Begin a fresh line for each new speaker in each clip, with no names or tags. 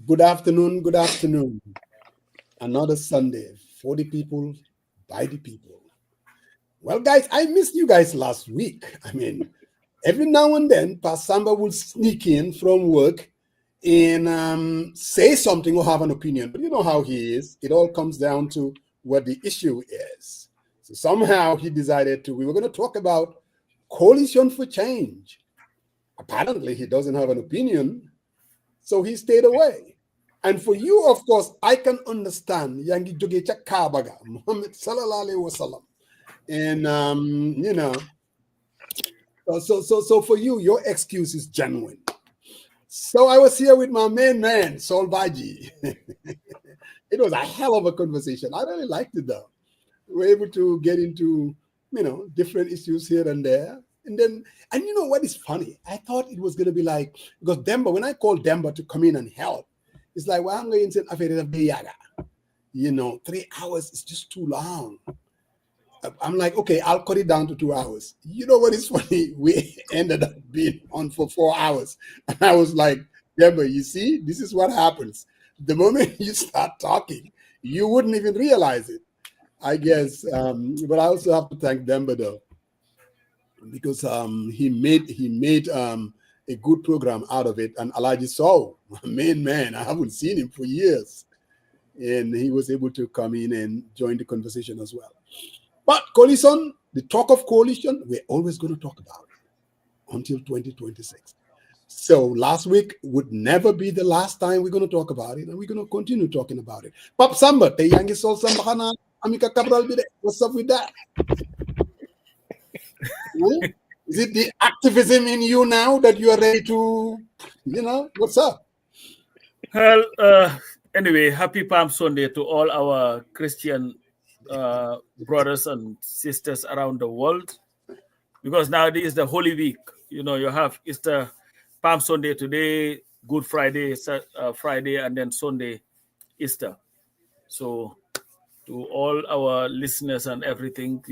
Good afternoon, good afternoon. Another Sunday for the people, by the people. Well, guys, I missed you guys last week. I mean, every now and then, Pasamba will sneak in from work and say something or have an opinion. But you know how he is. It all comes down to what the issue is. So somehow he decided we were going to talk about coalition for change. Apparently, he doesn't have an opinion, so he stayed away. And for you, of course, I can understand. Yangi joge cha Kabaga, Muhammad sallallahu alaihi wasallam. And so for you, your excuse is genuine. So I was here with my main man, Salagi. It was a hell of a conversation. I really liked it though. We were able to get into, different issues here and there. And you know what is funny? I thought it was going to be like, because Demba, when I called Demba to come in and help, it's like, well, I'm going to say, 3 hours is just too long. I'm like, okay, I'll cut it down to 2 hours. You know what is funny? We ended up being on for 4 hours. And I was like, Demba, you see, this is what happens. The moment you start talking, you wouldn't even realize it, I guess. But I also have to thank Demba, though, because he made a good program out of it. And Alaji Sow, my main man, I haven't seen him for years. And he was able to come in and join the conversation as well. But coalition, the talk of coalition, we're always going to talk about it until 2026. So last week would never be the last time we're going to talk about it, and we're going to continue talking about it. Pop Samba, te yangi sol samba kana amika Cabral bide. What's up with that? Is it the activism in you now that you are ready to, what's up?
Well, anyway, happy Palm Sunday to all our Christian brothers and sisters around the world, because nowadays is the Holy Week. You have Easter, Palm Sunday today, Good Friday, Friday, and then Sunday, Easter. So to all our listeners and everything,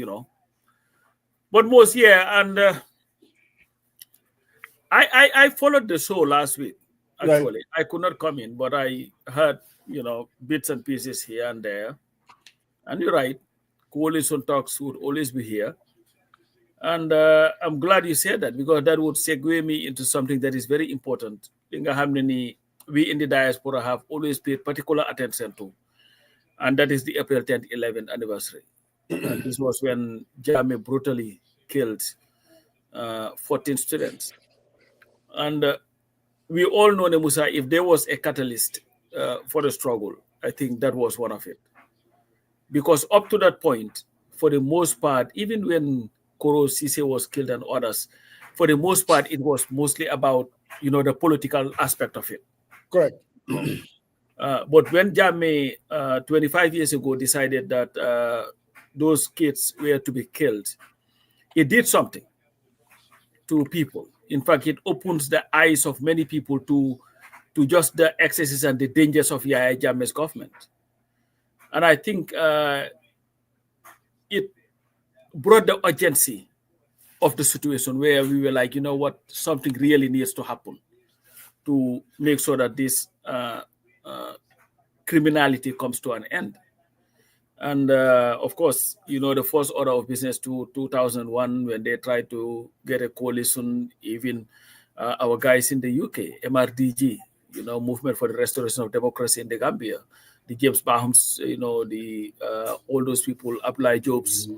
but most, and I followed the show last week. Actually, right. I could not come in, but I heard bits and pieces here and there. And you're right, coalition talks would always be here. And I'm glad you said that, because that would segue me into something that is very important. We in the diaspora have always paid particular attention to, and that is the April 10th, 11th anniversary. And this was when Jammeh brutally killed 14 students. And we all know, Nemusa, if there was a catalyst for the struggle, I think that was one of it. Because up to that point, for the most part, even when Koro Sise was killed and others, for the most part, it was mostly about, the political aspect of it.
Correct.
But when Jammeh 25 years ago decided that those kids were to be killed, it did something to people. In fact, it opens the eyes of many people to just the excesses and the dangers of Yahya Jammeh's government. And I think it brought the urgency of the situation, where we were like, something really needs to happen to make sure that this criminality comes to an end. And of course, the first order of business to 2001, when they tried to get a coalition, even our guys in the UK, MRDG, Movement for the Restoration of Democracy in the Gambia, the James Bahams, all those people, Apply Jobs,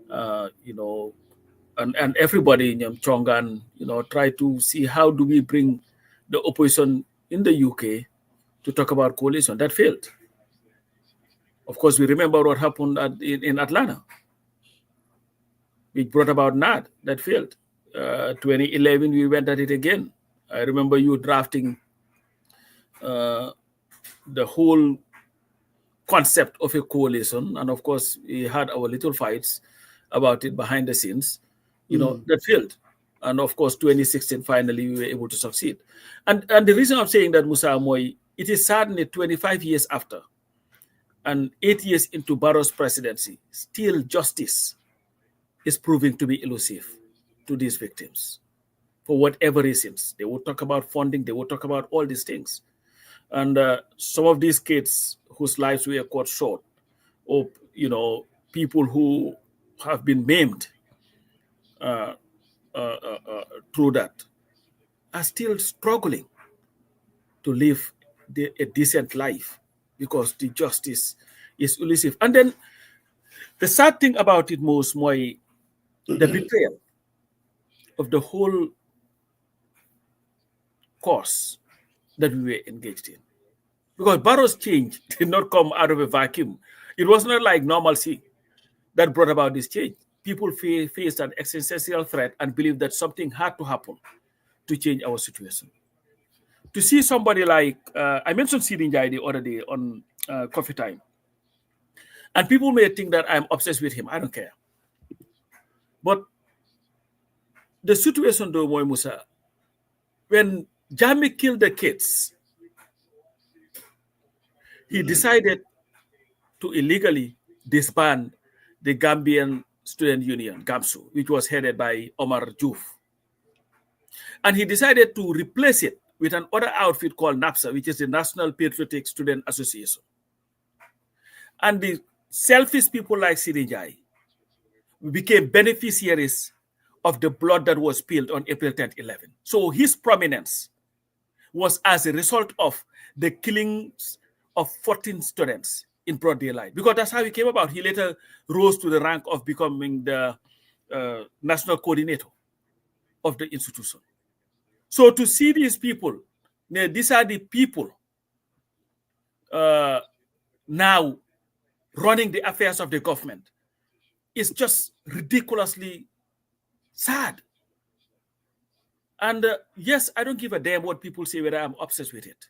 and everybody in Chongan, try to see how do we bring the opposition in the UK to talk about coalition. That failed. Of course, we remember what happened in Atlanta, which brought about NAD. That failed. 2011, we went at it again. I remember you drafting the whole concept of a coalition, and of course, we had our little fights about it behind the scenes. That failed. And of course, 2016, finally, we were able to succeed. And the reason I'm saying that, Musa Amoy, it is sadly 25 years after, and 8 years into Barrow's presidency, still justice is proving to be elusive to these victims for whatever reasons. They will talk about funding, they will talk about all these things. And some of these kids whose lives were cut short, or people who have been maimed through that, are still struggling to live a decent life because the justice is elusive. And then the sad thing about it most, the betrayal of the whole cause that we were engaged in. Because Barrow's change did not come out of a vacuum. It was not like normalcy that brought about this change. People faced an existential threat and believed that something had to happen to change our situation. To see somebody like, I mentioned Seedy Njie the other day on Coffee Time, and people may think that I'm obsessed with him. I don't care. But the situation, though, Moy Musa, when Jammeh killed the kids, he decided to illegally disband the Gambian Student Union, GAMSU, which was headed by Omar Juf. And he decided to replace it with another outfit called NAPSA, which is the National Patriotic Student Association. And the selfish people like Seedy Njie became beneficiaries of the blood that was spilled on April 10th, 11. So his prominence was as a result of the killings of 14 students in broad daylight, because that's how he came about. He later rose to the rank of becoming the national coordinator of the institution. So to see these people, these are the people now running the affairs of the government, is just ridiculously sad. And yes, I don't give a damn what people say, whether I'm obsessed with it.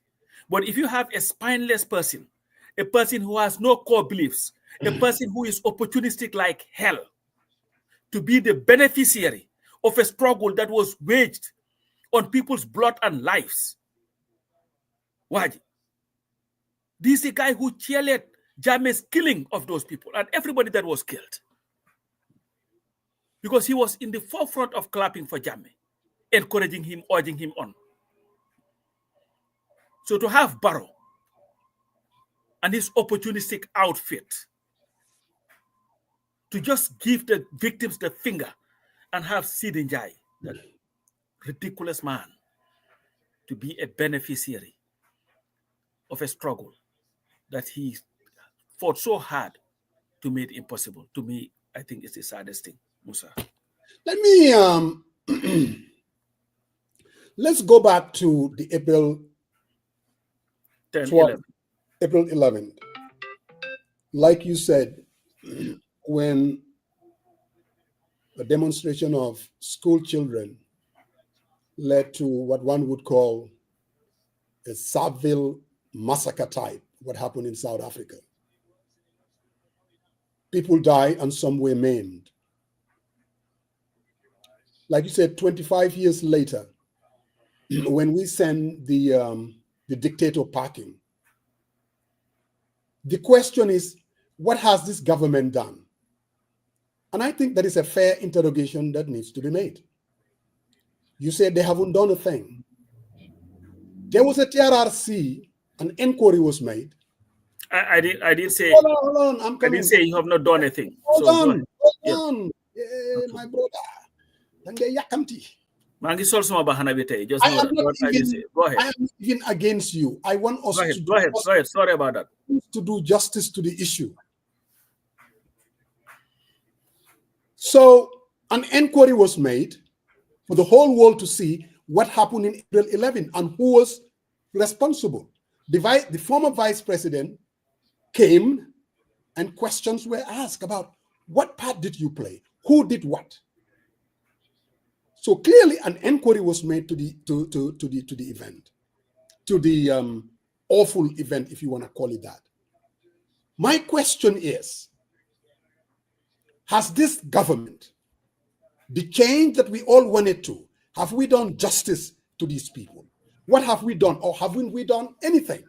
But if you have a spineless person, a person who has no core beliefs, a person who is opportunistic like hell, to be the beneficiary of a struggle that was waged on people's blood and lives. Why? This is a guy who cheerled Jammeh's killing of those people and everybody that was killed. Because he was in the forefront of clapping for Jammeh, encouraging him, urging him on. So to have Barrow and his opportunistic outfit to just give the victims the finger and have Seedy Njie, that ridiculous man, to be a beneficiary of a struggle that he fought so hard to make impossible. To me, I think it's the saddest thing, Musa.
Let me let's go back to the April 11th. Like you said, when a demonstration of school children led to what one would call a Savile massacre type, what happened in South Africa. People died and some were maimed. Like you said, 25 years later, when we send the dictator packing, the question is, what has this government done? And I think that is a fair interrogation that needs to be made. You said they haven't done a thing. There was a TRRC, an inquiry was made.
I didn't say.
Hold on, I'm coming.
I didn't say you have not done anything.
Hold on. Yeah, okay. My brother.
Just know that. Go ahead.
I am even against you. I want us to
go ahead. Sorry about that.
To do justice to the issue. So an inquiry was made for the whole world to see what happened in April 11 and who was responsible. The former vice president came and questions were asked about what part did you play? Who did what? So clearly an inquiry was made to the event, to the awful event, if you want to call it that. My question is, has this government, the change that we all wanted to, have we done justice to these people? What have we done, or haven't we done anything?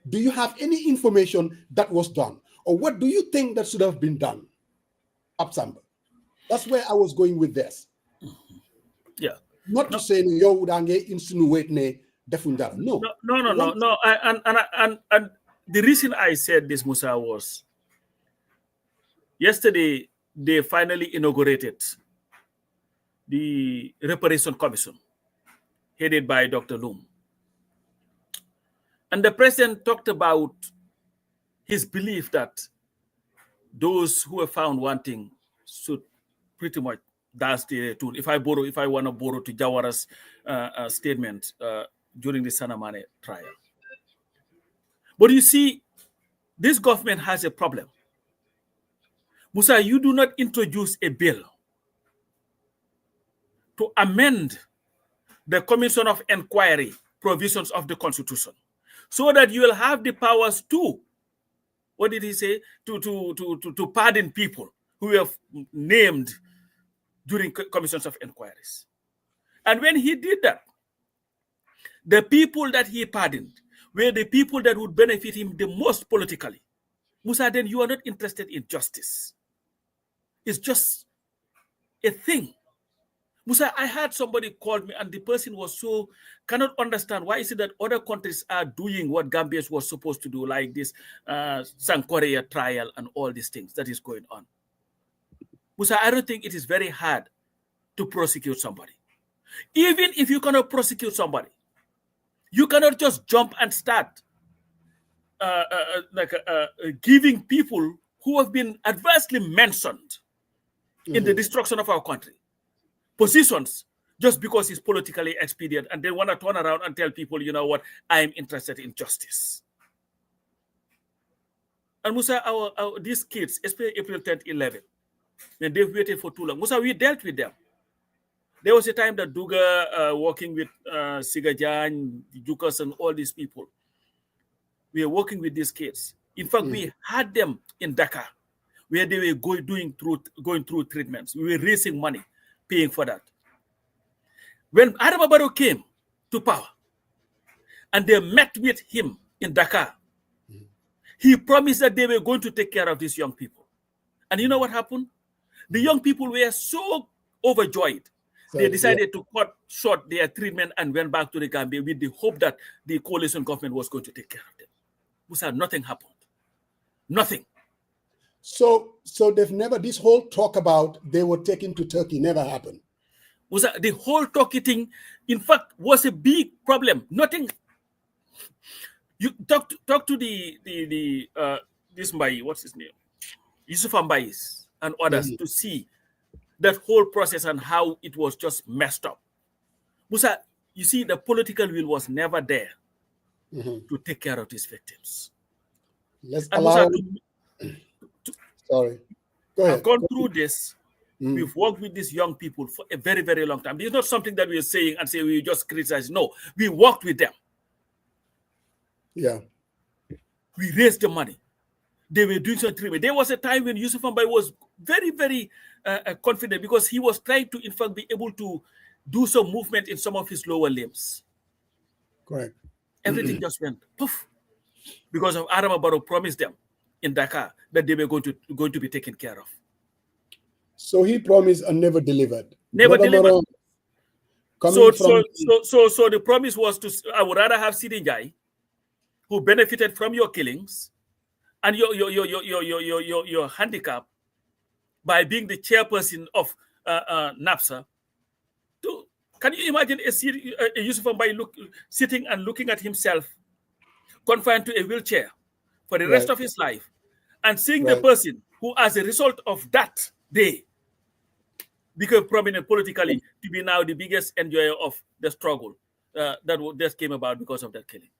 Do you have any information that was done? Or what do you think that should have been done? Absamba. That's where I was going with this.
Yeah.
Not to say yo dange insinuate ne defundara. No.
No. And the reason I said this, Musa, was yesterday they finally inaugurated the Reparation Commission headed by Dr. Loom. And the president talked about his belief that those who were found wanting should pretty much, that's the tool. If I want to borrow to Jawara's statement during the Sanamane trial. But you see, this government has a problem. Musa, you do not introduce a bill to amend the Commission of Inquiry provisions of the Constitution so that you will have the powers to, what did he say, to pardon people who have named during commissions of inquiries. And when he did that, the people that he pardoned were the people that would benefit him the most politically. Musa, then you are not interested in justice. It's just a thing. Musa, I had somebody call me and the person was so, cannot understand why is it that other countries are doing what Gambia was supposed to do, like this Sankorea trial and all these things that is going on. Musa, I don't think it is very hard to prosecute somebody. Even if you cannot prosecute somebody, you cannot just jump and start giving people who have been adversely mentioned in the destruction of our country positions just because it's politically expedient, and they want to turn around and tell people, you know what, I am interested in justice. And Musa, these kids, especially April 10th, 11, when they've waited for too long, Musa, we dealt with them. There was a time that Duga, working with Sigajan, Jukas, and all these people, we were working with these kids. In fact, we had them in Dakar, where they were going through treatments. We were raising money, paying for that. When Adama Barrow came to power, and they met with him in Dakar, he promised that they were going to take care of these young people. And you know what happened? The young people were so overjoyed. They decided to cut short their treatment and went back to the Gambia with the hope that the coalition government was going to take care of them. Musa, nothing happened. Nothing.
So they've never, this whole talk about they were taken to Turkey never happened.
Musa, the whole Turkey thing, in fact, was a big problem. Nothing. You talk to this Mbai, what's his name? Yusuf Mbais and others to see that whole process and how it was just messed up. Musa, you see, the political will was never there to take care of these victims.
Let's allow. Sorry. Go ahead.
I've gone through this. We've worked with these young people for a very, very long time. It's not something that we're saying and say we just criticize. No, we worked with them.
Yeah.
We raised the money. They were doing some treatment. There was a time when Yusuf Mbai was very, very confident because he was trying to, in fact, be able to do some movement in some of his lower limbs.
Correct.
Everything just went poof because of Adama Barrow promised them in Dakar that they were going to be taken care of.
So he promised and never delivered.
Never delivered. So the promise was I would rather have Seedy Njie, who benefited from your killings and your handicap by being the chairperson of NAPSA. Can you imagine a Yusuf Mbai sitting and looking at himself confined to a wheelchair for the rest of his life and seeing the person who, as a result of that day, became prominent politically to be now the biggest enjoyer of the struggle that just came about because of that killing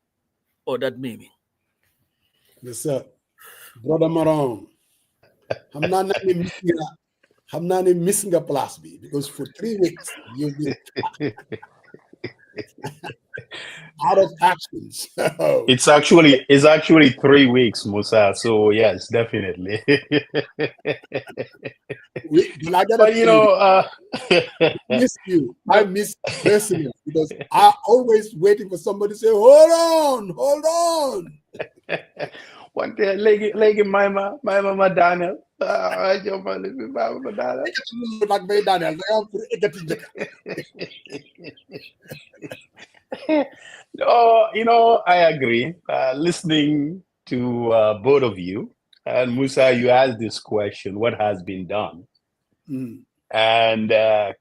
or that maiming?
Yes, sir. Brother Maron, I'm not missing a plus B because for 3 weeks you've been out of action. So.
It's actually 3 weeks, Musa. So yes, definitely.
But you know, I miss you. I miss personally because I'm always waiting for somebody to say, hold on.
One day, like my mama Daniel. No, I agree. Listening to both of you, and Musa, you asked this question: what has been done?
Mm.
And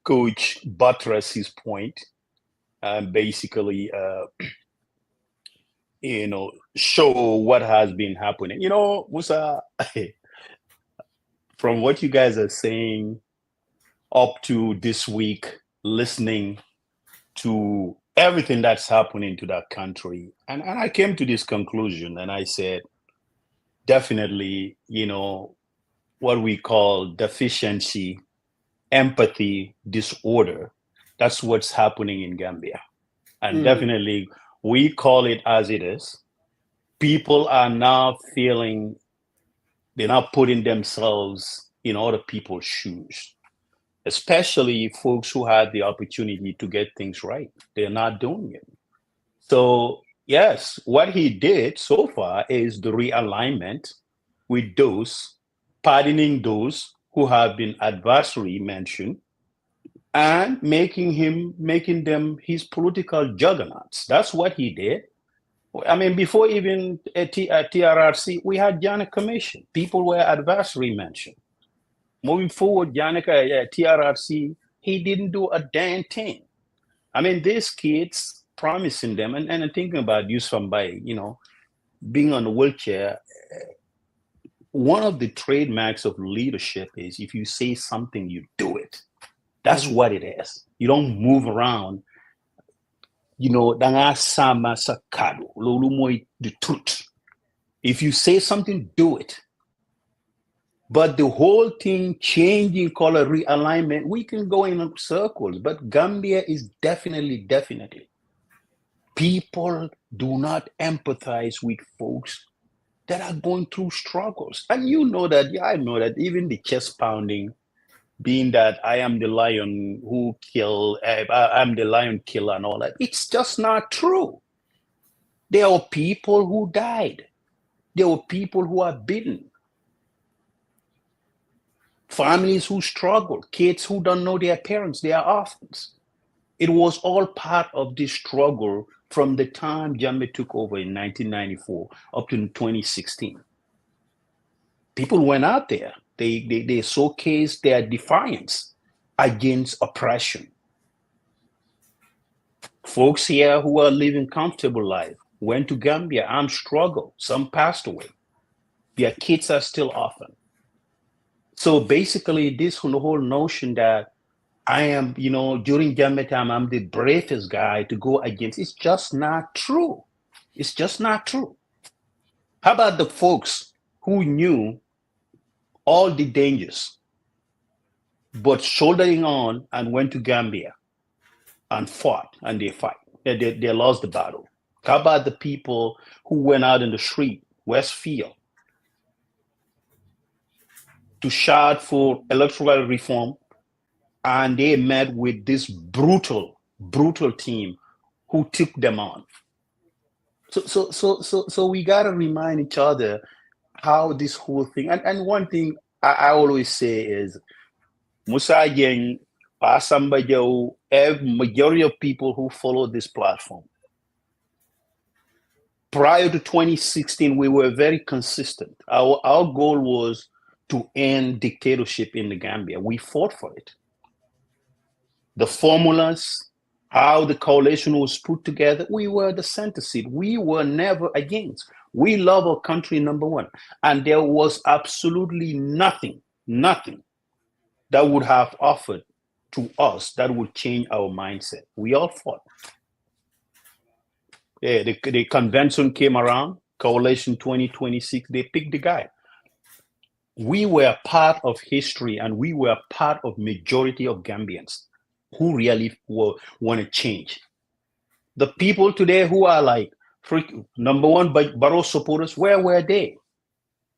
Coach buttressed his point, and basically, show what has been happening. Musa, from what you guys are saying up to this week, listening to everything that's happening to that country, and I came to this conclusion, and I said, definitely, what we call deficiency, empathy disorder, that's what's happening in Gambia. And definitely, we call it as it is. People are now feeling they're not putting themselves in other people's shoes, especially folks who had the opportunity to get things right. They're not doing it. So, yes, what he did so far is the realignment with those, pardoning those who have been adversely mentioned, and making them his political juggernauts. That's what he did. I mean, before even a TRRC, we had Janet Commission. People were adversely mentioned. Moving forward, TRRC, he didn't do a damn thing. I mean, these kids promising them, and thinking about Yusuf Mbaye, being on a wheelchair. One of the trademarks of leadership is if you say something, you do it. That's what it is. You don't move around. Danga sama sakado, lolu moy the truth. If you say something, do it. But the whole thing changing color realignment, we can go in circles, but Gambia is definitely. People do not empathize with folks that are going through struggles. And I know that even the chest pounding, being that I am the lion who killed, I'm the lion killer and all that, it's just not true. There are people who died. There were people who are beaten. Families who struggle, kids who don't know their parents, they are orphans. It was all part of this struggle from the time Jammeh took over in 1994 up to 2016. People went out there. They showcased their defiance against oppression. Folks here who are living comfortable life went to Gambia and struggled. Some passed away. Their kids are still orphaned. So basically, this whole notion that I am, during Jammeh time, I'm the bravest guy to go against, it's just not true. It's just not true. How about the folks who knew all the dangers, but shouldering on and went to Gambia and fought, and they fight. They lost the battle. How about the people who went out in the street, Westfield, to shout for electoral reform, and they met with this brutal team who took them on. So we gotta remind each other how this whole thing, and one thing I always say is, Musa Yang, Pasamba Joe, majority of people who follow this platform, prior to 2016, we were very consistent. Our goal was to end dictatorship in the Gambia. We fought for it. The formulas, how the coalition was put together, we were the center seat. We were never against. We love our country, number one. And there was absolutely nothing that would have offered to us that would change our mindset. We all fought. Yeah, the convention came around, Coalition 2026, they picked the guy. We were part of history, and we were part of majority of Gambians who really want to change. The people today who are like, number one, Barrow supporters, where were they?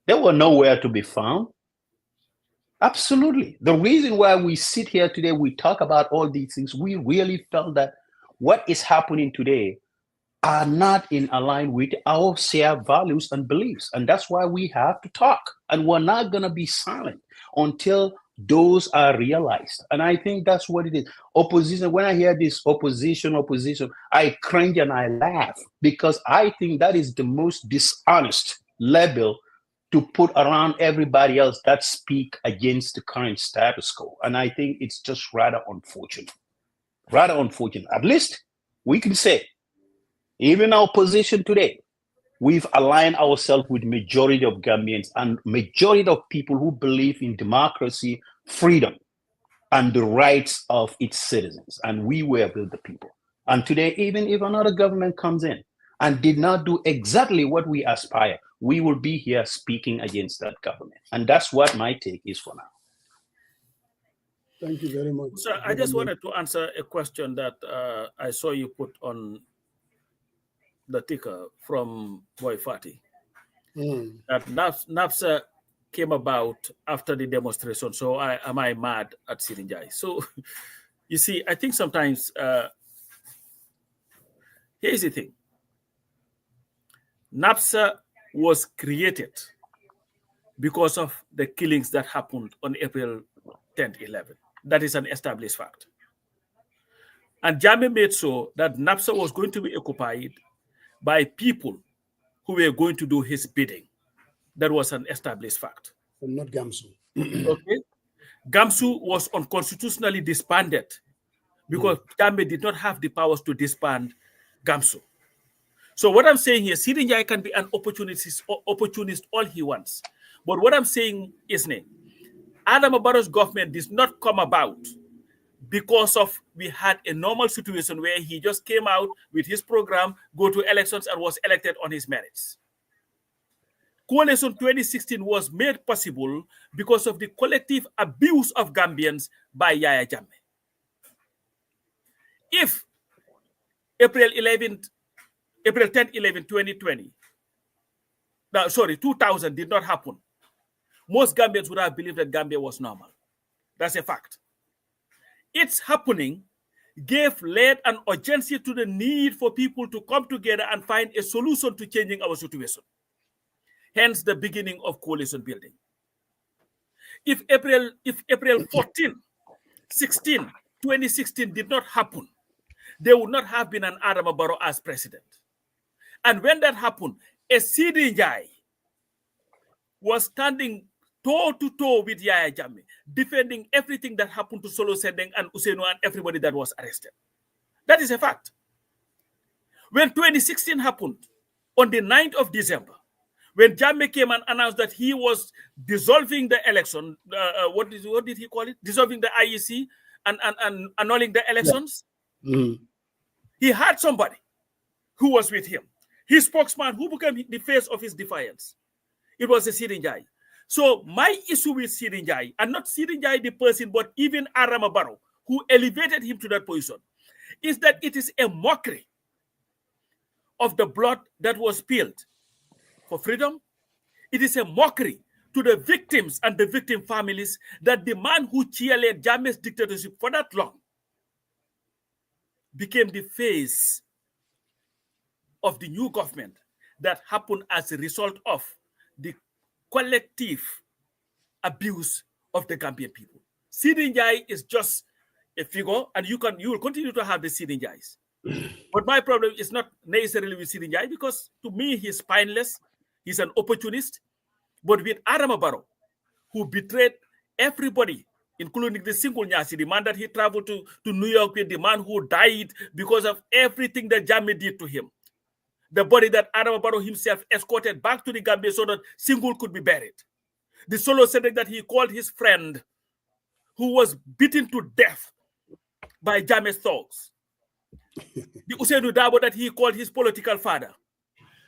They were nowhere to be found. Absolutely. The reason why we sit here today, we talk about all these things, we really felt that what is happening today are not in line with our shared values and beliefs. And that's why we have to talk. And we're not going to be silent until those are realized. And I think that's what it is. Opposition, when I hear this opposition, I cringe and I laugh, because I think that is the most dishonest label to put around everybody else that speak against the current status quo. And I think it's just rather unfortunate. Rather unfortunate. At least we can say, even our position today, we've aligned ourselves with majority of Gambians and majority of people who believe in democracy, freedom, and the rights of its citizens. And we were with the people. And today, even if another government comes in and did not do exactly what we aspire, we will be here speaking against that government. And that's what my take is for now.
Thank you very much.
So I just wanted to answer a question that I saw you put on the ticker from Boy Fati. That NAPSA came about after the demonstration. So am I mad at Seedy Njie? So you see, I think sometimes here's the thing. NAPSA was created because of the killings that happened on April 10th, 11. That is an established fact. And Jammeh made so that NAPSA was going to be occupied by people who were going to do his bidding. That was an established fact.
And not Gamsu.
Okay. Gamsu was unconstitutionally disbanded because Jammeh did not have the powers to disband Gamsu. So what I'm saying here, Seedy Njie can be an opportunist all he wants. But what I'm saying is, Adama Barrow's government did not come about because of we had a normal situation where he just came out with his program, go to elections, and was elected on his merits. Coalition 2016 was made possible because of the collective abuse of Gambians by Yaya Jammeh. If April 10th, 11, 2020, 2000 did not happen, most Gambians would have believed that Gambia was normal. That's a fact. Its happening gave lead and urgency to the need for people to come together and find a solution to changing our situation. Hence the beginning of coalition building. If April 14, 16, 2016 did not happen, there would not have been an Adama Barrow as president. And when that happened, a Seedy Njie was standing toe-to-toe with Yaya Jammeh, defending everything that happened to Solo Sendeng and Ousainou and everybody that was arrested. That is a fact. When 2016 happened, on the 9th of December, when Jammeh came and announced that he was dissolving the election, what did he call it? Dissolving the IEC and annulling the elections. Yeah. He had somebody who was with him. His spokesman who became the face of his defiance. It was a Seedy Njie. So my issue with Seedy Njie, and not Seedy Njie the person, but even Adama Barrow, who elevated him to that position, is that it is a mockery of the blood that was spilled for freedom. It is a mockery to the victims and the victim families that the man who cheerleaded Jammeh's dictatorship for that long became the face of the new government that happened as a result of the collective abuse of the Gambian people. Seedy Njie is just a figure, and you will continue to have the Seedy Njies. But my problem is not necessarily with Seedy Njie, because to me he's spineless, he's an opportunist. But with Adama Barrow, who betrayed everybody, including the single Nyasi, the man that he traveled to New York with, the man who died because of everything that Jammeh did to him. The body that Adama Barrow himself escorted back to the Gambia so that Single could be buried. The Solo Sendeng that he called his friend, who was beaten to death by Jammeh's thugs. The Ousainou Darboe that he called his political father,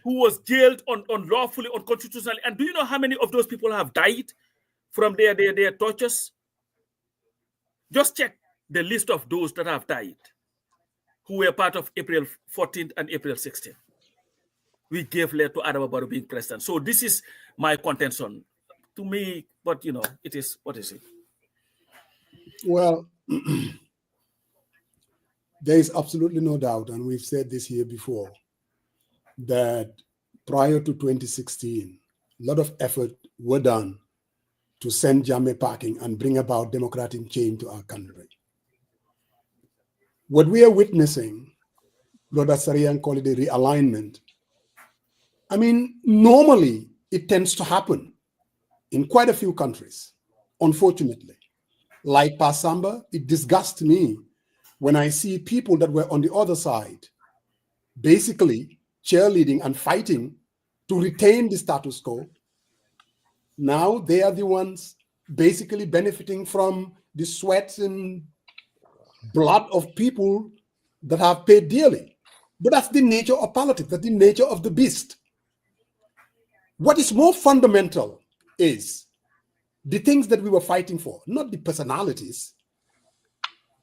who was jailed unlawfully, unconstitutionally. And do you know how many of those people have died from their tortures? Just check the list of those that have died, who were part of April 14th and April 16th. We gave lead to Adama Barrow being president. So this is my contention to me, but it is, what is it?
Well, there is absolutely no doubt, and we've said this here before, that prior to 2016, a lot of effort were done to send Jammeh packing and bring about democratic change to our country. What we are witnessing, Brother Sarian call it a realignment. I mean, normally it tends to happen in quite a few countries, unfortunately. Like Pasamba, it disgusts me when I see people that were on the other side basically cheerleading and fighting to retain the status quo. Now they are the ones basically benefiting from the sweat and blood of people that have paid dearly. But that's the nature of politics, that's the nature of the beast. What is more fundamental is the things that we were fighting for, not the personalities.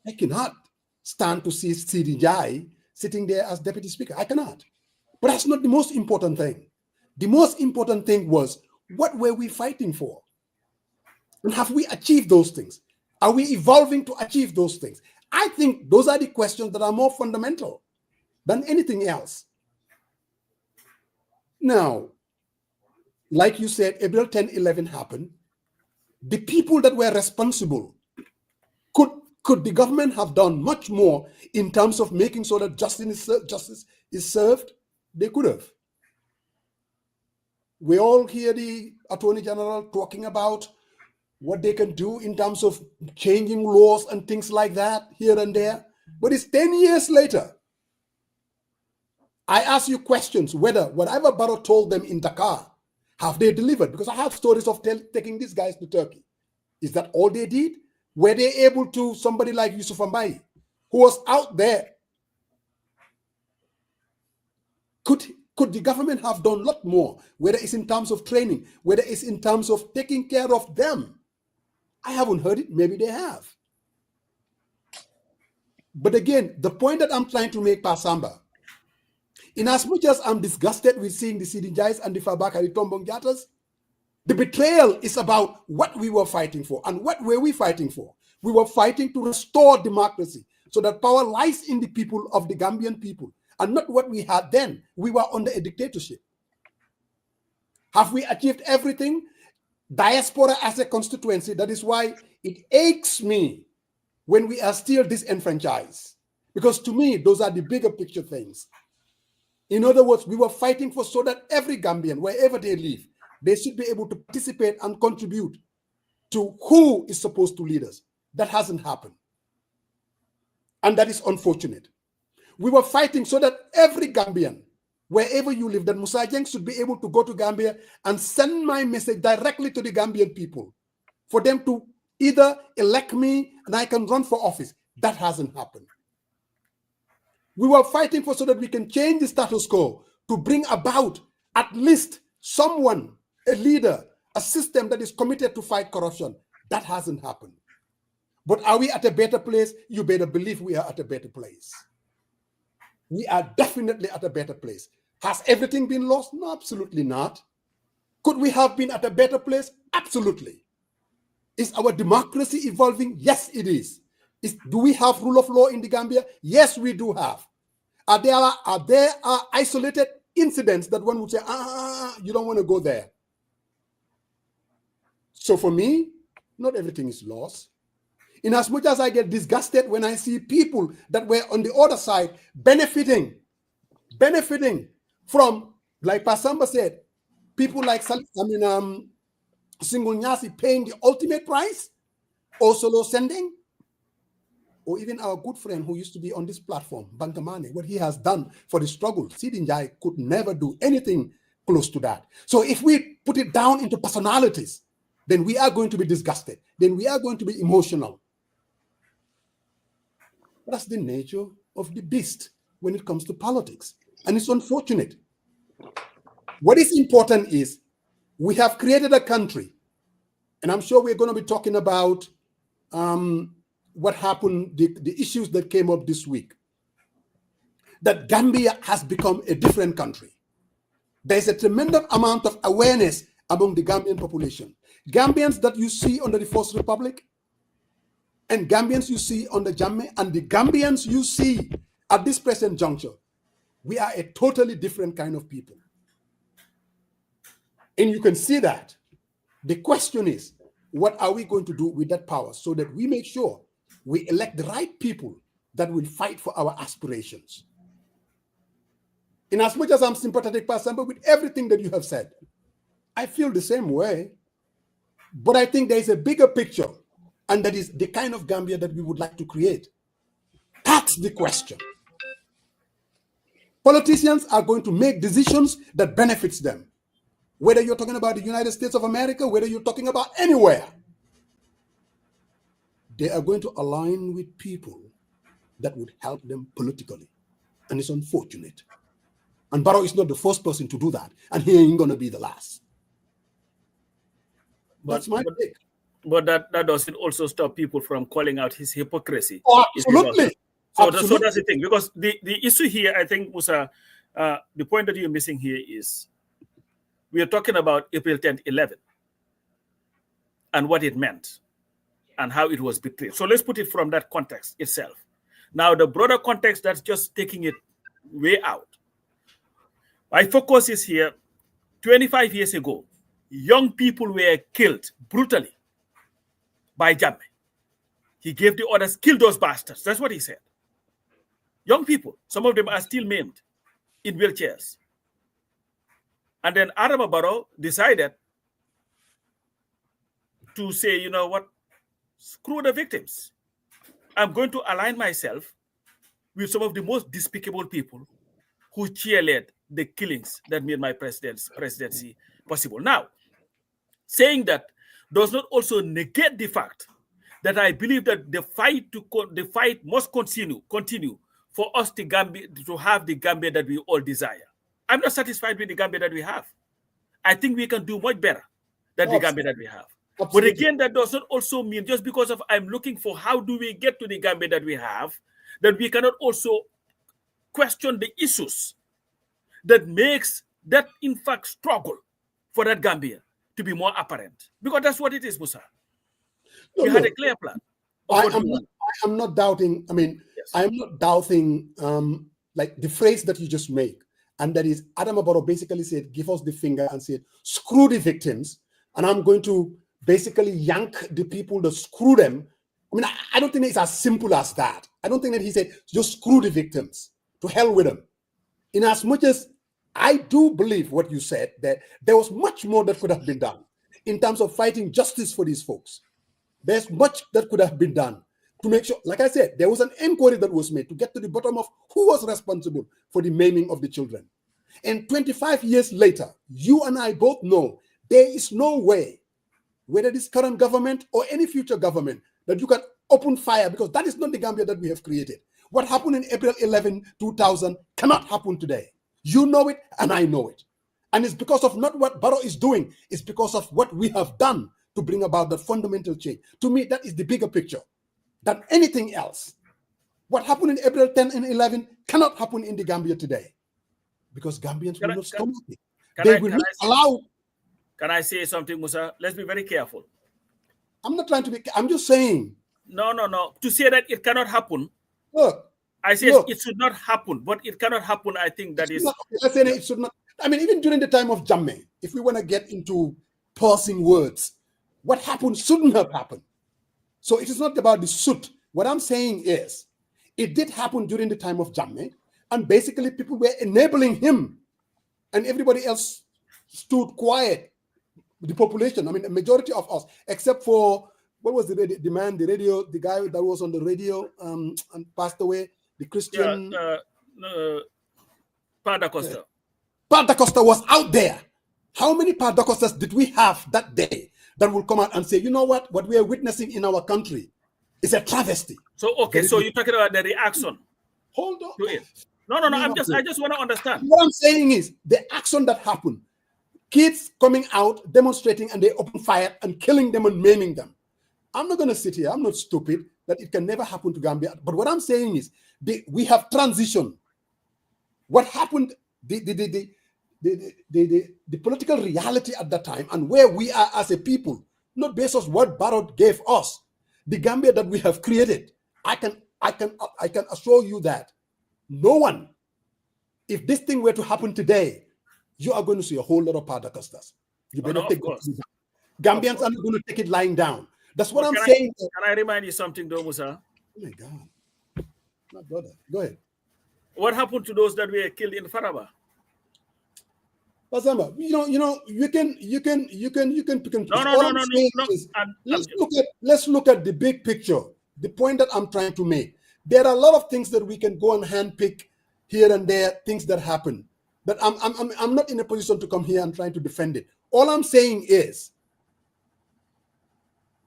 I cannot stand to see Seedy Njie sitting there as deputy speaker. I cannot. But that's not the most important thing. The most important thing was, what were we fighting for? And have we achieved those things? Are we evolving to achieve those things? I think those are the questions that are more fundamental than anything else. Now, like you said, April 10, 11 happened. The people that were responsible, could the government have done much more in terms of making sure that justice is served? They could have. We all hear the Attorney General talking about what they can do in terms of changing laws and things like that here and there. But it's 10 years later. I ask you questions whether whatever Barrow told them in Dakar, have they delivered? Because I have stories of taking these guys to Turkey. Is that all they did? Were they able to, somebody like Yusuf Ambai, who was out there, could the government have done a lot more, whether it's in terms of training, whether it's in terms of taking care of them? I haven't heard it. Maybe they have. But again, the point that I'm trying to make, Pasamba, in as much as I'm disgusted with seeing the Seedy Njies and the Fabakary Tombong Jattas, the betrayal is about what we were fighting for. And what were we fighting for? We were fighting to restore democracy so that power lies in the people of the Gambian people and not what we had then. We were under a dictatorship. Have we achieved everything? Diaspora as a constituency, that is why it aches me when we are still disenfranchised. Because to me, those are the bigger picture things. In other words, we were fighting for so that every Gambian, wherever they live, they should be able to participate and contribute to who is supposed to lead us. That hasn't happened. And that is unfortunate. We were fighting so that every Gambian, wherever you live, that Musa Jeng should be able to go to Gambia and send my message directly to the Gambian people for them to either elect me and I can run for office. That hasn't happened. We were fighting for so that we can change the status quo to bring about at least someone, a leader, a system that is committed to fight corruption. That hasn't happened. But are we at a better place? You better believe we are at a better place. We are definitely at a better place. Has everything been lost? No, absolutely not. Could we have been at a better place? Absolutely. Is our democracy evolving? Yes, it is. Do we have rule of law in the Gambia? Yes, we do have. Are there isolated incidents that one would say, you don't want to go there? So for me, not everything is lost. In as much as I get disgusted when I see people that were on the other side benefiting from, like Pasamba said, people like Single Nyasi paying the ultimate price, or solo sending, or even our good friend who used to be on this platform, Bankamane, what he has done for the struggle. Seedy Njie could never do anything close to that. So if we put it down into personalities, then we are going to be disgusted. Then we are going to be emotional. That's the nature of the beast when it comes to politics. And it's unfortunate. What is important is we have created a country, and I'm sure we're going to be talking about what happened, the issues that came up this week, that Gambia has become a different country. There's a tremendous amount of awareness among the Gambian population. Gambians that you see under the First Republic, and Gambians you see under Jammeh, and the Gambians you see at this present juncture, we are a totally different kind of people. And you can see that. The question is, what are we going to do with that power so that we make sure we elect the right people that will fight for our aspirations? In as much as I'm sympathetic, Pastor, but with everything that you have said, I feel the same way. But I think there is a bigger picture, and that is the kind of Gambia that we would like to create. That's the question. Politicians are going to make decisions that benefits them. Whether you're talking about the United States of America, whether you're talking about anywhere, they are going to align with people that would help them politically. And it's unfortunate. And Barrow is not the first person to do that. And he ain't going to be the last. That's my take.
But that doesn't also stop people from calling out his hypocrisy.
Oh, absolutely.
So that's the thing. Because the issue here, I think, Musa, the point that you're missing here is we are talking about April 10th, 11 and what it meant and how it was betrayed. So let's put it from that context itself. Now, the broader context that's just taking it way out. My focus is here. 25 years ago, young people were killed brutally by Jammeh. He gave the orders, kill those bastards. That's what he said. Young people, some of them are still maimed in wheelchairs. And then Adama Barrow decided to say, you know what, screw the victims. I'm going to align myself with some of the most despicable people who cheerlead the killings that made my presidency possible. Now, saying that does not also negate the fact that I believe that the fight must continue for us to have the Gambia that we all desire. I'm not satisfied with the Gambia that we have. I think we can do much better than the Gambia that we have. Absolutely. But again, that does not also mean just because of I'm looking for how do we get to the Gambia that we have, that we cannot also question the issues that makes that, in fact, struggle for that Gambia to be more apparent. Because that's what it is, Musa. You had a clear plan.
I am not doubting, yes. I am not doubting like the phrase that you just made. And that is, Adama Barrow basically said, give us the finger and said, screw the victims. And I'm going to basically yank the people that screw them. I don't think it's as simple as that. I don't think that he said, just screw the victims. To hell with them. In as much as I do believe what you said, that there was much more that could have been done in terms of fighting justice for these folks. There's much that could have been done to make sure, like I said, there was an inquiry that was made to get to the bottom of who was responsible for the maiming of the children. And 25 years later, you and I both know there is no way, whether this current government or any future government, that you can open fire, because that is not the Gambia that we have created. What happened in April 11, 2000 cannot happen today. You know it and I know it. And it's because of not what Barrow is doing, it's because of what we have done to bring about that fundamental change. To me, that is the bigger picture than anything else. What happened in April 10 and 11 cannot happen in the Gambia today, because Gambians will not stomach it. They will not allow.
Can I say something, Musa? Let's be very careful.
I'm not trying to be, I'm just saying.
No. To say that it cannot happen.
Look.
I say it should not happen, but it cannot happen. I think that is.
Let's say it should not. Even during the time of Jammeh, if we want to get into parsing words, what happened shouldn't have happened. So it is not about the suit. What I'm saying is, it did happen during the time of Jammeh, and basically people were enabling him, and everybody else stood quiet. The population, a majority of us, except for what was the guy that was on the radio and passed away, the Christian.
Pa da Costa.
Pa da Costa was out there. How many Pa da Costas did we have that day that will come out and say, you know what we are witnessing in our country is a travesty?
So so you're talking about the reaction.
Hold on.
To it. No. I just want to understand.
What I'm saying is the action that happened. Kids coming out, demonstrating, and they open fire and killing them and maiming them. I'm not going to sit here. I'm not stupid that it can never happen to Gambia. But what I'm saying is we have transitioned. What happened, the political reality at that time and where we are as a people, not based on what Barrow gave us, the Gambia that we have created. I can assure you that no one, if this thing were to happen today, you are going to see a whole lot of Pa da Costas. You better take Gambians are not going to take it lying down. That's what I'm
Can
saying.
Can I remind you something, though, Musa?
Oh my God, my brother, go ahead.
What happened to those that were killed in Faraba?
Basamba, you can pick and choose.
No.
Let's look at the big picture. The point that I'm trying to make. There are a lot of things that we can go and handpick here and there, things that happen. But I'm not in a position to come here and trying to defend it. All I'm saying is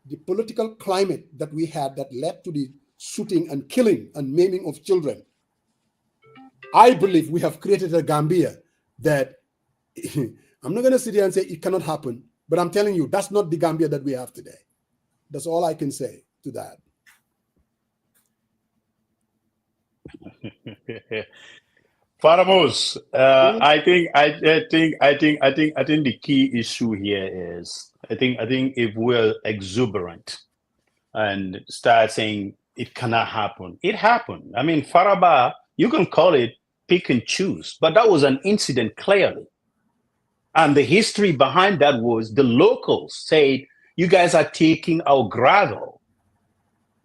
the political climate that we had that led to the shooting and killing and maiming of children. I believe we have created a Gambia that I'm not going to sit here and say it cannot happen, but I'm telling you, that's not the Gambia that we have today. That's all I can say to that.
Faramos, I think the key issue here is I think if we're exuberant and start saying it cannot happen, it happened. I mean, Faraba, you can call it pick and choose, but that was an incident clearly. And the history behind that was the locals said, you guys are taking our gravel.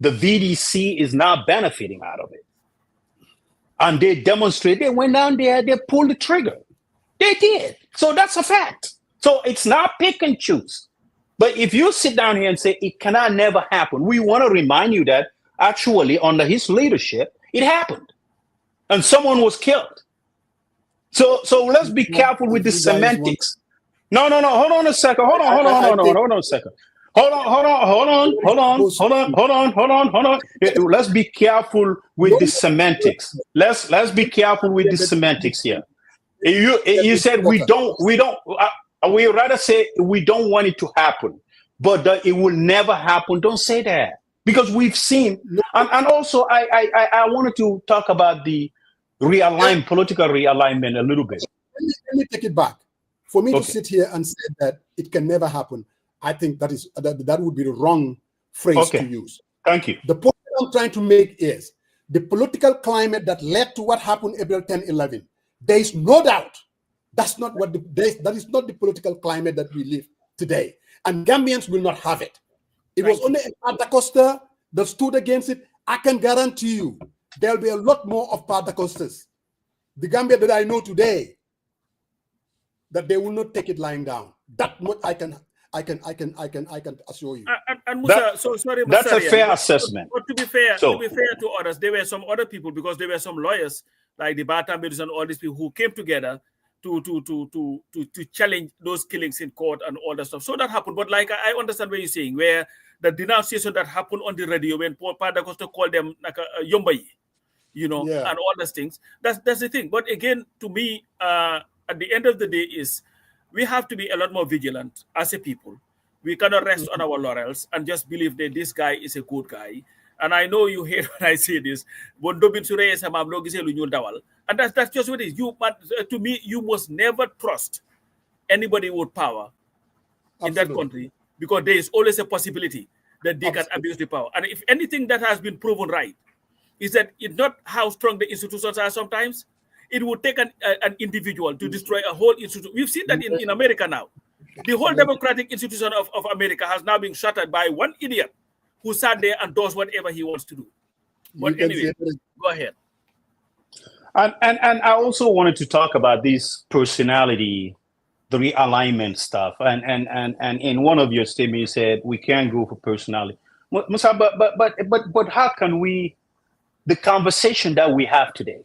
The VDC is now benefiting out of it. And they demonstrated, they went down there, they pulled the trigger. They did. So that's a fact. So it's not pick and choose. But if you sit down here and say it cannot never happen, we want to remind you that actually under his leadership, it happened. And someone was killed. So let's be careful with the semantics. No. Hold on a second. Hold on a second. Hold on. Let's be careful with the semantics. Let's be careful with the semantics here. You said we rather say we don't want it to happen, but that it will never happen. Don't say that, because we've seen. And also, I wanted to talk about the political realignment a little bit.
Let me take it back. For me to sit here and say that it can never happen, I think that would be the wrong phrase to use.
Thank you.
The point I'm trying to make is the political climate that led to what happened April 10, 11. There is no doubt that is not the political climate that we live today. And Gambians will not have it. It was only Patacosta that stood against it. I can guarantee you there'll be a lot more of Patacostas. The Gambia that I know today, that they will not take it lying down. That much I can assure you.
And Musa, sorry,
that's a fair assessment.
But to be fair to others, there were some other people, because there were some lawyers like the Batambids and all these people who came together to challenge those killings in court and all that stuff. So that happened. But like I understand what you're saying, where the denunciation that happened on the radio when Paul Padacosta called them like a Yombai, and all those things. That's the thing. But again, to me, at the end of the day, is we have to be a lot more vigilant as a people. We cannot rest on our laurels and just believe that this guy is a good guy. And I know you hate when I say this. And that's just what it is. To me, you must never trust anybody with power in that country, because there is always a possibility that they can abuse the power. And if anything that has been proven right is that it's not how strong the institutions are sometimes. It would take an individual to destroy a whole institution. We've seen that in America now. The whole democratic institution of America has now been shattered by one idiot who sat there and does whatever he wants to do. But anyway, go ahead.
And I also wanted to talk about this personality, the realignment stuff. And in one of your statements, you said we can't go for personality. Musa, but how can we, the conversation that we have today,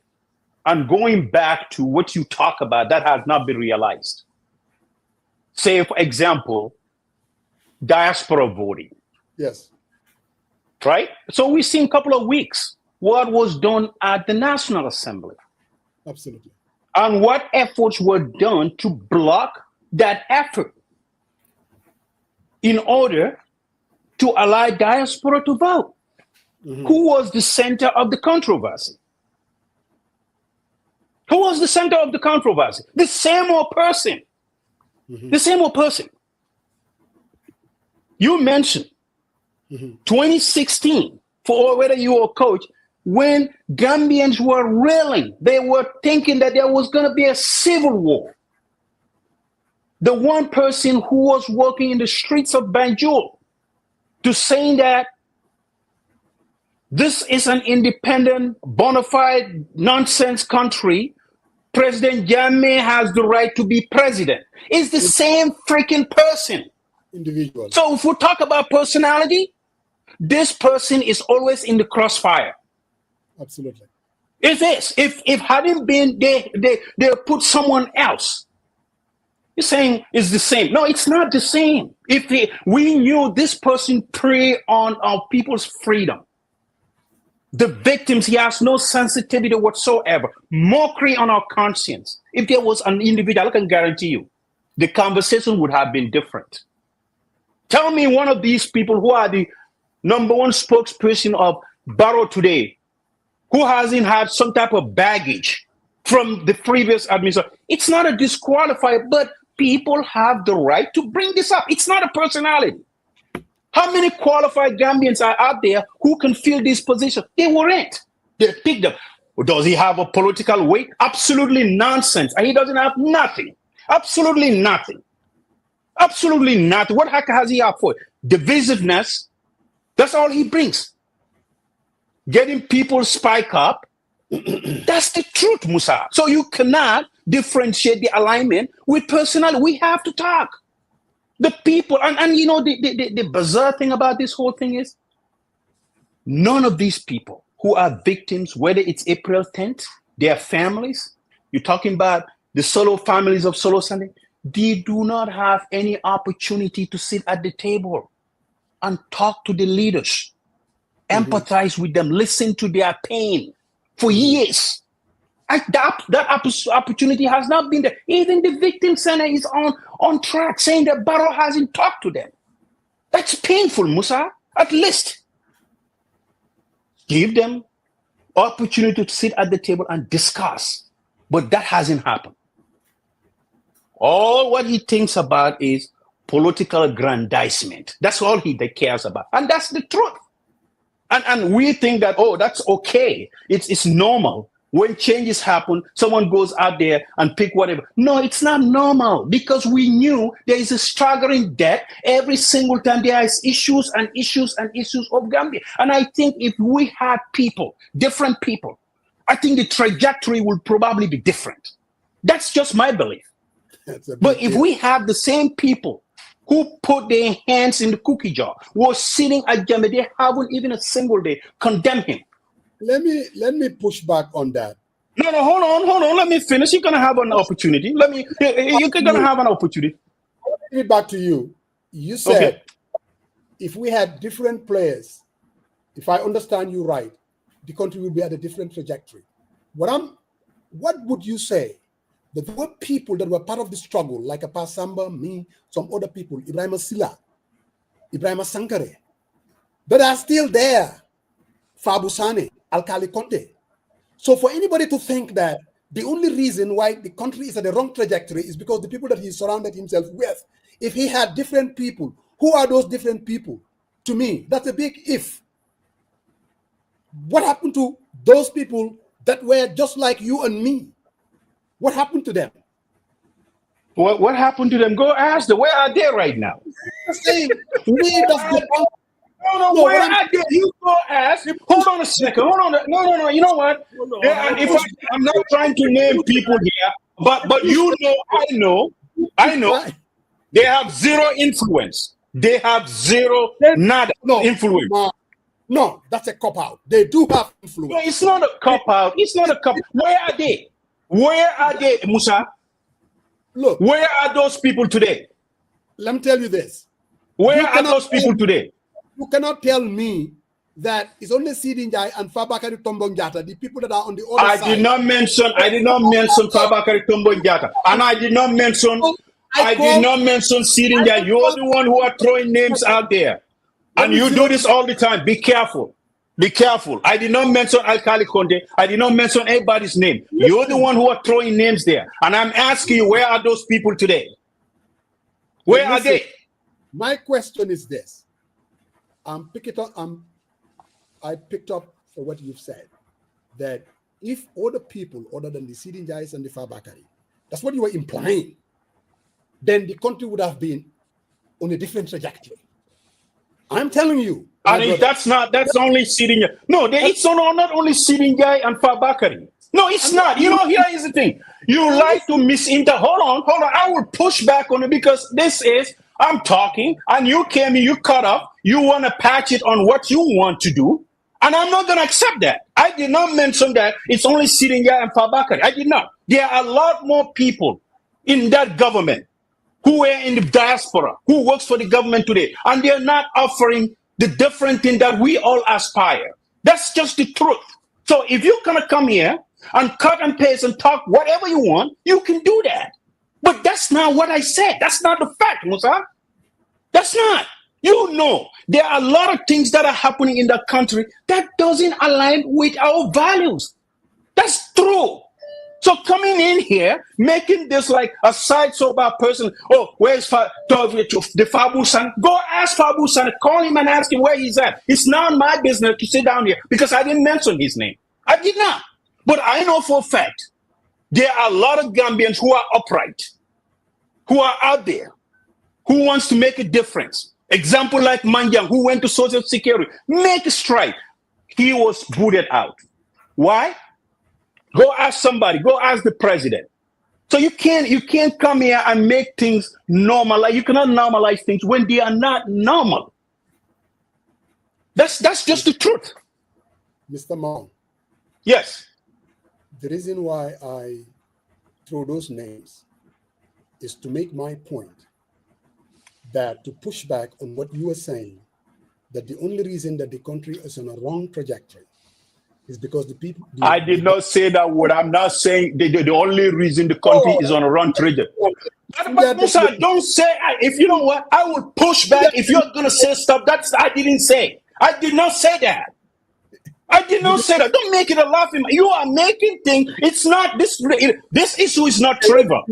and going back to what you talk about that has not been realized. Say, for example, diaspora voting.
Yes.
Right? So we've seen a couple of weeks what was done at the National Assembly.
Absolutely.
And what efforts were done to block that effort in order to allow diaspora to vote. Who was the center of the controversy? Who was the center of the controversy? The same old person. The same old person. You mentioned 2016, for whether you were a coach, when Gambians were railing, they were thinking that there was going to be a civil war. the one person who was working in the streets of Banjul, to saying that this is an independent, bona fide nonsense country. President Jammeh has the right to be president. It's the same freaking person.
Individual.
So if we talk about personality, this person is always in the crossfire.
Absolutely.
It is. If hadn't been, they put someone else. You're saying it's the same. No, it's not the same. If we knew this person prey on our people's freedom, the victims, he has no sensitivity whatsoever. Mockery on our conscience. If there was an individual, I can guarantee you, the conversation would have been different. Tell me one of these people who are the number one spokesperson of Barrow today, who hasn't had some type of baggage from the previous administration. It's not a disqualifier, but people have the right to bring this up. It's not a personality. How many qualified Gambians are out there who can fill this position? They weren't. They picked them. Does he have a political weight? Absolutely nonsense. And he doesn't have nothing. Absolutely nothing. Absolutely nothing. What heck has he have for? Divisiveness. That's all he brings. Getting people spike up. That's the truth, Musa. So you cannot differentiate the alignment with personality. We have to talk. The people, and you know, the bizarre thing about this whole thing is none of these people who are victims, whether it's April 10th, their families, you're talking about the solo families of Solo Sunday, they do not have any opportunity to sit at the table and talk to the leaders, empathize with them, listen to their pain for years. That opportunity has not been there. Even the victim center is on track, saying that Barrow hasn't talked to them. That's painful, Musa. At least give them opportunity to sit at the table and discuss. But that hasn't happened. All what he thinks about is political aggrandizement. That's all he cares about. And that's the truth. And we think that, oh, that's okay. It's normal. When changes happen, someone goes out there and pick whatever. No, it's not normal, because we knew there is a staggering debt every single time there is issues and issues and issues of Gambia. And I think if we had people, different people, I think the trajectory will probably be different. That's just my belief. But if we have the same people who put their hands in the cookie jar, who are sitting at Gambia, they haven't even a single day condemned him.
Let me push back on that.
No, hold on. Let me finish. You're gonna have an opportunity. You're gonna have an opportunity.
I'll give it back to you. You said if we had different players, if I understand you right, the country will be at a different trajectory. What would you say? That there were people that were part of the struggle, like Pasamba, me, some other people, Ibrahim Silla, Ibrahim Sankare, that are still there. Fabusane, Alkali Conte. So for anybody to think that the only reason why the country is at the wrong trajectory is because the people that he surrounded himself with, if he had different people, who are those different people? To me, that's a big if. What happened to those people that were just like you and me? What happened to them?
What happened to them? Go ask them. Where are they right now?
Saying,
No, where are they? You go ask. Hold on a second. Hold on. No. You know what? I'm not trying to name people here, but you know, I know. They have zero influence. They have zero influence.
No, that's a cop out. They do have influence.
No, it's not a cop out. It's not a cop. Where are they? Where are they, Musa?
Look,
where are those people today?
Let me tell you this.
Where are those people today?
You cannot tell me that it's only Seedy Njie and Fabakary Tombong Jatta, the people that are on the other side.
I did not mention Fabakary Tombong Jatta, and I did not mention Seedy Njie. You're the one who are throwing names out there, and you do this all the time. Be careful. Be careful. I did not mention Alkali Conte. I did not mention anybody's name. You're the one who are throwing names there, and I'm asking you, where are those people today? Where are they?
My question is this. I picked up for what you've said, that if other people other than the Seedy Njies and the Fabakary, that's what you were implying. then the country would have been on a different trajectory. I'm telling you.
And that's only Seedy Njie. No, it's not only Seedy Njie and Fabakary. No, it's not. You know, here is the thing. You like to hold on. I will push back on it because I'm talking and you came in, you cut off. You want to patch it on what you want to do. And I'm not going to accept that. I did not mention that it's only Seedy Njie and Fabakary. I did not. There are a lot more people in that government who are in the diaspora, who works for the government today, and they're not offering the different thing that we all aspire. That's just the truth. So if you're going to come here and cut and paste and talk whatever you want, you can do that. But that's not what I said. That's not the fact, Musa. That's not. You know, there are a lot of things that are happening in the country that doesn't align with our values. That's true. So coming in here, making this like a side sober person, oh, where's the Fabu son? Go ask Fabu son, call him and ask him where he's at. It's not my business to sit down here because I didn't mention his name. I did not. But I know for a fact, there are a lot of Gambians who are upright, who are out there, who wants to make a difference. Example like Manjang, who went to Social Security, make a strike. He was booted out. Why? Go ask somebody. Go ask the president. So you can't come here and make things normal. Like you cannot normalize things when they are not normal. That's just the truth.
Mr. Mom.
Yes.
The reason why I throw those names is to make my point that to push back on what you were saying, that the only reason that the country is on a wrong trajectory is because the people...
I did not say that word. I'm not saying the only reason the country is on a wrong trajectory. But Musa, don't say, if you know what, I will push back if you're going to say stuff I didn't say. I did not say that. I did not say that. Don't make it a laughing. You are making things. It's not, this issue is not trivial.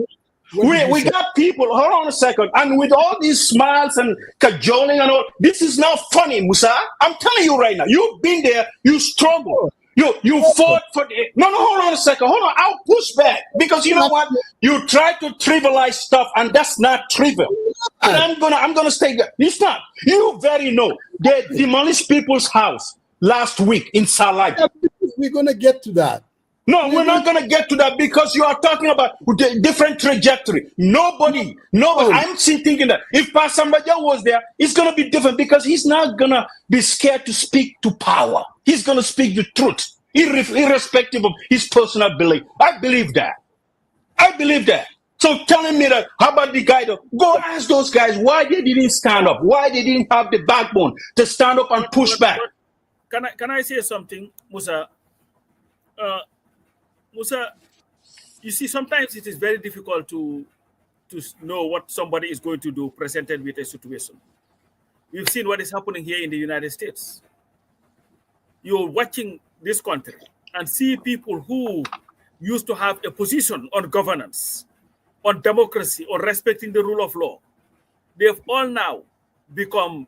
We got people, hold on a second, and with all these smiles and cajoling and all, this is not funny, Musa. I'm telling you right now, you've been there, you struggle. You fought for it. No, hold on a second. Hold on. I'll push back because you know what? You try to trivialize stuff, and that's not trivial. And I'm gonna stay there. It's not. You very know they demolished people's house last week in Salagi.
We're gonna get to that.
No, we're not going to get to that because you are talking about the different trajectory. Nobody. I'm thinking that if Pastor Mbaja was there, it's going to be different because he's not going to be scared to speak to power. He's going to speak the truth, irrespective of his personal belief. I believe that. So telling me that, how about the guy? Go ask those guys why they didn't stand up, why they didn't have the backbone to stand up and push back.
Can I say something, Musa? Musa, you see, sometimes it is very difficult to know what somebody is going to do presented with a situation. We've seen what is happening here in the United States. You're watching this country and see people who used to have a position on governance, on democracy, on respecting the rule of law. They've all now become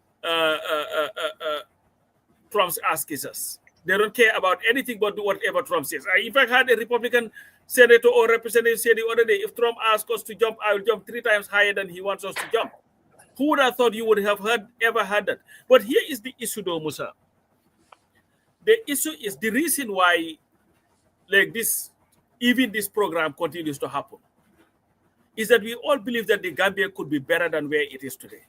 Trump's ass kissers. They don't care about anything but do whatever Trump says. If I had a Republican senator or representative say the other day, if Trump asks us to jump, I will jump 3 times higher than he wants us to jump. Who would have thought you would have ever heard that? But here is the issue though, Musa. The issue is the reason why like this, even this program continues to happen, is that we all believe that the Gambia could be better than where it is today.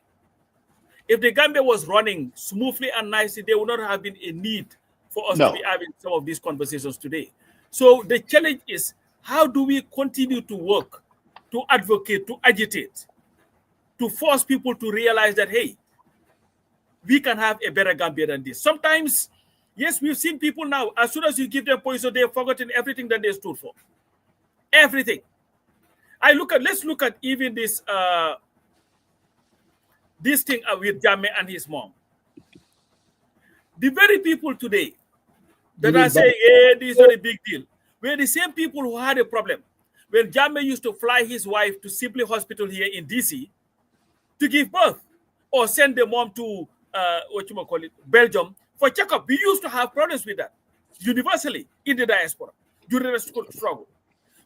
If the Gambia was running smoothly and nicely, there would not have been a need for us to be having some of these conversations today. So the challenge is, how do we continue to work, to advocate, to agitate, to force people to realize that, hey, we can have a better Gambia than this. Sometimes, yes, we've seen people now, as soon as you give them poison, they've forgotten everything that they stood for. Everything. Let's look at even this thing with Jammeh and his mom. The very people today that are saying, hey, this is not a big deal, were the same people who had a problem when Jammeh used to fly his wife to Sibley Hospital here in DC to give birth, or send the mom to Belgium for checkup. We used to have problems with that universally in the diaspora during the struggle.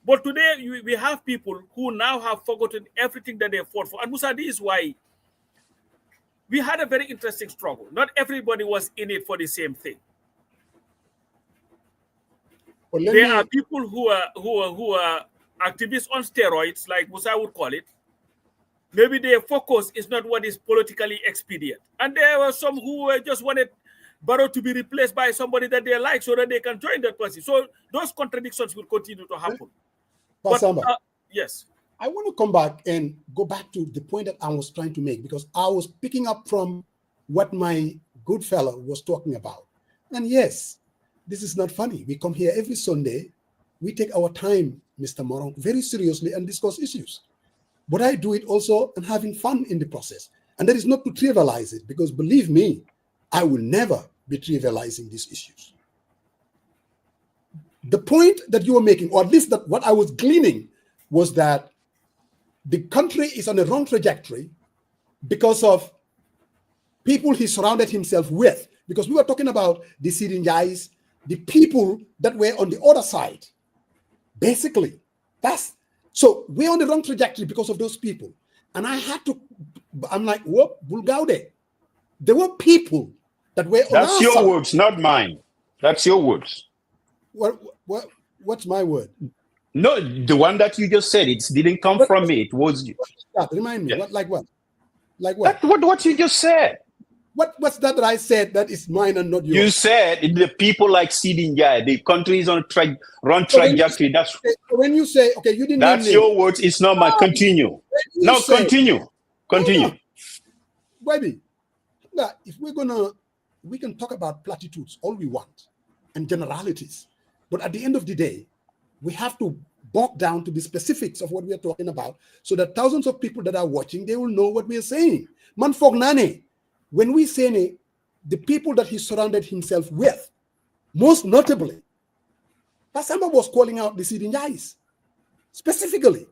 But today we have people who now have forgotten everything that they fought for. And Musa, this is why we had a very interesting struggle. Not everybody was in it for the same thing.
Well,
There are people who are activists on steroids, like Musa would call it. Maybe their focus is not what is politically expedient. And there were some who just wanted Barrow to be replaced by somebody that they like so that they can join that party. So those contradictions will continue to happen. But, yes.
I want to come back and go back to the point that I was trying to make, because I was picking up from what my good fellow was talking about. And yes, this is not funny. We come here every Sunday. We take our time, Mr. Morong, very seriously and discuss issues. But I do it also and having fun in the process. And that is not to trivialize it, because believe me, I will never be trivializing these issues. The point that you were making, or at least that what I was gleaning, was that the country is on a wrong trajectory because of people he surrounded himself with. Because we were talking about the Seedy Njies, the people that were on the other side. Basically, so we're on the wrong trajectory because of those people. And I'm like, whoop, Bulgaude. There were people that were on our
That's your
side.
words, not mine. That's your words.
What's my word?
No, the one that you just said, it didn't come from me. It was you.
Remind me.
Yeah.
Like what? Like what?
What you just said.
What's that I said that is mine and not yours?
You said the people like Seedy Njie, the country is on wrong trajectory.
When you say, okay, you didn't.
That's your words. It's not my. Continue. No, continue. Continue.
Baby, if we can talk about platitudes all we want and generalities, but at the end of the day, we have to bog down to the specifics of what we are talking about, so that thousands of people that are watching, they will know what we are saying. Man fognane, when we say the people that he surrounded himself with, most notably, Pasamba was calling out the Seedy Njies specifically,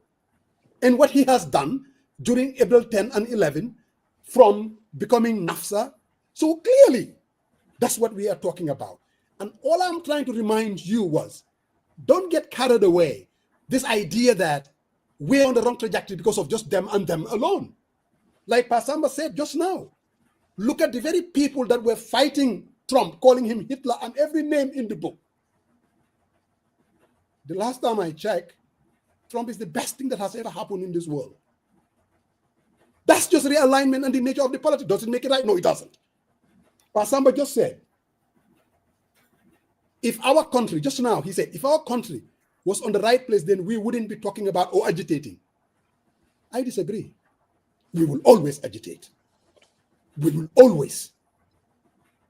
and what he has done during April 10 and 11, from becoming NAFSA. So clearly, that's what we are talking about. And all I'm trying to remind you was, don't get carried away. This idea that we're on the wrong trajectory because of just them and them alone. Like Pasamba said just now, look at the very people that were fighting Trump, calling him Hitler and every name in the book. The last time I checked, Trump is the best thing that has ever happened in this world. That's just realignment and the nature of the politics. Does it make it right? No, it doesn't. Pasamba just said, if our country, just now, he said, if our country was on the right place, then we wouldn't be talking about or agitating. I disagree. We will always agitate. We will always.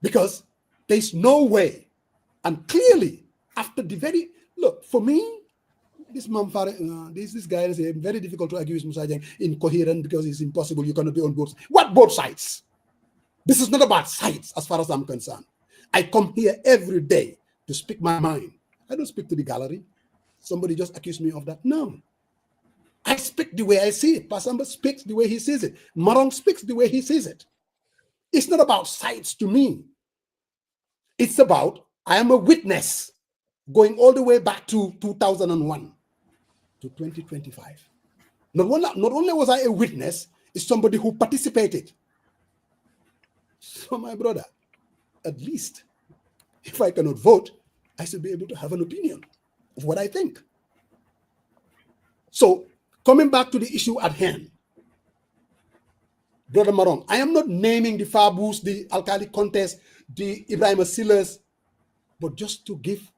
Because there's no way. And clearly, after the very, look, for me, this guy is very difficult to argue with Musa Jeng, incoherent, because it's impossible. You cannot be on both sides. What both sides? This is not about sides as far as I'm concerned. I come here every day to speak my mind. I don't speak to the gallery. Somebody just accused me of that. No. I speak the way I see it. Pasamba speaks the way he sees it. Marong speaks the way he sees it. It's not about sides to me. It's about, I am a witness going all the way back to 2001 to 2025. Not only was I a witness, it's somebody who participated. So my brother, at least, if I cannot vote, I should be able to have an opinion of what I think. So, coming back to the issue at hand, Brother Marong, I am not naming the Fabus, the Alkali contest, the Ibrahim Silas, but just to give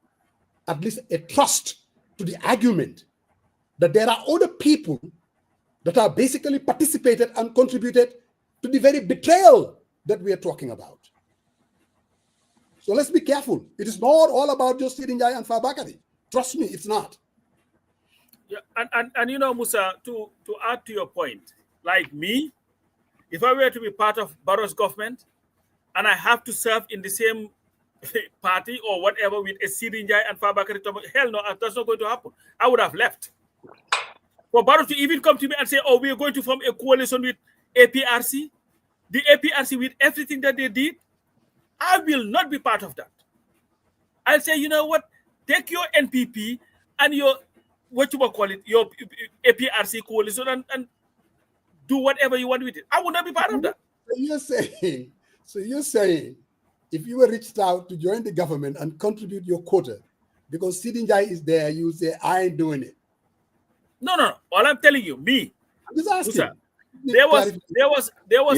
at least a trust to the argument that there are other people that are basically participated and contributed to the very betrayal that we are talking about. So let's be careful. It is not all about just Seedy Njie and Fabakary. Trust me, it's not.
Yeah, and you know, Musa, to add to your point, like me, if I were to be part of Barrow's government and I have to serve in the same party or whatever with a Seedy Njie and Fabakary, hell no, that's not going to happen. I would have left. For Barrow to even come to me and say, oh, we are going to form a coalition with APRC, the APRC with everything that they did, I will not be part of that. I'll say, you know what, take your NPP and your what you call it, your APRC coalition and do whatever you want with it. I would not be part of that.
So you're saying, if you were reached out to join the government and contribute your quota, because Seedy Njie is there, you say, I ain't doing it.
No. All I'm telling you, me.
I'm just asking.
Musa, there was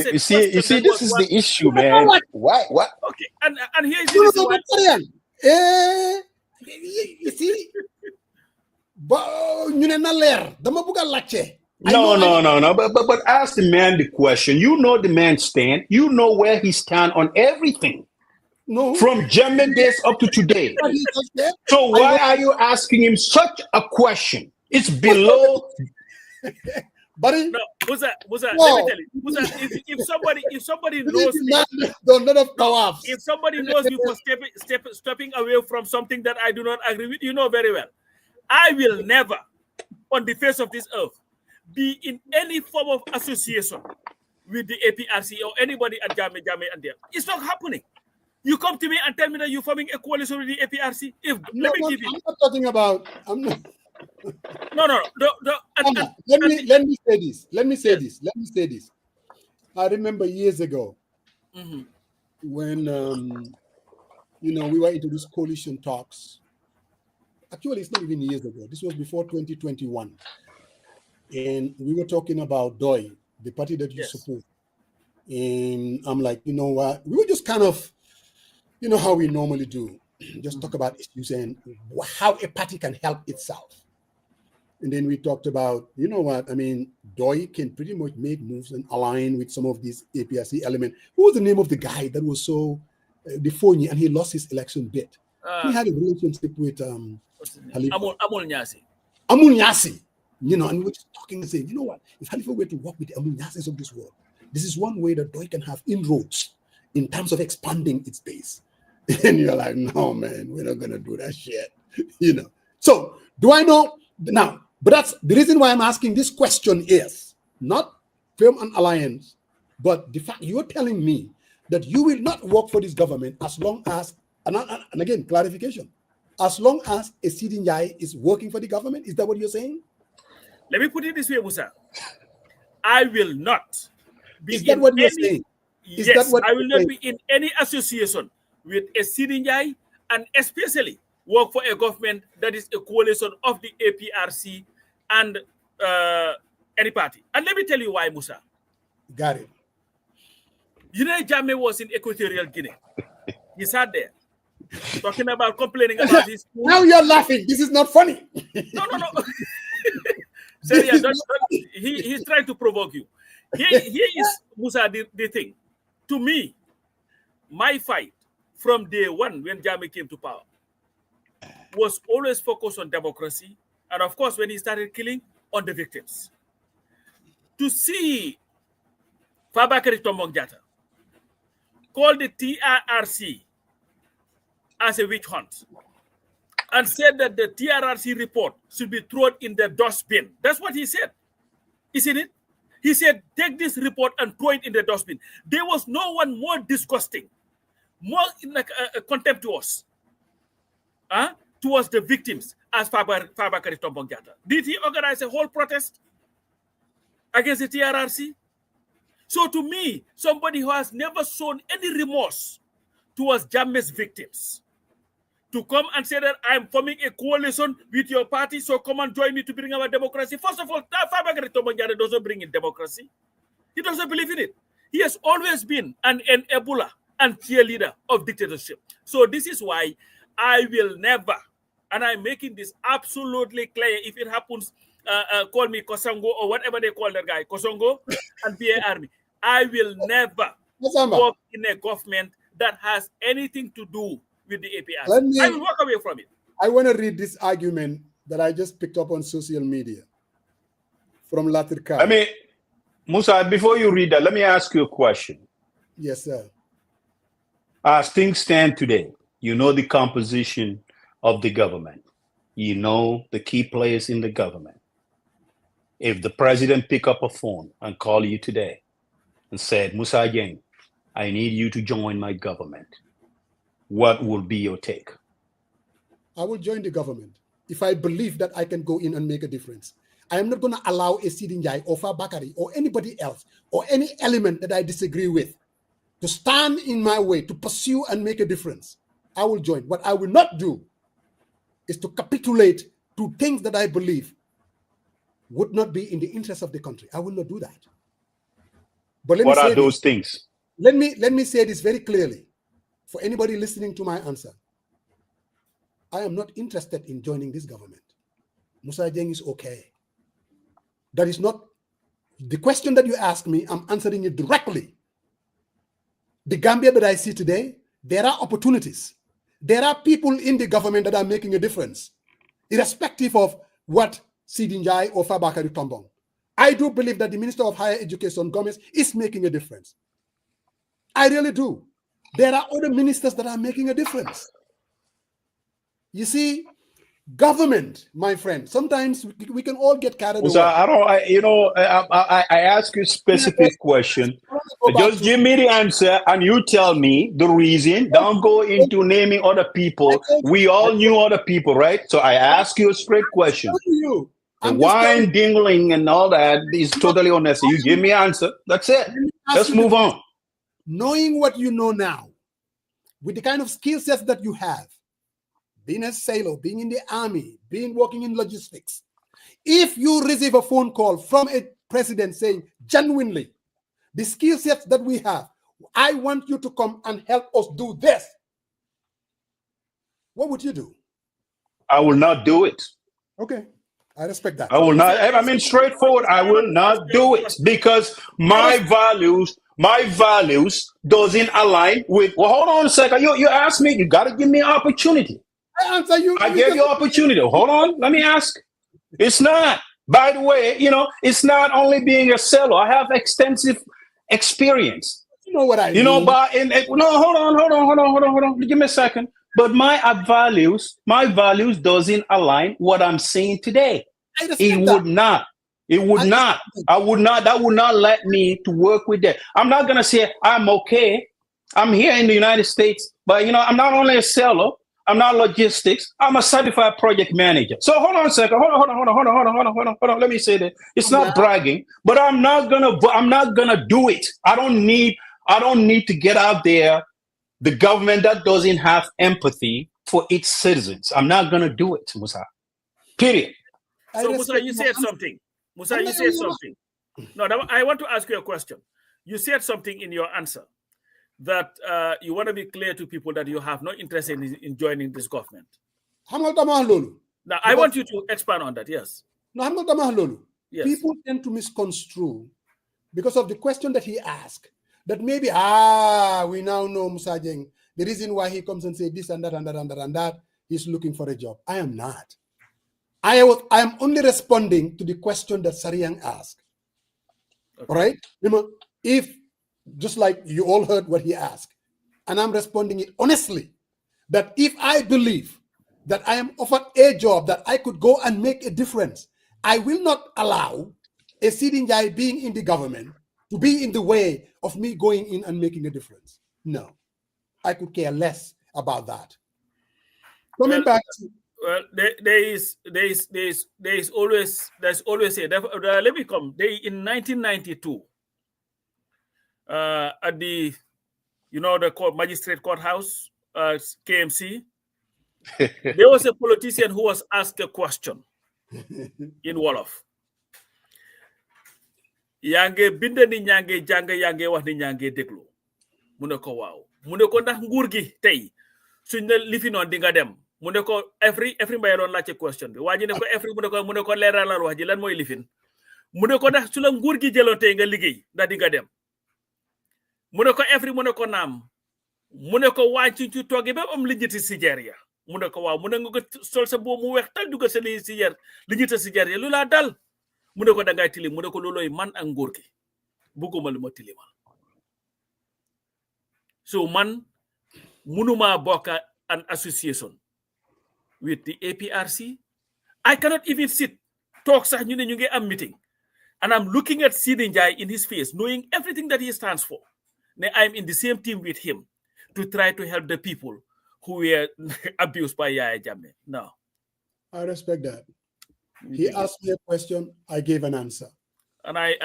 a
you see, this is the issue, man. Why?
Okay, and here is the reason why.
You see,
No. But ask the man the question. You know the man's stand. You know where he stand on everything.
No.
From German days up to today. So why are you asking him such a question? It's below.
Buddy,
no, Musa, let me tell you, Musa, if somebody knows me, if somebody knows me for stepping away from something that I do not agree with, you know very well, I will never, on the face of this earth, be in any form of association with the APRC or anybody at Jame and Diem. It's not happening. You come to me and tell me that you're forming a coalition with the APRC.
I'm not talking about. I'm not.
No.
Let me say this. I remember years ago when we were into these coalition talks. Actually, it's not even years ago. This was before 2021, and we were talking about DOI, the party that you support. And I'm like, you know what? We were just kind of, how we normally do, just talk about issues and how a party can help itself. And then we talked about, DOI can pretty much make moves and align with some of these APRC elements. What was the name of the guy that was so Defonyi and he lost his election bid? He had a relationship with
Amul Nyasi.
Amul Nyasi, and we were just talking and saying, you know what? If Halifa were to work with the Amul Nyasis of this world, this is one way that DOI can have inroads in terms of expanding its base. And you're like, no, man, we're not going to do that shit, So do I know now? But that's the reason why I'm asking this question is not firm an alliance, but the fact you're telling me that you will not work for this government as long as, and again, clarification, as long as a Seedy Njie is working for the government. Is that what you're saying?
Let me put it this way, Musa. I will not be
Is that what you're saying?
Yes, I will not be in any association with a Seedy Njie, and especially work for a government that is a coalition of the APRC and any party. And let me tell you why, Musa.
Got it.
Jammeh was in Equatorial Guinea. He sat there talking about complaining about his food.
Now you're laughing. This is not funny.
No. Seria, he's trying to provoke you. Here is, Musa, the thing. To me, my fight from day one when Jammeh came to power was always focused on democracy, and of course, when he started killing, on the victims. To see Fabakary Tombong Jatta call the TRRC as a witch hunt and said that the TRRC report should be thrown in the dustbin. That's what he said, isn't it? He said, take this report and throw it in the dustbin. There was no one more disgusting, more contemptuous towards the victims as Fabakary Tombong Jatta. Did he organize a whole protest against the TRRC? So to me, somebody who has never shown any remorse towards Jammeh's victims, to come and say that I'm forming a coalition with your party, so come and join me to bring about democracy. First of all, Fabakary Tombong Jatta doesn't bring in democracy. He doesn't believe in it. He has always been an enabler and cheerleader of dictatorship. So this is why I will never, and I'm making this absolutely clear, if it happens, call me Kosongo or whatever they call that guy, Kosongo and BA Army. I will never work in a government that has anything to do with the APR. I will walk away from it.
I want to read this argument that I just picked up on social media from Latirka.
Musa, before you read that, let me ask you a question.
Yes, sir.
As things stand today, you know the composition of the government. You know the key players in the government. If the president pick up a phone and call you today and said, Musa Yang, I need you to join my government, what will be your take?
I will join the government. if I believe that I can go in and make a difference. I am not going to allow a Seedy Njie or Fabakary or anybody else or any element that I disagree with to stand in my way to pursue and make a difference. I will join. What I will not do is to capitulate to things that I believe would not be in the interest of the country. I will not do that. But let
what
me say
are those
this.
things?
Let me say this very clearly for anybody listening to my answer. I am not interested in joining this government. Musa Jeng is okay. That is not the question that you asked me. I'm answering it directly. The Gambia that I see today, there are opportunities. There are people in the government that are making a difference, irrespective of what Seedy Njie or Fabakary Tombong. I do believe that the Minister of Higher Education, Gomez, is making a difference. I really do. There are other ministers that are making a difference. You see, government, my friend, sometimes we can all get carried away.
I ask you a specific question. Just give me the answer and you tell me the reason. Don't go into naming other people. We all knew other people, right? So I ask you a straight question. The wine dingling and all that is totally unnecessary. You give me an answer. That's it. Let's move on.
Knowing what you know now, with the kind of skill sets that you have, being a sailor, being in the army, being working in logistics, if you receive a phone call from a president saying, genuinely, the skill sets that we have, I want you to come and help us do this, what would you do?
I will not do it.
Okay, I respect that.
I will not. I mean, straightforward, I will not do it because my values doesn't align with. Well, hold on a second. You asked me. You got to give me an opportunity.
I answer you.
I gave you opportunity. Hold on. Let me ask. It's not. By the way, it's not only being a seller. I have extensive experience.
You know what I mean.
No, hold on. Give me a second. But my values doesn't align what I'm saying today. It would not. That would not let me to work with that. I'm not gonna say I'm okay. I'm here in the United States, but I'm not only a seller. I'm not logistics. I'm a certified project manager. So hold on a second. Hold on. Let me say that. It's not bragging, but I'm not gonna do it. I don't need to get out there. The government that doesn't have empathy for its citizens. I'm not gonna do it, Musa. Period.
So Musa, you said something. No, I want to ask you a question. You said something in your answer that you want to be clear to people that you have no interest in joining this government. Now, I want you to expand on that, yes.
Yes. People tend to misconstrue because of the question that he asked, that maybe, we now know Musa Jeng, the reason why he comes and says this and that and that and that and that, he's looking for a job. I am not. I am only responding to the question that Sariang asked. Okay. All right? If, just like you all heard what he asked, and I'm responding it honestly, that if I believe that I am offered a job that I could go and make a difference, I will not allow a Seedy Njie being in the government to be in the way of me going in and making a difference. No, I could care less about that. Coming back to,
well, there's always a, let me come. In 1992, at the the magistrate courthouse, KMC, there was a politician who was asked a question in Wolof. Yange binde ni ñange jang yange wax ni ñange deglu mu ne ko waaw mu ne ko ndax nguur gi tey suñ ne li fi noon di nga dem mu ne ko every mbay loon laajte question bi waji ne ko every mu ne ko leeralal wax ji lan mooy lifin mu ne ko ndax su la nguur gi jëloon tey nga liggéey ndax di nga dem mu ne ko every mu ne ko naam mu ne ko wàcc ci toogi ba am lijjiti si jeria mu ne ko waaw mu ne nga sol sa boobu mu weex tal dugal sa li si jer lijjiti si jeria lu laa dal mu ne ko da ngay tilim mu ne ko looloy man ak nguur gi bëgguma lu ma tilimal so man munuma bokk an association with the APRC. I cannot even sit talk sax ñu ne ñu ngi am meeting and I'm looking at Seedy Njie in his face knowing everything that he stands for. I'm in the same team with him to try to help the people who were abused by Yaya Jammeh. No.
I respect that. He asked me a question, I gave an answer.
And I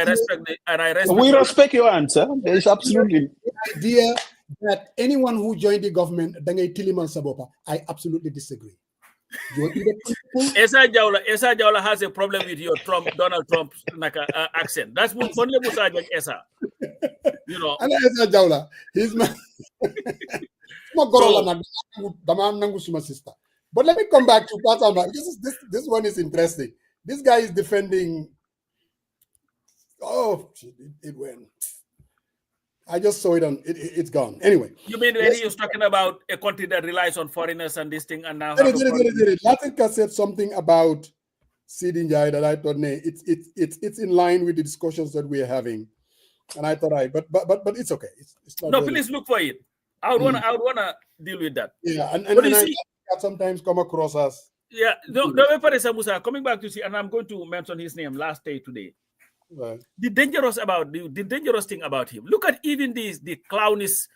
respect it. And I respect
we respect your answer. There's absolutely
the idea that anyone who joined the government, I absolutely disagree.
Esa Jawla has a problem with your Donald Trump accent. That's only Musajak Esa. You know.
And Esa Jawla, he's my sister. But let me come back to Patama. This one is interesting. This guy is defending. Oh, it went. I just saw it on. It's gone. Anyway.
You mean when he was talking about a country that relies on foreigners and this thing, and now
Latinka said something about Seedy Njie that I thought, it's in line with the discussions that we're having, and I thought, but it's okay. It's not.
No,
really.
Please look for it. I would wanna deal with that.
Yeah, and
see,
I sometimes come across us.
Yeah, Musa, coming back to see, and I'm going to mention his name last day today.
Right.
The dangerous thing about him. Look at even the clownish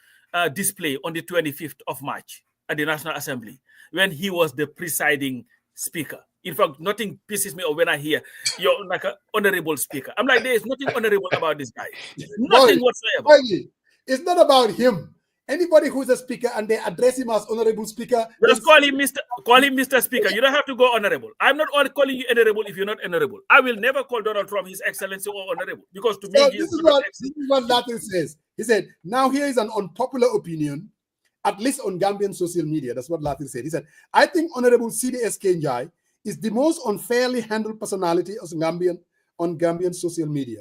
display on the 25th of March at the National Assembly when he was the presiding speaker. In fact, nothing pisses me off when I hear you're like an honorable speaker. I'm like, there is nothing honorable about this guy. Nothing whatsoever.
It's not about him. Anybody who's a speaker and they address him as honorable speaker,
just call him Mr. Speaker. You don't have to go honorable. I'm not calling you honorable if you're not honorable. I will never call Donald Trump His Excellency or honorable because to me,
this is what Latin says. He said, now here is an unpopular opinion, at least on Gambian social media. That's what Latin said. He said, I think Honorable Seedy Njie is the most unfairly handled personality on Gambian social media.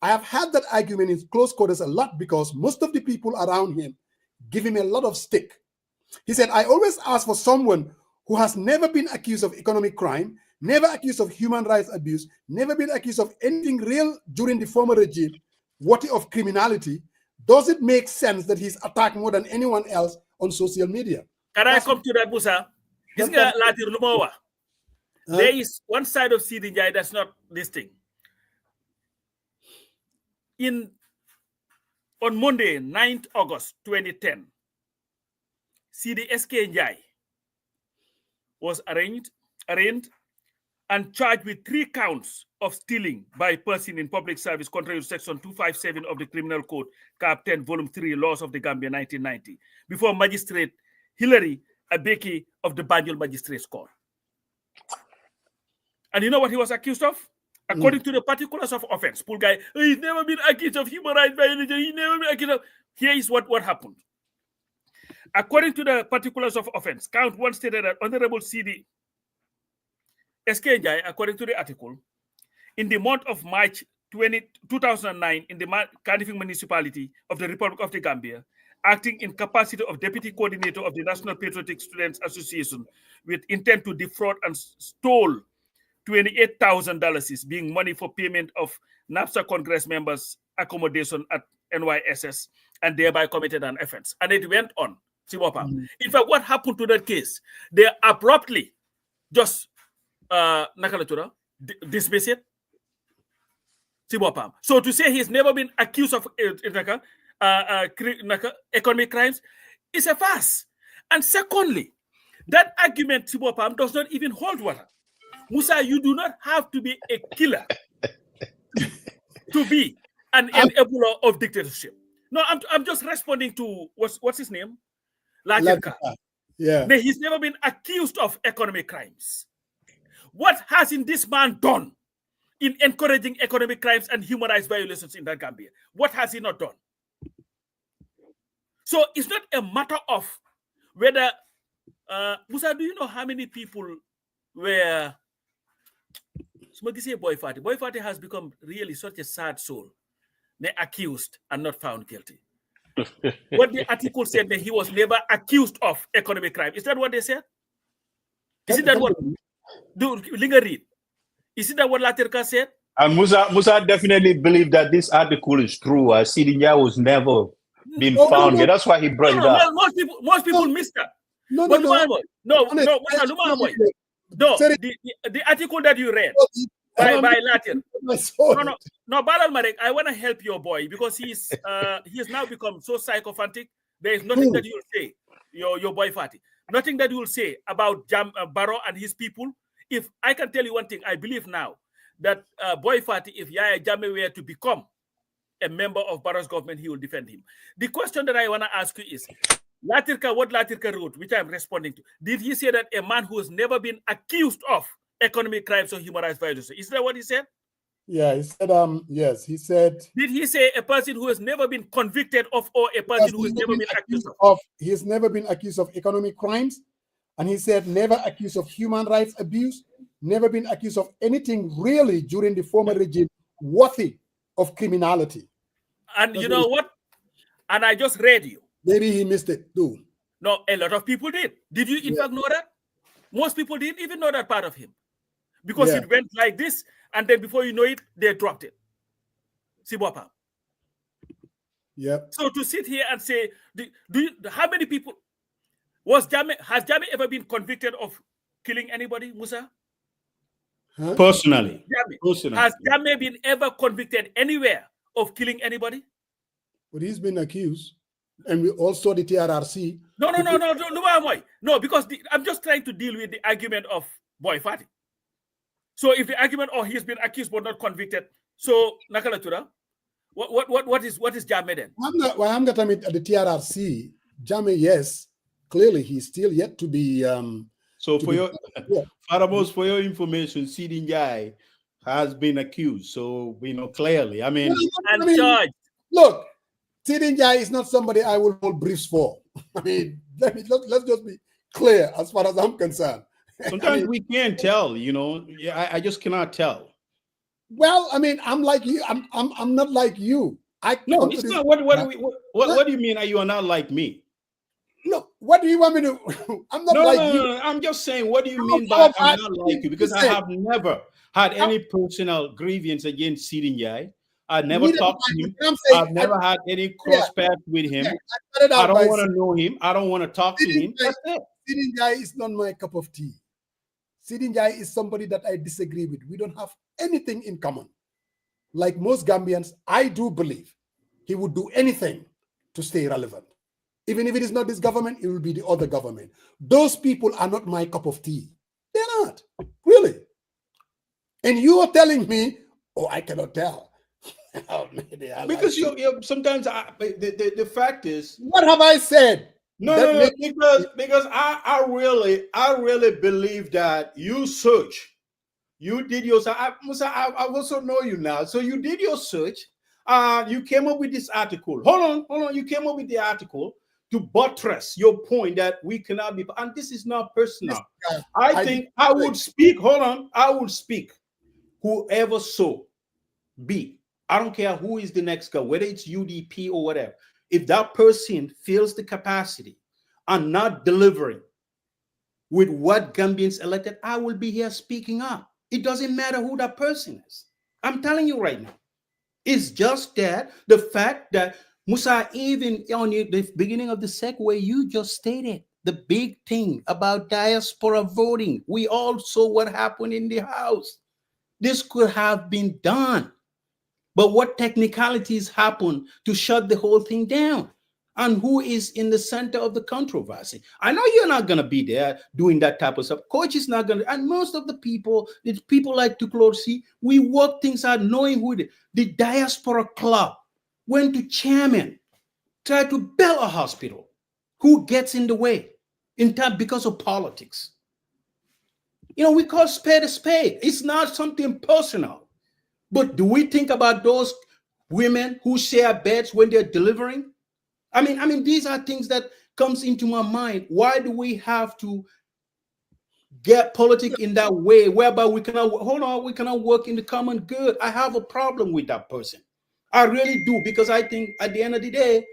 I have had that argument in close quarters a lot because most of the people around him give him a lot of stick. He said, I always ask for someone who has never been accused of economic crime, never accused of human rights abuse, never been accused of anything real during the former regime, worthy of criminality. Does it make sense that he's attacked more than anyone else on social media?
Can I come to that, Musa? There is one side of Seedy Njie that's not this thing. On Monday, 9th August 2010, Seedy Njie was arraigned and charged with 3 counts of stealing by person in public service contrary to Section 257 of the Criminal Code, Cap 10, Volume 3, Laws of the Gambia, 1990, before Magistrate Hilary Abeki of the Banjul Magistrates Court. And you know what he was accused of? According to the particulars of offense, poor guy, he's never been accused of human rights violation. He's never been accused of. Here is what happened. According to the particulars of offense, count 1 stated that Honorable Seedy Njie, according to the article, in the month of March 2009, in the Kanifing Municipality of the Republic of the Gambia, acting in capacity of Deputy Coordinator of the National Patriotic Students Association with intent to defraud and stole $28,000 being money for payment of NAPSA Congress members' accommodation at NYSS and thereby committed an offense. And it went on. In fact, what happened to that case? They abruptly just dismiss it. So to say he's never been accused of economic crimes is a farce. And secondly, that argument does not even hold water. Musa, you do not have to be a killer to be an enabler of dictatorship. No, I'm just responding to what's his name? Latinka.
Yeah.
He's never been accused of economic crimes. What has this man done in encouraging economic crimes and human rights violations in that Gambia? What has he not done? So it's not a matter of whether Musa, do you know how many people were Boy Fati has become really such a sad soul. They accused and not found guilty. What the article said that he was never accused of economic crime. Is that what they said? Is it that what? Do Linger read? Is it that what Laterka said?
And Musa definitely believed that this article is true. Seedy Njie was never been found. No. That's why he brought it up.
Most people missed that. No. The article that you read by Latin. No, Balal Marek, I want to help your boy because he has now become so psychophantic. There is nothing that you'll say, your boy Fati. nothing that you will say about Barrow and his people. If I can tell you one thing, I believe now that Boy Fati, if Yaya Jammeh were to become a member of Barrow's government, he will defend him. The question that I want to ask you is, Latirka, what Latirka wrote, which I'm responding to, did he say that a man who has never been accused of economic crimes or human rights violations, is that what he said?
Yeah, he said, yes, he said.
Did he say a person who has never been convicted of, or a person who has never been accused of?
He has never been accused of economic crimes. And he said, never accused of human rights abuse, never been accused of anything really during the former regime worthy of criminality.
And you know what? And I just read you.
Maybe he missed it too.
No, a lot of people did. Did you in fact know that? Most people didn't even know that part of him. Because it went like this, and then before you know it, they dropped it. Sibwapa.
Yeah.
So to sit here and say, how many people has Jammeh ever been convicted of killing anybody, Musa?
Huh?
Personally.
Has Jammeh been ever convicted anywhere of killing anybody?
But he's been accused. And we also the TRRC.
No, because I'm just trying to deal with the argument of Boy Fati. So if the argument, he's been accused but not convicted, so Nakalatura, what is Jammeh then?
I'm going to meet the TRRC. Jammeh, yes, clearly he's still yet to be.
So for your information, Seedy Njie has been accused. So clearly. I mean,
charged.
Look, Seedy Njie is not somebody I will hold briefs for. I mean, let's just be clear as far as I'm concerned.
Sometimes we can't tell, I just cannot tell.
Well, I mean, I'm like you. I'm not like you.
No, it's not. What do you mean? You are not like me?
Look, what do you want me to? I'm not like you.
No. I'm just saying. What do you mean by I'm not like you? Because I have never had any personal grievance against Seedy Njie. I never talked to him. I've never had any cross paths with him. I don't want to know him. I don't want to talk to him. That's it.
Seedy Njie is not my cup of tea. Seedy Njie is somebody that I disagree with. We don't have anything in common. Like most Gambians, I do believe he would do anything to stay relevant. Even if it is not this government, it will be the other government. Those people are not my cup of tea. They're not, really. And you are telling me, I cannot tell.
Because you sometimes the fact is,
what have I said?
No, because I really believe that you search. You did your Musa, I also know you now. So you did your search. You came up with this article. Hold on. You came up with the article to buttress your point that we cannot be, and this is not personal. I think I would speak. Hold on. I would speak. Whoever so be. I don't care who is the next guy, whether it's UDP or whatever. If that person feels the capacity and not delivering with what Gambians elected, I will be here speaking up. It doesn't matter who that person is. I'm telling you right now. It's just that the fact that Musa, even on the beginning of the segue, you just stated the big thing about diaspora voting. We all saw what happened in the House. This could have been done. But what technicalities happen to shut the whole thing down? And who is in the center of the controversy? I know you're not going to be there doing that type of stuff. Coach is not going to. And most of the people like Tuklorsi, we work things out knowing who the Diaspora Club went to chairman, tried to build a hospital. Who gets in the way? In time because of politics. We call spade a spade. It's not something personal. But do we think about those women who share beds when they're delivering? I mean, these are things that comes into my mind. Why do we have to get politics in that way, whereby we cannot work in the common good? I have a problem with that person. I really do, because I think at the end of the day,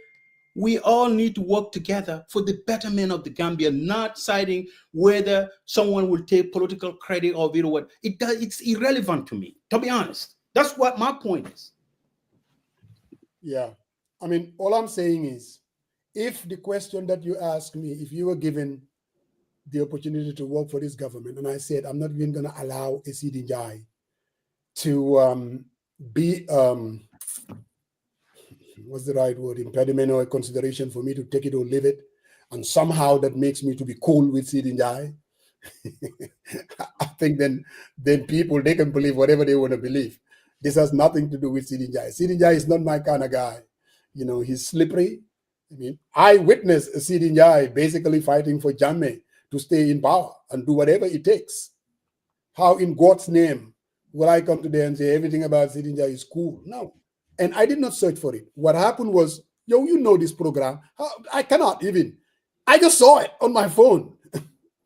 we all need to work together for the betterment of the Gambia, not citing whether someone will take political credit of it or what. It's irrelevant to me, to be honest. That's what my point is.
Yeah. I mean, all I'm saying is, if the question that you asked me, if you were given the opportunity to work for this government, and I said, I'm not even going to allow a Seedy Njie to be, what's the right word, impediment or a consideration for me to take it or leave it, and somehow that makes me to be cool with Seedy Njie, I think then people, they can believe whatever they want to believe. This has nothing to do with Seedy Njie. Seedy Njie is not my kind of guy. You know, he's slippery. I mean, I witnessed Seedy Njie basically fighting for Jammeh to stay in power and do whatever it takes. How in God's name will I come today and say everything about Seedy Njie is cool? No. And I did not search for it. What happened was, you know this program. I cannot even. I just saw it on my phone.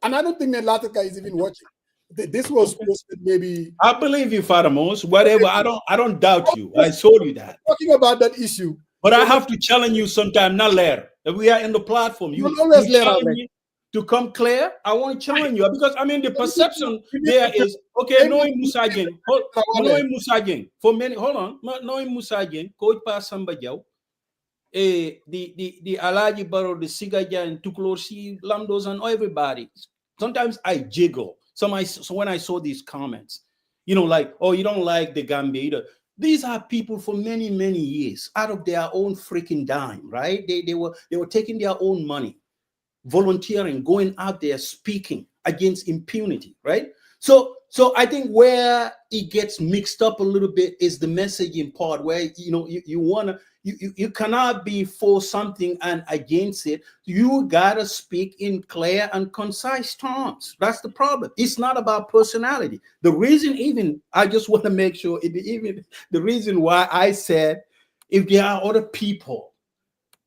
And I don't think that Latika is even watching. This was posted maybe.
I believe you, Father Mose. Whatever. I don't doubt you. I told you that.
Talking about that issue.
But I have to challenge you sometime, not later. If we are in the platform, you
always
challenge me to come clear. I want to challenge you because I mean the perception there is okay. Knowing Musajin, knowing Musajin for many. Hold on, knowing Musajin, Coach Pasamba Jow, the Alagi Baro, the Sigaja and Tuklorsi, Lamdos, and everybody. Sometimes I jiggle. So when I saw these comments, you know, like, oh, you don't like the Gambia either. These are people for many, many years out of their own freaking dime, right? They were taking their own money, volunteering, going out there speaking against impunity, right? So I think where it gets mixed up a little bit is the messaging part, where you cannot be for something and against it. You gotta speak in clear and concise terms. That's the problem. It's not about personality. The reason, even I just want to make sure, even the reason why I said, if there are other people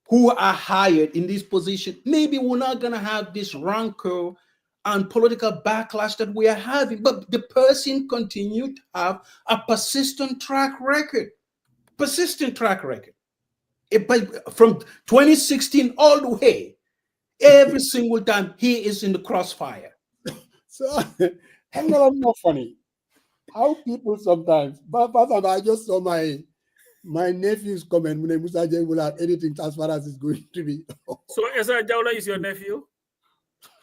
who are hired in this position, maybe we're not gonna have this rancor and political backlash that we are having, but the person continued to have a persistent track record. From 2016 all the way, every single time he is in the crossfire.
So, hang on, more funny. How people sometimes, but I just saw my nephew's comment when Musa Jeng will have anything as far as it's going to be.
So Esa Jaula is your nephew?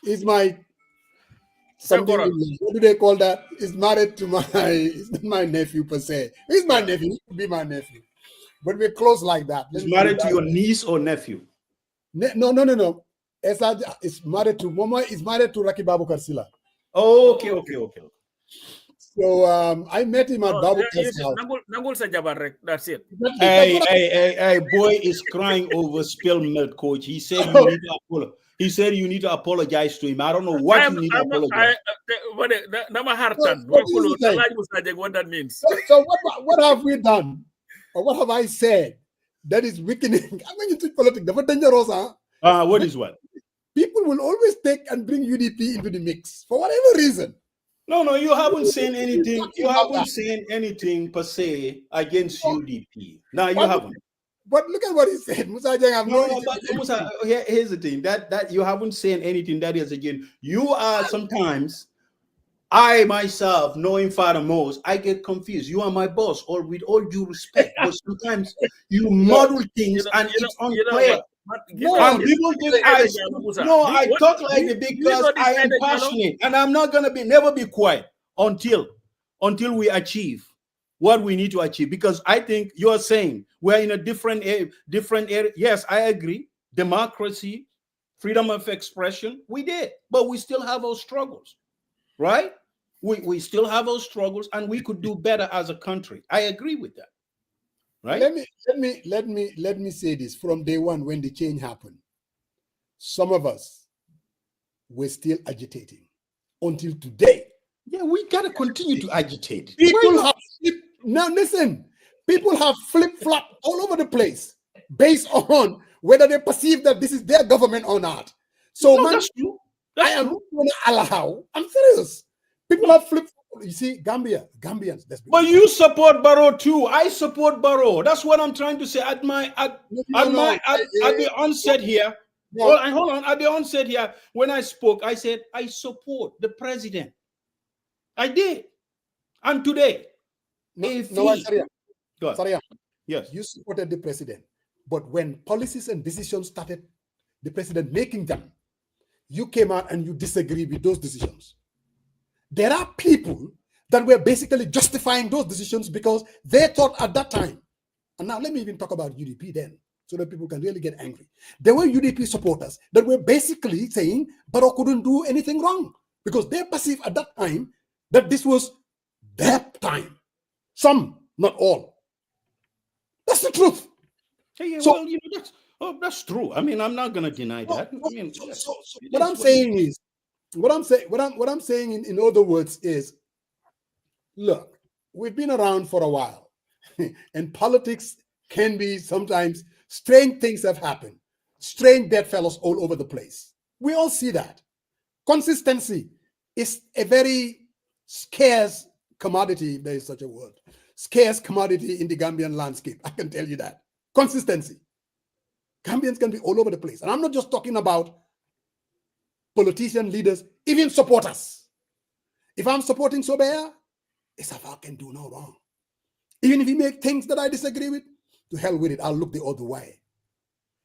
It's my something. What do they call that? It's married to it's not my nephew per se. He's my nephew. He could be my nephew. But we're close like that.
He's married to your niece or nephew?
No. Esa is married to Mama. Is married to Raki Babu Karsila.
Oh, okay.
So I met him at Babu Karsila.
Nangul Sajabarek. That's it.
Hey, boy is crying over spilled milk, coach. He said you need to apologize to him. I don't know what you need to apologize.
What that means.
So what have we done? Or what have I said that is weakening? I mean, it's politics. That's dangerous, huh?
What is what?
People will always take and bring UDP into the mix for whatever reason.
No, you haven't seen anything. You haven't seen anything per se against UDP. No, you haven't.
But look at what he said. Musa Jeng,
Musa, here's the thing. That you haven't seen anything that is again. You are sometimes. I myself, knowing Father Mose, I get confused. You are my boss, or with all due respect, but sometimes you muddle things and it's unclear. And people think I talk like the big because I am passionate, and I'm not gonna never be quiet until we achieve what we need to achieve. Because I think you're saying we're in a different area. Yes, I agree. Democracy, freedom of expression, we did, but we still have our struggles. Right? We still have those struggles, and we could do better as a country. I agree with that. Right?
Let me say this. From day one, when the change happened, some of us were still agitating until today.
Yeah, we gotta continue to agitate.
People have flip-flop all over the place based on whether they perceive that this is their government or not. So
that's true.
I am not going to allow. I'm serious. People have flipped. You see, Gambians.
But you support Barrow too. I support Barrow. That's what I'm trying to say. At the onset here. Hold on. At the onset here, when I spoke, I said I support the president. I did. And today,
Saria,
yes,
you supported the president. But when policies and decisions started, the president making them, you came out and you disagree with those decisions. There are people that were basically justifying those decisions because they thought at that time, and now let me even talk about UDP then. so that people can really get angry. There were UDP supporters that were basically saying Barrow couldn't do anything wrong because they perceived at that time that this was their time. Some, not all. That's the truth.
Yeah,
So,
well, that's true. I mean, I'm not going to deny that. I mean,
what I'm saying is, what I'm saying in other words is, look, we've been around for a while, and politics can be sometimes strange things have happened, strange bedfellows all over the place. We all see that. Consistency is a very scarce commodity, if there is such a word. Scarce commodity in the Gambian landscape. I can tell you that. Consistency. Gambians can be all over the place. And I'm not just talking about politician leaders, even supporters. If I'm supporting Sobea, Isafal can do no wrong. Even if he make things that I disagree with, to hell with it, I'll look the other way.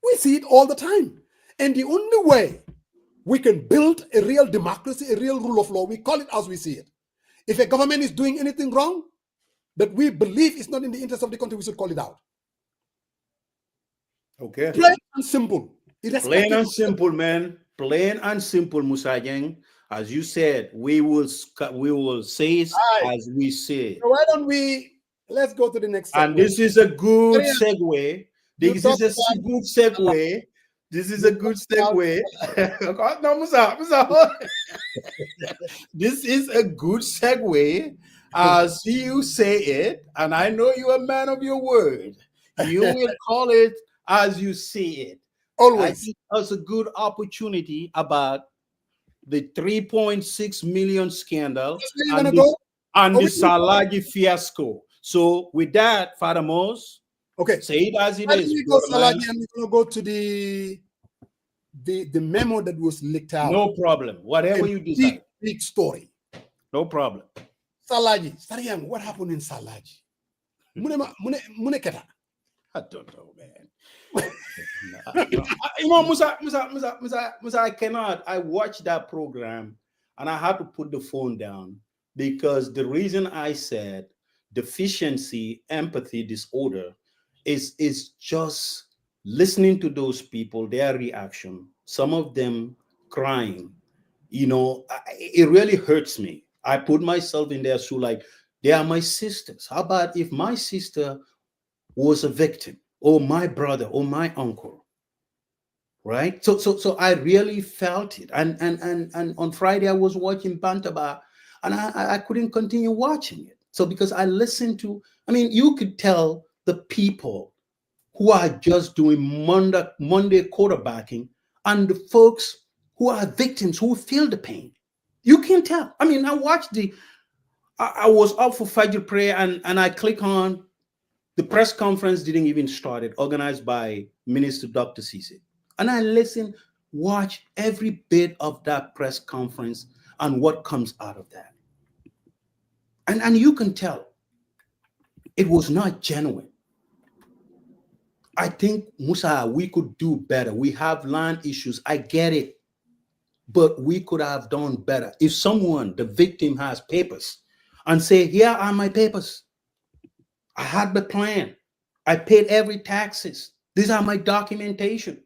We see it all the time. And the only way we can build a real democracy, a real rule of law, we call it as we see it. If a government is doing anything wrong that we believe is not in the interest of the country, we should call it out.
Okay.
Plain and simple.
Plain and simple, man. Plain and simple, Musa Jeng. As you said, we will say it as we say it.
So why don't let's go to the next segue.
And this is a good segue. This is a good segue. This is a good segue. No, Musa. This is a good segue as you say it. And I know you're a man of your word. You will call it as you see it.
Always.
I think that's a good opportunity about the 3.6 million scandal and the Salagi fiasco. So with that, Father Mose,
okay,
say it as it is.
We go Salagi, and we're gonna go to the memo that was leaked out.
No problem. Whatever you decide.
Big story.
No problem.
Salagi, Sariang, what happened in Salagi? Muneketa.
I don't know, man. Musa, I cannot. I watched that program and I had to put the phone down because the reason I said deficiency, empathy disorder is just listening to those people, their reaction, some of them crying. It really hurts me. I put myself in their shoe like, they are my sisters. How about if my sister was a victim, or my brother, or my uncle, right? So I really felt it. And on Friday I was watching Bantaba, and I couldn't continue watching it. So because I listened to, you could tell the people who are just doing Monday quarterbacking and the folks who are victims who feel the pain. You can tell. I watched I was up for Fajr prayer and I click on the press conference didn't even start it, organized by Minister Dr. Cisse. And I listened, watch every bit of that press conference and what comes out of that. And you can tell it was not genuine. I think, Musa, we could do better. We have land issues. I get it. But we could have done better. If someone, the victim, has papers and say, here are my papers. I had the plan. I paid every taxes. These are my documentation.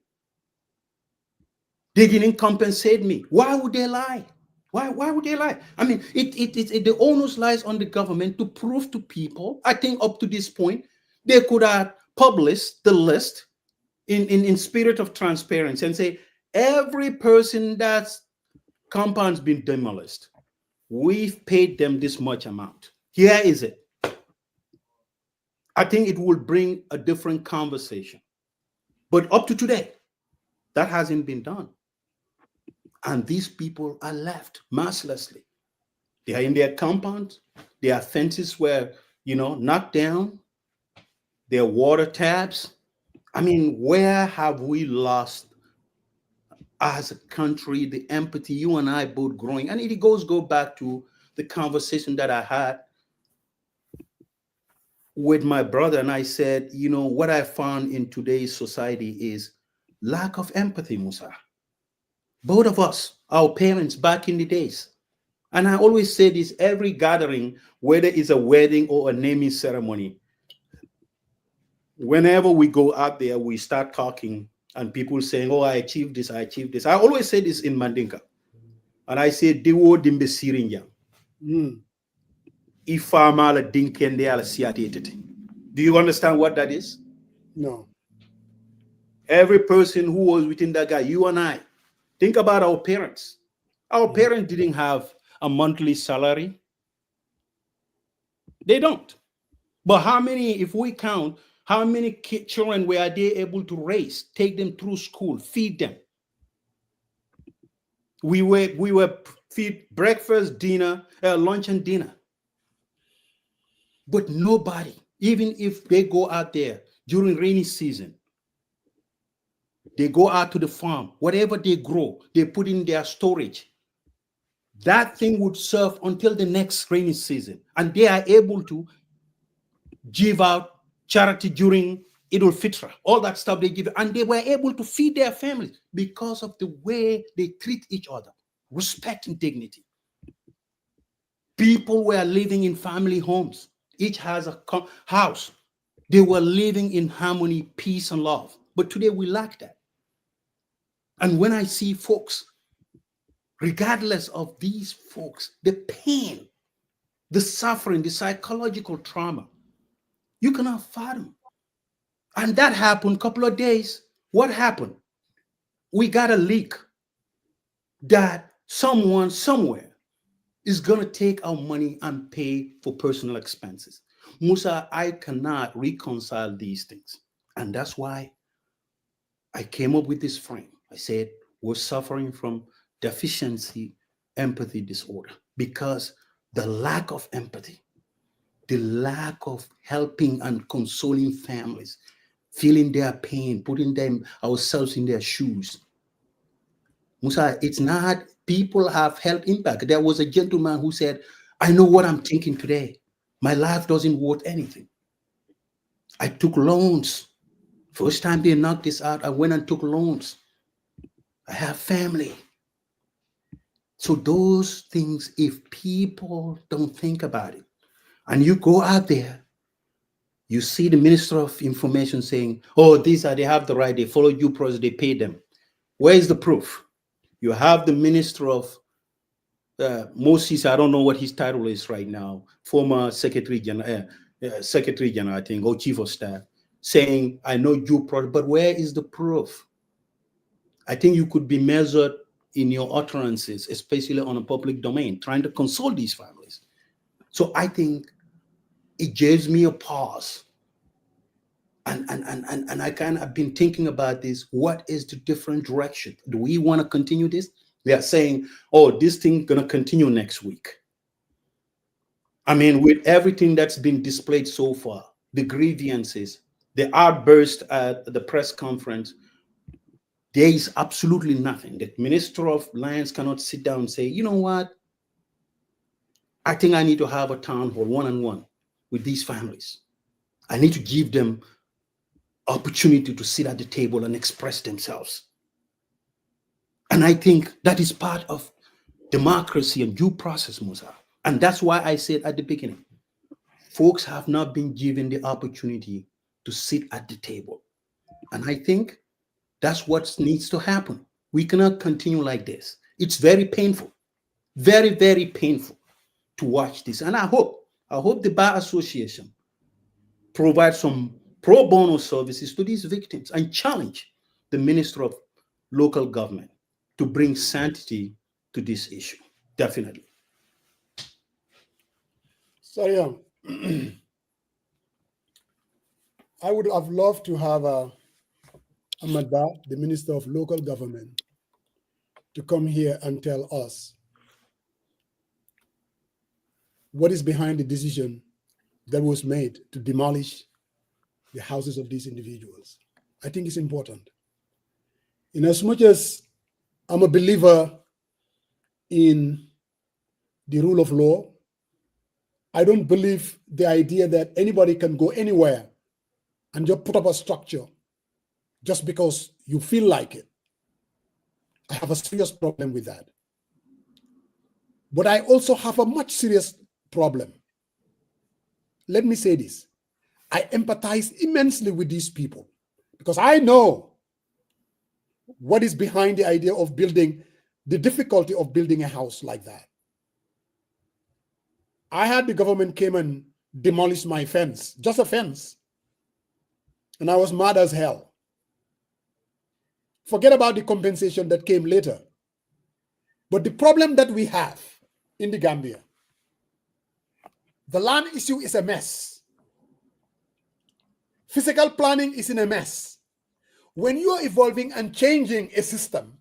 They didn't compensate me. Why would they lie? Why would they lie? The onus lies on the government to prove to people. I think up to this point, they could have published the list in spirit of transparency and say, every person that's compound's been demolished, we've paid them this much amount. Here is it. I think it will bring a different conversation. But up to today, that hasn't been done. And these people are left mercilessly. They are in their compounds. Their fences were, knocked down. Their water taps. Where have we lost as a country the empathy? You and I both growing. And it go back to the conversation that I had with my brother, and I said, what I found in today's society is lack of empathy, Musa. Both of us, our parents back in the days. And I always say this, every gathering, whether it's a wedding or a naming ceremony, whenever we go out there, we start talking and people saying, oh, I achieved this, I achieved this. I always say this in Mandinka. And I say, Dewo dimbe Seedy Njie. Ifama la dinkende ala siatete. Do you understand what that is?
No.
Every person who was within that guy, you and I, think about our parents. Our parents didn't have a monthly salary. They don't. But how many, if we count, how many children were they able to raise, take them through school, feed them? We were feed breakfast, dinner, lunch and dinner. But nobody, even if they go out there during rainy season, they go out to the farm, whatever they grow, they put in their storage. That thing would serve until the next rainy season. And they are able to give out charity during Idul Fitr, all that stuff they give. And they were able to feed their families because of the way they treat each other, respect and dignity. People were living in family homes. Each has a house. They were living in harmony, peace, and love. But today we lack that. And when I see folks, regardless of these folks, the pain, the suffering, the psychological trauma, you cannot fathom. And that happened a couple of days. What happened? We got a leak that someone somewhere is going to take our money and pay for personal expenses. Musa, I cannot reconcile these things. And that's why I came up with this frame. I said, we're suffering from deficiency empathy disorder because the lack of empathy, the lack of helping and consoling families, feeling their pain, putting ourselves in their shoes. Musa, it's not, people have health impact. There was a gentleman who said, I know what I'm thinking today. My life doesn't worth anything. I took loans. First time they knocked this out, I went and took loans. I have family. So those things, if people don't think about it, and you go out there, you see the Minister of Information saying, oh, they have the right, they follow due process, they pay them. Where is the proof? You have the Minister of Moses, I don't know what his title is right now, former Secretary General, I think, or Chief of Staff, saying, I know due process, but where is the proof? I think you could be measured in your utterances, especially on a public domain, trying to console these families. So I think it gives me a pause. And I've been thinking about this. What is the different direction? Do we want to continue this? We are saying, oh, this thing gonna continue next week. I mean, with everything that's been displayed so far, the grievances, the outburst at the press conference, there is absolutely nothing. The Minister of Lands cannot sit down and say, you know what? I think I need to have a town hall one-on-one with these families. I need to give them opportunity to sit at the table and express themselves. And I think that is part of democracy and due process, Musa. And that's why I said at the beginning, folks have not been given the opportunity to sit at the table. And I think that's what needs to happen. We cannot continue like this. It's very painful, very, very painful to watch this. And I hope the Bar Association provides some pro bono services to these victims and challenge the Minister of Local Government to bring sanity to this issue. Definitely.
So, I would have loved to have Amada, the Minister of Local Government, to come here and tell us what is behind the decision that was made to demolish the houses of these individuals. I think it's important. In as much as I'm a believer in the rule of law, I don't believe the idea that anybody can go anywhere and just put up a structure just because you feel like it. I have a serious problem with that. But I also have a much serious problem. Let me say this. I empathize immensely with these people because I know what is behind the idea of building, the difficulty of building a house like that. I had the government came and demolish my fence, just a fence. And I was mad as hell. Forget about the compensation that came later. But the problem that we have in the Gambia, the land issue is a mess. Physical planning is in a mess. When you are evolving and changing a system,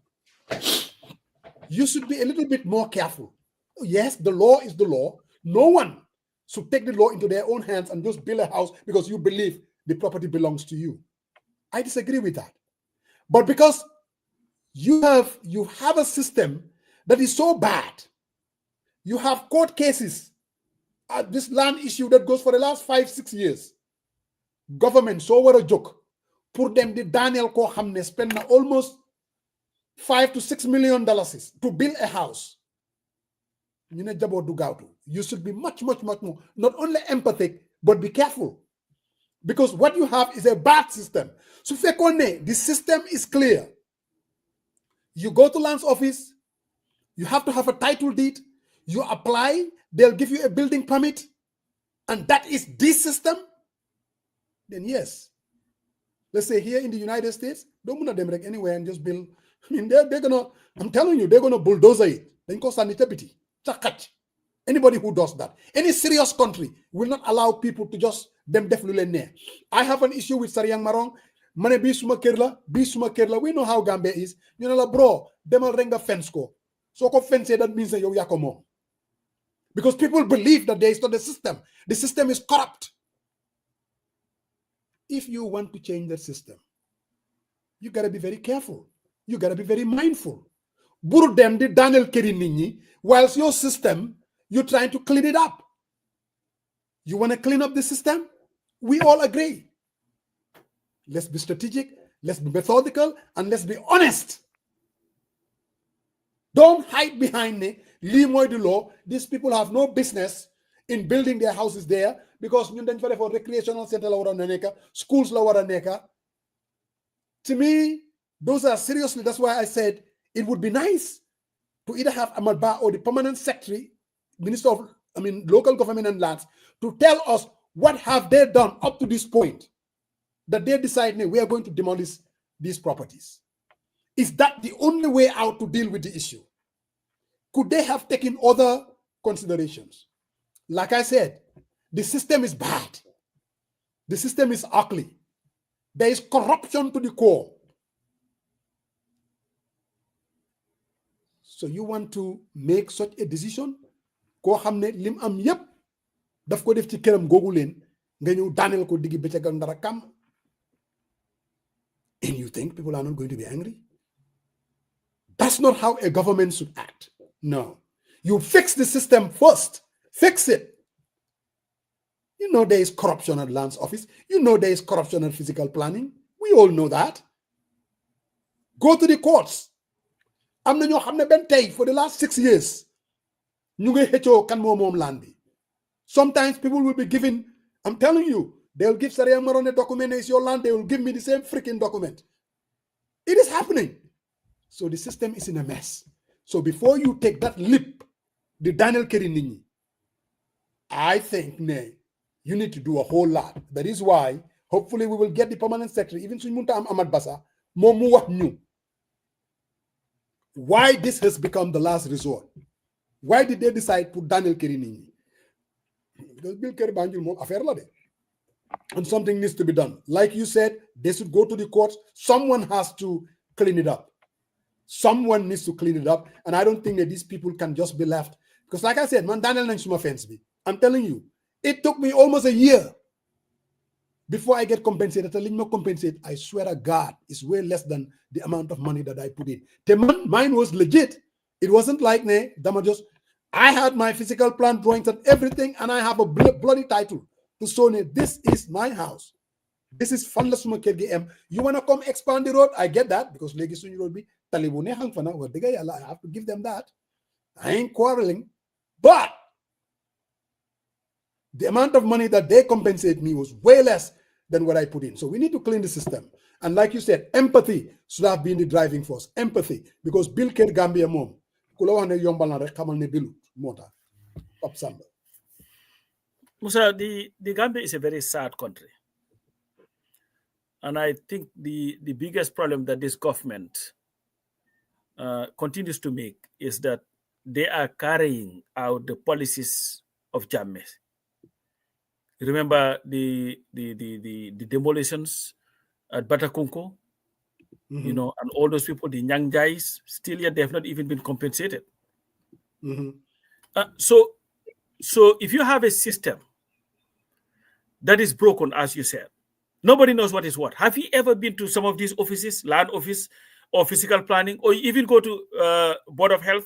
you should be a little bit more careful. Yes, the law is the law. No one should take the law into their own hands and just build a house because you believe the property belongs to you. I disagree with that. But because you have a system that is so bad, you have court cases, this land issue that goes for the last 5-6 years. Government so were a joke. Pour them the Daniel ko hamne spend almost $5 to $6 million to build a house. You should be much more, not only empathic, but be careful. Because what you have is a bad system. So the system is clear. You go to land's office, you have to have a title deed, you apply, they'll give you a building permit, and that is this system, then yes. Let's say here in the United States, don't want them like anywhere and just build. I mean, they're gonna, I'm telling you, they're gonna bulldozer it. Then cause sanitability. Anybody who does that, any serious country will not allow people to just them definitely near. I have an issue with Sariang Marong. Mane bisuma kerla. We know how Gambia is. You know, bro, demal renga fence ko. So ko fence that means that you yakomo. Because people believe that there is not the system. The system is corrupt. If you want to change that system, you gotta be very careful. You gotta be very mindful. Buru dem di Daniel Kerinini, whilst your system, you're trying to clean it up. You want to clean up the system? We all agree. Let's be strategic, let's be methodical, and let's be honest. Don't hide behind me. Leave the law. These people have no business in building their houses there because for recreational center, schools. To me, those are seriously, that's why I said it would be nice to either have Amadba or the permanent secretary, Minister of, local government and lands, to tell us what have they done up to this point that they decide we are going to demolish these properties. Is that the only way out to deal with the issue? Could they have taken other considerations? Like I said, the system is bad. The system is ugly. There is corruption to the core. So you want to make such a decision? Ko xamne lim am yep daf ko def ci këram googu leen nga ñëw daaneel ko diggi bëccëg ak ndara kam. And you think people are not going to be angry? That's not how a government should act. No. You fix the system first. Fix it. You know there is corruption at land's office. You know there is corruption at physical planning. We all know that. Go to the courts. Am na ñoo xam ne benn tey for the last 6 years ñu ngi xëccoo kan moo moom land bi. Sometimes people will be given, I'm telling you, they'll give Saria Maron a document, it's your land, they will give me the same freaking document. It is happening. So the system is in a mess. So before you take that leap, the Daniel Kerinini, I think you need to do a whole lot. That is why hopefully we will get the permanent secretary, even Sunmunta Ahmad Basa, Momu what new. Why this has become the last resort? Why did they decide to Daniel Kerinini? Because Bill Kerry Banjul mo affair la de. And something needs to be done. Like you said, they should go to the courts. Someone has to clean it up. Someone needs to clean it up. And I don't think that these people can just be left. Because like I said, man, Daniel Nansuma fence me. I'm telling you, it took me almost a year before I get compensated. I swear to God, it's way less than the amount of money that I put in. Mine was legit. It wasn't like I had my physical plan drawings and everything, and I have a bloody title to show this is my house. This is Fundraising KGM. You want to come expand the road? I get that because Legisun Road be Talibune Hangfana. I have to give them that. I ain't quarreling. But The amount of money that they compensate me was way less than what I put in. So we need to clean the system. And like you said, empathy should have been the driving force. Empathy. Because Bill Ker Gambia mom.
Musa, the Gambia is a very sad country. And I think the biggest problem that this government continues to make is that they are carrying out the policies of Jammeh. Remember the demolitions at Batakunko, you know, and all those people, the Nyang Jais, still yet they have not even been compensated. So if you have a system that is broken, as you said, nobody knows what is what. Have you ever been to some of these offices, land office or physical planning, or even go to Board of Health,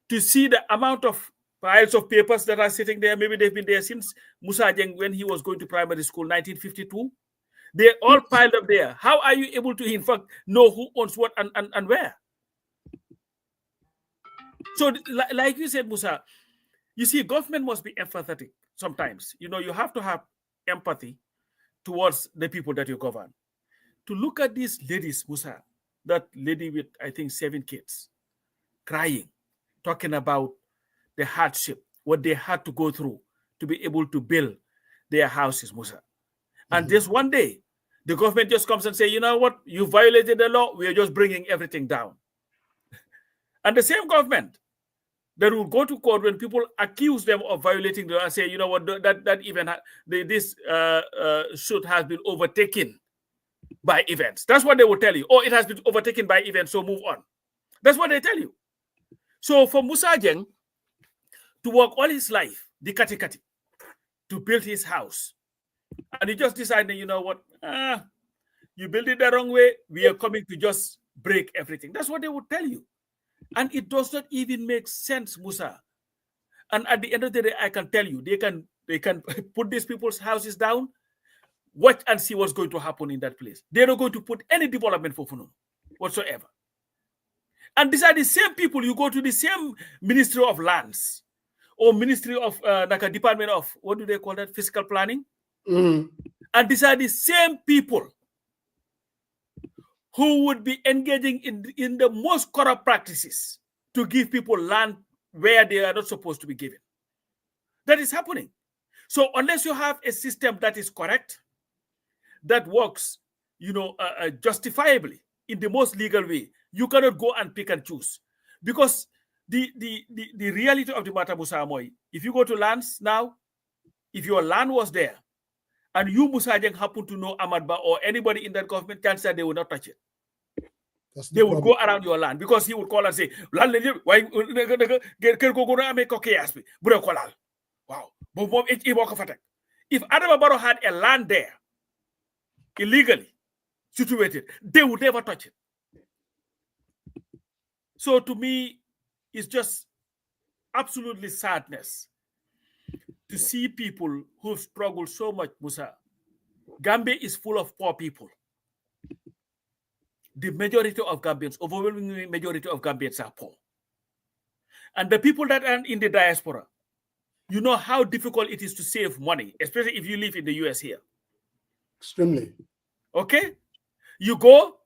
to see the amount of piles of papers that are sitting there? Maybe they've been there since Musa Jeng, when he was going to primary school, 1952. They're all piled up there. How are you able to, in fact, know who owns what and where? So, like you said, Musa, you see, government must be empathetic sometimes. You know, you have to have empathy towards the people that you govern. To look at these ladies, Musa, that lady with, I think, 7 kids, crying, talking about the hardship, what they had to go through to be able to build their houses, Musa. And just one day, the government just comes and say, you know what, you violated the law, we are just bringing everything down. And the same government that will go to court when people accuse them of violating the law and say, you know what, that event, this shoot has been overtaken by events. That's what they will tell you. Oh, it has been overtaken by events, so move on. That's what they tell you. So for Musa Jeng to work all his life, the kati, to build his house, and he just decided, you know what, you build it the wrong way, we are coming to just break everything. That's what they would tell you. And it does not even make sense, Musa. And at the end of the day, I can tell you, they can put these people's houses down, watch and see what's going to happen in that place. They're not going to put any development for Funun whatsoever. And these are the same people, you go to the same Ministry of Lands or Ministry of, like a Department of, what do they call that, Fiscal Planning? And these are the same people who would be engaging in the most corrupt practices to give people land where they are not supposed to be given. That is happening. So unless you have a system that is correct, that works, you know, justifiably in the most legal way, you cannot go and pick and choose. Because the reality of the matter, Musa Amoy, if you go to lands now, if your land was there, and you, Musa Jeng, happen to know Ahmad Ba or anybody in that government, chances are they will not touch it. They would go around your land because he would call and say, wow. If Adama Barrow had a land there, illegally situated, they would never touch it. So to me, it's just absolutely sadness to see people who've struggled so much, Musa. Gambia is full of poor people. The majority of Gambians, overwhelming majority of Gambians are poor. And the people that are in the diaspora, you know how difficult it is to save money, especially if you live in the US here.
Extremely.
Okay? You go,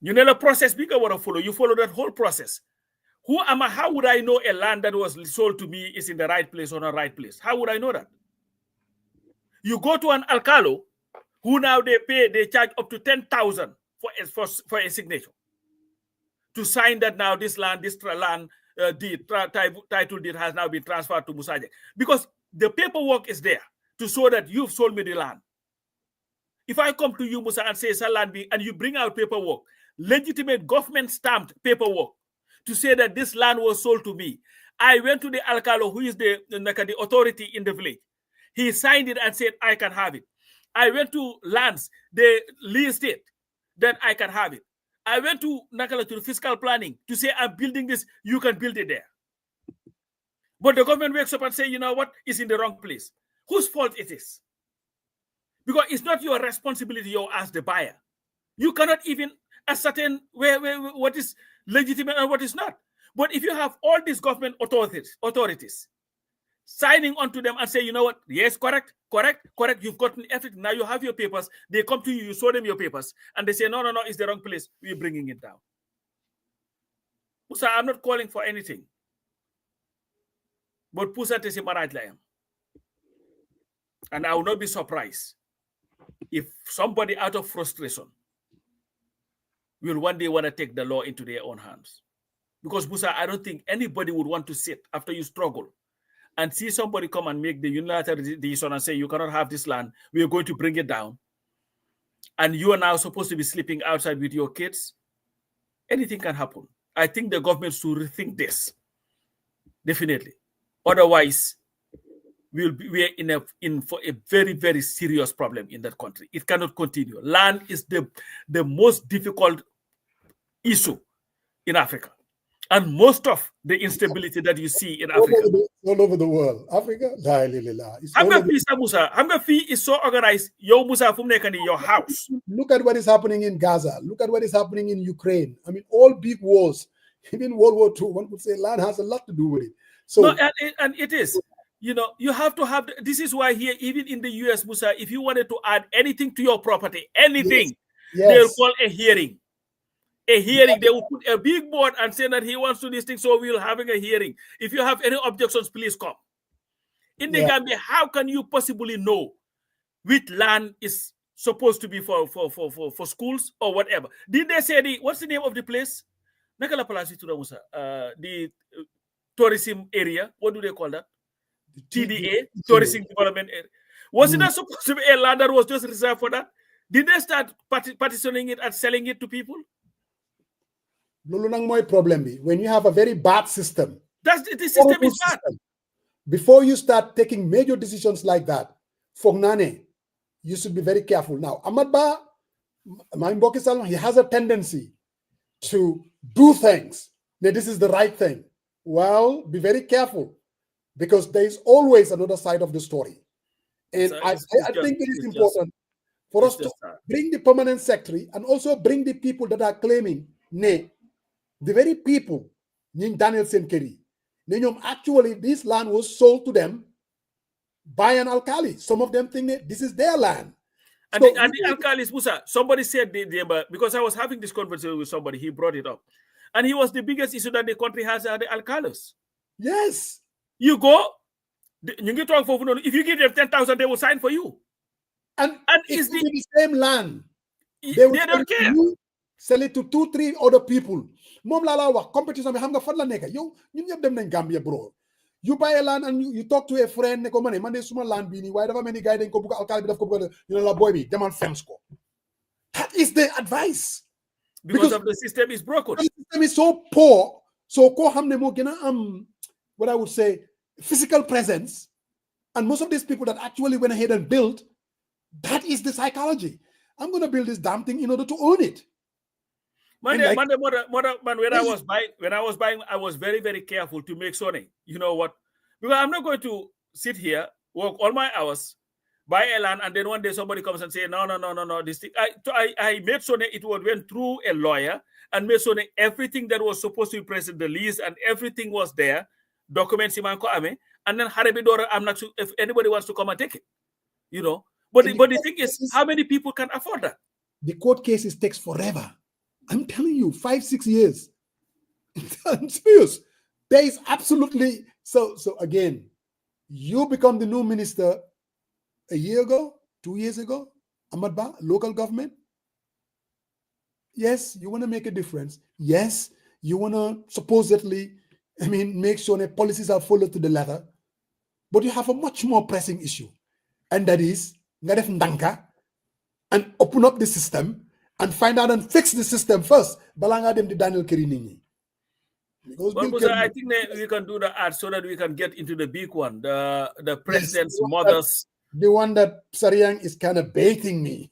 you know the process, you follow that whole process. How would I know a land that was sold to me is in the right place or not right place? How would I know that? You go to an alcalo, who now they charge up to 10,000 for a signature to sign that now this land, the title deed has now been transferred to Musa Jeng. Because the paperwork is there to show that you've sold me the land. If I come to you, Musa, and say it's a land being, and you bring out paperwork, legitimate government stamped paperwork, to say that this land was sold to me. I went to the alcalo, who is the authority in the village. He signed it and said, I can have it. I went to lands, they leased it, then I can have it. I went to the fiscal planning to say, I'm building this, you can build it there. But the government wakes up and say, you know what, it's in the wrong place. Whose fault it is? Because it's not your responsibility, you as the buyer. You cannot even ascertain what is legitimate and what is not. But if you have all these government authorities signing onto them and say, you know what? Yes, correct. You've gotten everything. Now you have your papers. They come to you, you show them your papers, and they say, no, it's the wrong place. We're bringing it down. Musa, I'm not calling for anything. But Pusa Tesi Maraj Layam. And I will not be surprised if somebody out of frustration will one day want to take the law into their own hands. Because Musa, I don't think anybody would want to sit after you struggle and see somebody come and make the unilateral decision and say, you cannot have this land, we are going to bring it down. And you are now supposed to be sleeping outside with your kids. Anything can happen. I think the government should rethink this. Definitely. Otherwise, we are in for a very, very serious problem in that country. It cannot continue. Land is the most difficult issue in Africa. And most of the instability that you see in Africa.
All over the world. Africa?
Hamga fee is so organized. Yo Musa Fumnekani, your house.
Look at what is happening in Gaza. Look at what is happening in Ukraine. I mean, all big wars. Even World War II, one could say land has a lot to do with it. So,
no, and it is. You know, you have to have, this is why here, even in the US, Musa, if you wanted to add anything to your property, anything, they'll call a hearing. A hearing, they will put a big board and say that he wants to do this thing, so we're having a hearing. If you have any objections, please come. In the Gambia, how can you possibly know which land is supposed to be for schools or whatever? Did they say what's the name of the place? Nakala Palasi to Musa. The tourism area. What do they call that? TDA, tourism development area. Was it not supposed to be a land that was just reserved for that? Did they start partitioning it and selling it to people?
Problem. When you have a very bad system,
the system is bad.
Before you start taking major decisions like that, Fognane, you should be very careful. Now, Ahmad Ba, he has a tendency to do things. Now, this is the right thing. Well, be very careful, because there is always another side of the story. And I think it is important for us to bring the permanent secretary and also bring the people that are claiming, the very people, Daniel Senkeri, actually this land was sold to them by an alkali. Some of them think that this is their land.
And the alkalis, Musa, somebody said, because I was having this conversation with somebody, he brought it up. And he was the biggest issue that the country has are the alkalis.
Yes.
You go, you get talk for, if you give them 10,000, they will sign for you.
And it's the same land.
They don't care.
Sell it to 2-3 other people. Mom la wax competition bi xam nga fan la nekk yow ñun ñep dem nañ Gambia bro. You buy a land and you talk to a friend ne ko man de suma land bi ni waaye dafa mel ni gars dañ ko bëgg alkali bi daf ko bëgg you know la boy bi demal fence ko. That is the advice.
Because of the system is broken.
The system is so poor. So ko xam ne mo gëna am what I would say physical presence, and most of these people that actually went ahead and built, that is the psychology. I'm going to build this damn thing in order to own it.
When I was buying, I was very, very careful to make sure, you know what? Because I'm not going to sit here, work all my hours, buy a land, and then one day somebody comes and say, no, this thing. I made sure it went through a lawyer and made sure everything that was supposed to be present, the lease and everything was there, documents and then Harabidora, I'm not sure if anybody wants to come and take it, you know. But the thing is, how many people can afford that?
The court cases takes forever. I'm telling you, 5-6 years. I'm serious. There is absolutely so again, you become the new minister a year ago, 2 years ago, Ahmad Ba, local government. Yes, you want to make a difference. Yes, you want to supposedly, make sure that policies are followed to the letter. But you have a much more pressing issue. And that is, and open up the system and find out and fix the system first. Balanga dem di Daniel Kerinini.
I think that we can do the art so that we can get into the big one, the president's mothers.
The one that Sariang is kind of baiting me.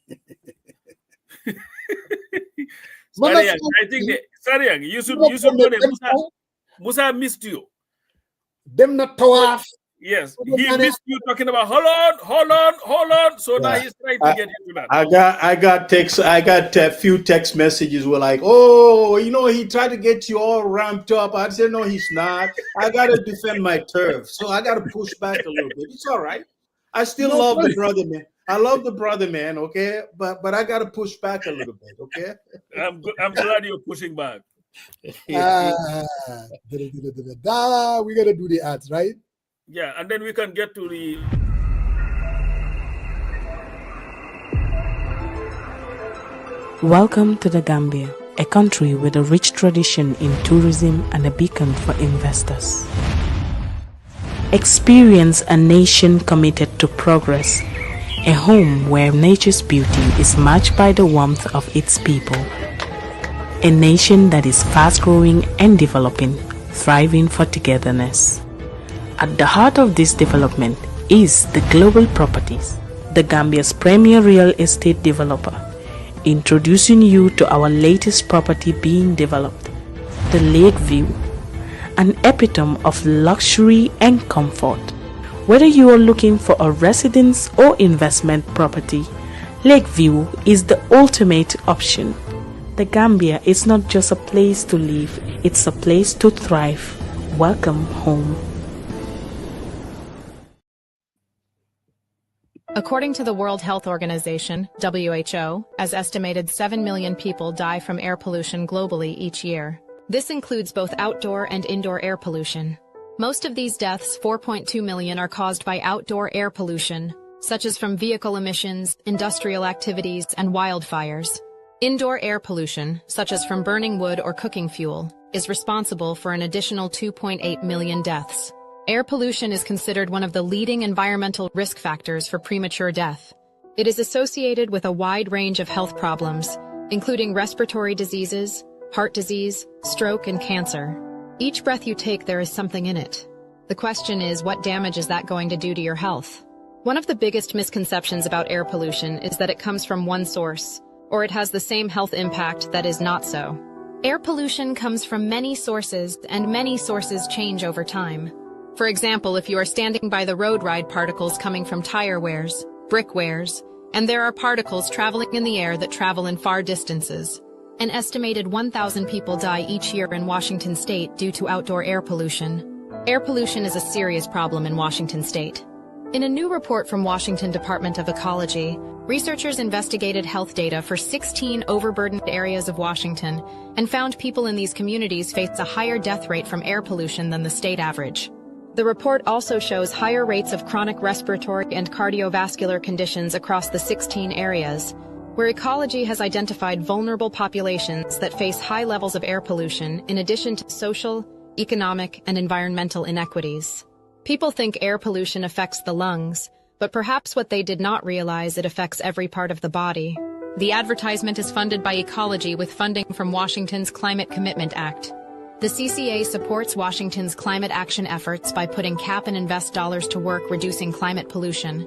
Sariang, I think that Sariang, you should know that Musa missed you.
Them not tawaf.
Yes, he missed you talking about hold on. So now he's trying to get into that.
I got text. I got a few text messages were like, "Oh, he tried to get you all ramped up." I said, "No, he's not. I got to defend my turf, so I got to push back a little bit. It's all right. I still love the brother, man. I love the brother, man. Okay, but I got to push back a little bit. Okay.
I'm glad you're pushing back.
We got to do the ads, right?
Yeah, and then we can get to the...
Welcome to the Gambia, a country with a rich tradition in tourism and a beacon for investors. Experience a nation committed to progress, a home where nature's beauty is matched by the warmth of its people. A nation that is fast-growing and developing, thriving for togetherness. At the heart of this development is the Global Properties, the Gambia's premier real estate developer, introducing you to our latest property being developed, the Lakeview, an epitome of luxury and comfort. Whether you are looking for a residence or investment property, Lakeview is the ultimate option. The Gambia is not just a place to live, it's a place to thrive. Welcome home.
According to the World Health Organization, WHO, as estimated 7 million people die from air pollution globally each year. This includes both outdoor and indoor air pollution. Most of these deaths, 4.2 million, are caused by outdoor air pollution, such as from vehicle emissions, industrial activities, and wildfires. Indoor air pollution, such as from burning wood or cooking fuel, is responsible for an additional 2.8 million deaths. Air pollution is considered one of the leading environmental risk factors for premature death. It is associated with a wide range of health problems, including respiratory diseases, heart disease, stroke, and cancer. Each breath you take, there is something in it. The question is, what damage is that going to do to your health? One of the biggest misconceptions about air pollution is that it comes from one source, or it has the same health impact that is not so. Air pollution comes from many sources, and many sources change over time. For example, if you are standing by the road, ride particles coming from tire wears, brick wears, and there are particles traveling in the air that travel in far distances. An estimated 1,000 people die each year in Washington state due to outdoor air pollution. Air pollution is a serious problem in Washington state. In a new report from Washington Department of Ecology, researchers investigated health data for 16 overburdened areas of Washington and found people in these communities face a higher death rate from air pollution than the state average. The report also shows higher rates of chronic respiratory and cardiovascular conditions across the 16 areas, where ecology has identified vulnerable populations that face high levels of air pollution in addition to social, economic, and environmental inequities. People think air pollution affects the lungs, but perhaps what they did not realize, it affects every part of the body. The advertisement is funded by Ecology with funding from Washington's Climate Commitment Act. The CCA supports Washington's climate action efforts by putting cap and invest dollars to work reducing climate pollution,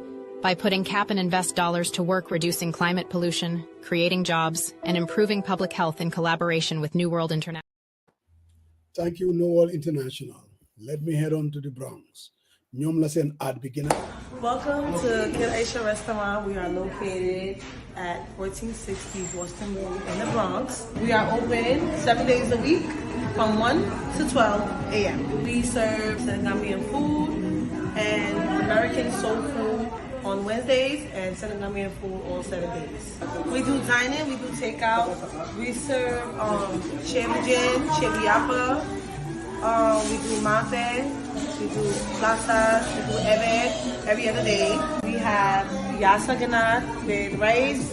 climate pollution, creating jobs, and improving public health in collaboration with New World International.
Thank you, New World International. Let me head on to the Bronx. Nyom la sen ad beginner.
Welcome to Kid Aisha Restaurant. We are located at 1460 Boston Road in the Bronx. We are open 7 days a week from 1 to 12 a.m. We serve Senegambian food and American soul food on Wednesdays and Senegambian food all 7 days. We do dine-in, we do takeout. We serve Chevijin, Cheviapa. We do Mafe, we do Plaza, we do Ebe every other day. We have Yasa Ganat with rice,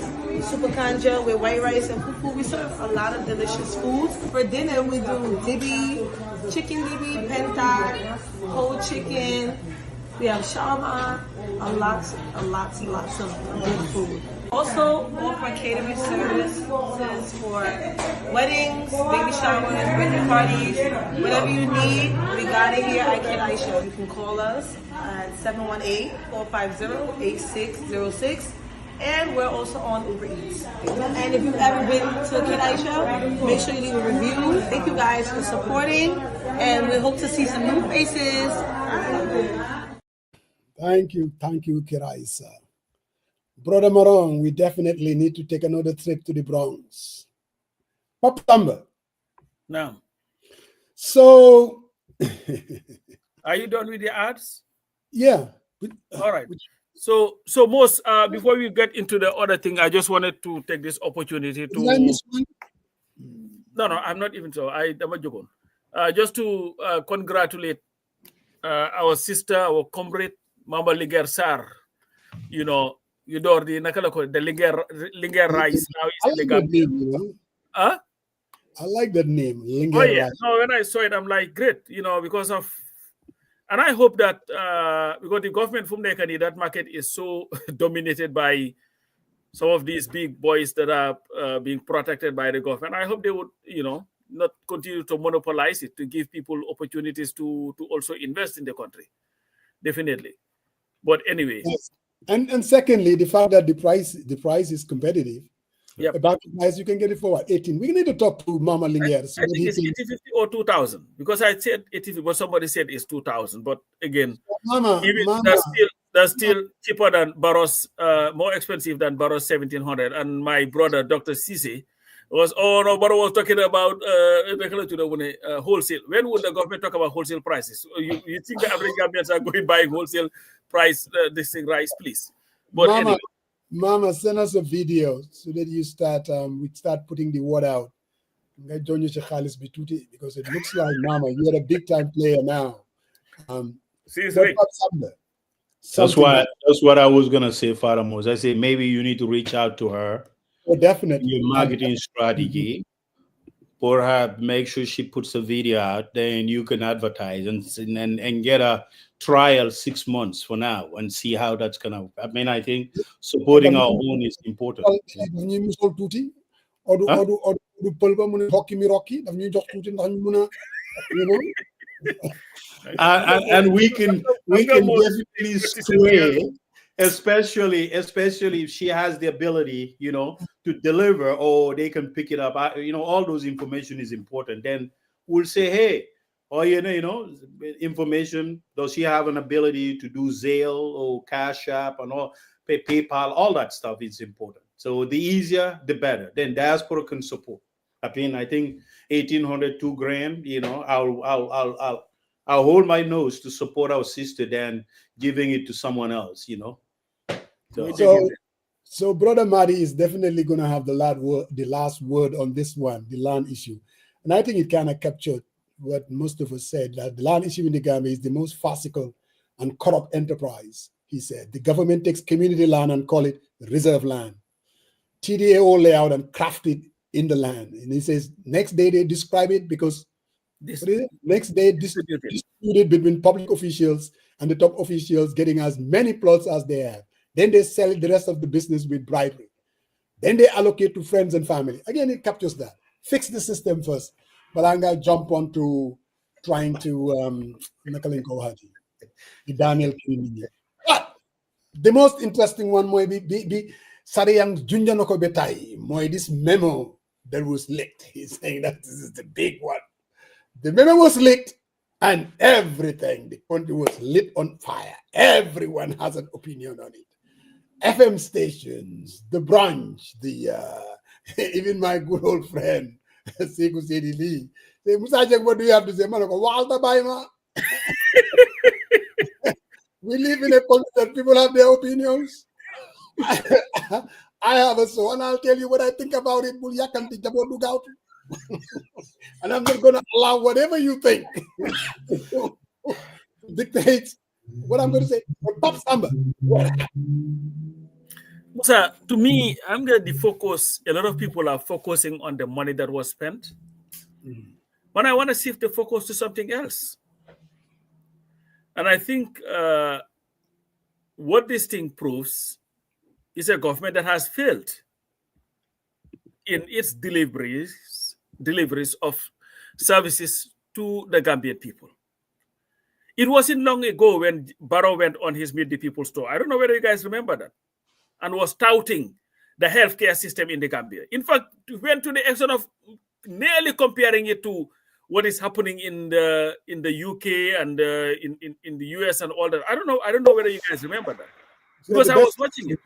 Super Kanja with white rice and fufu. We serve a lot of delicious foods. For dinner, we do dibi, chicken dibi, penta, whole chicken. We have shawarma, lots of good food. Also offer catering services for weddings, baby showers, birthday parties, whatever you need. We got it here at Kid Aisha. You can call us at 718-450-8606. And we're also on Uber Eats. And if you've ever been to Kid Aisha, make sure you leave a review. Thank you guys for supporting, and we hope to see some new faces.
Thank you, Kiraisa. Brother Marong, we definitely need to take another trip to the Bronx. Pop Samba.
Now.
So,
are you done with the ads?
Yeah.
All right. So most before we get into the other thing, I just wanted to take this opportunity to.
Did I miss one?
No, I'm not even so. Just to congratulate our sister, our comrade, Mama Linger Sar. You know, you do the Linger rice now is in the Gambia. Huh?
I like that name, Linger rice.
No, when I saw it, I'm like, great, you know, because of, and I hope that because the government from Nekani, that market is so dominated by some of these big boys that are being protected by the government. I hope they would, you know, not continue to monopolize it, to give people opportunities to also invest in the country. Definitely. But anyway.
Yes. And secondly, the fact that the price is competitive.
Yep.
About the price, you can get it for what, 18. We need to talk to Mama Linger.
I think it's 8050 or 2000 because I said 8050, but somebody said it's 2000. But again,
Mama,
that's still cheaper than Barros, more expensive than Barros 1700. And my brother, Dr. Sisi, was was talking about wholesale. When would the government talk about wholesale prices? You think the average Gambians are going buying wholesale price this thing rice, please? But
Mama,
anyway.
Mama, send us a video so that you we start putting the word out. Because it looks like, Mama, you're a big time player now.
That's what I was gonna say, Father Mos. I say maybe you need to reach out to her.
Oh, definitely.
Your marketing strategy. Perhaps make sure she puts a video out, then you can advertise and get a trial 6 months for now and see how that's gonna. I mean, I think supporting our own is important. And we can definitely sway, especially if she has the ability, you know, to deliver, or they can pick it up. You know, all those information is important. Then we'll say, hey, or you know, information. Does she have an ability to do Zelle or Cash App and all, PayPal? All that stuff is important. So the easier, the better. Then Diaspora can support. I mean, I think 1,800, $2,000. You know, I'll hold my nose to support our sister than giving it to someone else, you know.
So Brother Madi is definitely going to have the last word on this one, the land issue. And I think it kind of captured what most of us said, that the land issue in the Gambia is the most farcical and corrupt enterprise, he said. The government takes community land and call it reserve land. TDAO layout and craft it in the land. And he says, next day they describe it because next day distributed between public officials and the top officials getting as many plots as they have. Then they sell the rest of the business with bribery. Then they allocate to friends and family. Again, it captures that. Fix the system first. But I'm going to jump on to trying to Daniel. But the most interesting one might be Sariyang Junjanoko Betai, this memo that was leaked. He's saying that this is the big one. The memo was leaked and everything, the country was lit on fire. Everyone has an opinion on it. FM stations, the branch, even my good old friend, Seedy Njie, say, Musajek, what do you have to say? Walter Baima. We live in a country that people have their opinions. I have a son, I'll tell you what I think about it. And I'm not going to allow whatever you think dictates what I'm going to say. But Pop Samba,
Musa, to me, I'm going to focus. A lot of people are focusing on the money that was spent. But I want to shift the focus to something else. And I think what this thing proves is a government that has failed in its deliveries of services to the Gambian people. It wasn't long ago when Barrow went on his Meet the People tour. I don't know whether you guys remember that, and was touting the healthcare system in the Gambia. In fact, went to the extent of nearly comparing it to what is happening in the UK and in the US and all that. I don't know whether you guys remember that, because I was watching it.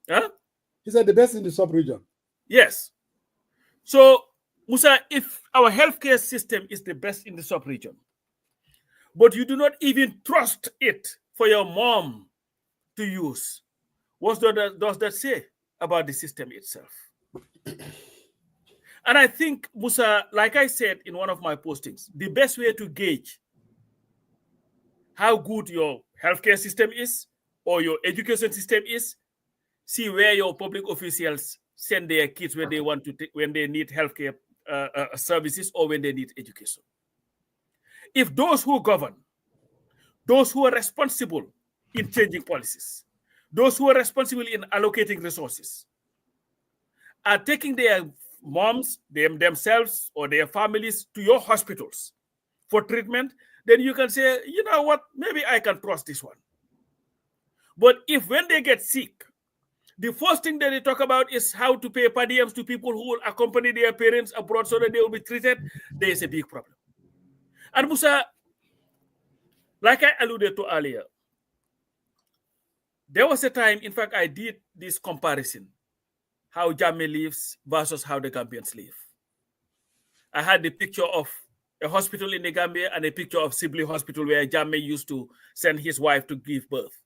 Huh?
He said the best in the sub-region.
Yes. So, Musa, if our healthcare system is the best in the sub-region, but you do not even trust it for your mom to use, what does that say about the system itself? And I think, Musa, like I said in one of my postings, the best way to gauge how good your healthcare system is or your education system is, see where your public officials send their kids when they want to when they need healthcare services or when they need education. If those who govern, those who are responsible in changing policies, those who are responsible in allocating resources, are taking their moms, themselves, or their families to your hospitals for treatment, then you can say, you know what, maybe I can trust this one. But if when they get sick, the first thing that they talk about is how to pay per diems to people who will accompany their parents abroad so that they will be treated, there is a big problem. And Musa, like I alluded to earlier, there was a time, in fact, I did this comparison, how Jammeh lives versus how the Gambians live. I had the picture of a hospital in the Gambia and a picture of Sibley Hospital where Jammeh used to send his wife to give birth.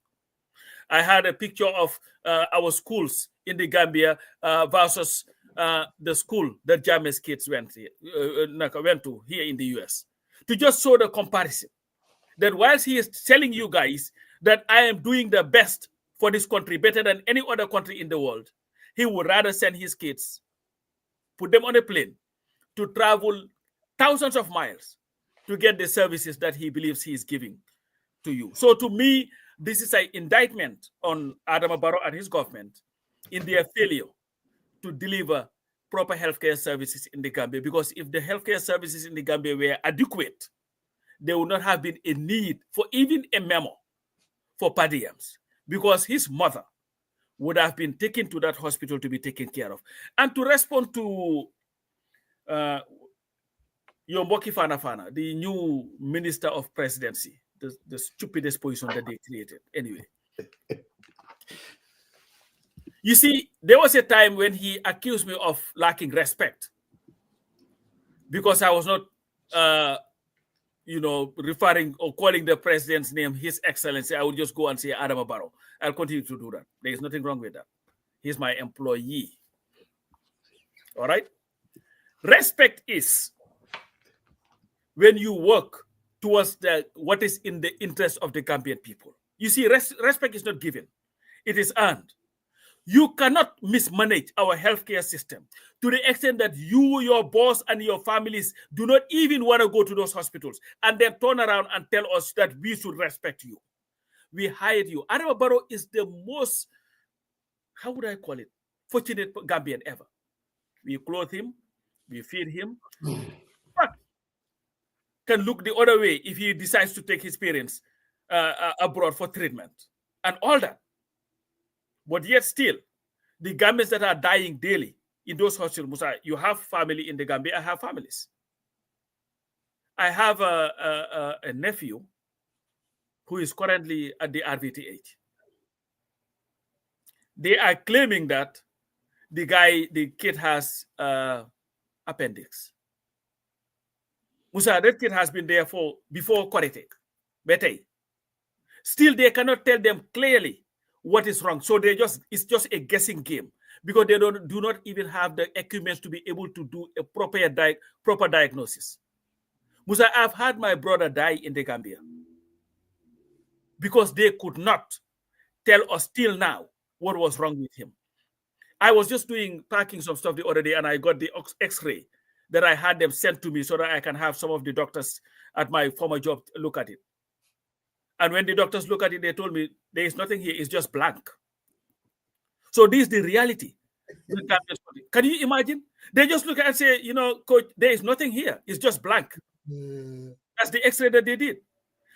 I had a picture of our schools in the Gambia versus the school that Jammeh's kids went to here in the US, to just show the comparison. That whilst he is telling you guys that I am doing the best for this country, better than any other country in the world, he would rather send his kids, put them on a plane, to travel thousands of miles to get the services that he believes he is giving to you. So to me, this is an indictment on Adama Barrow and his government in their failure to deliver proper healthcare services in the Gambia. Because if the healthcare services in the Gambia were adequate, there would not have been a need for even a memo for per diems, because his mother would have been taken to that hospital to be taken care of. And to respond to Yomboki Fana, the new Minister of Presidency, the stupidest position that they created. Anyway. You see, there was a time when he accused me of lacking respect because I was not, referring or calling the president's name His Excellency. I would just go and say Adama Barrow. I'll continue to do that. There is nothing wrong with that. He's my employee. All right? Respect is when you work towards what is in the interest of the Gambian people. You see, respect is not given. It is earned. You cannot mismanage our healthcare system to the extent that you, your boss, and your families do not even want to go to those hospitals and then turn around and tell us that we should respect you. We hired you. Adama Barrow is the most, how would I call it, fortunate Gambian ever. We clothe him, we feed him, but can look the other way if he decides to take his parents abroad for treatment and all that. But yet still, the Gambians that are dying daily in those hospitals, Musa, you have family in the Gambia, I have families. I have a nephew who is currently at the RVT age. They are claiming that the kid has appendix. Musa, that kid has been there before Bete. Still, they cannot tell them clearly what is wrong. So it's just a guessing game because they do not even have the equipment to be able to do a proper diagnosis. Musa, I've had my brother die in the Gambia because they could not tell us till now what was wrong with him. I was just packing some stuff the other day and I got the X-ray that I had them sent to me so that I can have some of the doctors at my former job look at it. And when the doctors look at it, they told me there is nothing here, it's just blank. So this is the reality. Can you imagine? They just look at it and say, coach, there is nothing here, it's just blank. That's the X-ray that they did.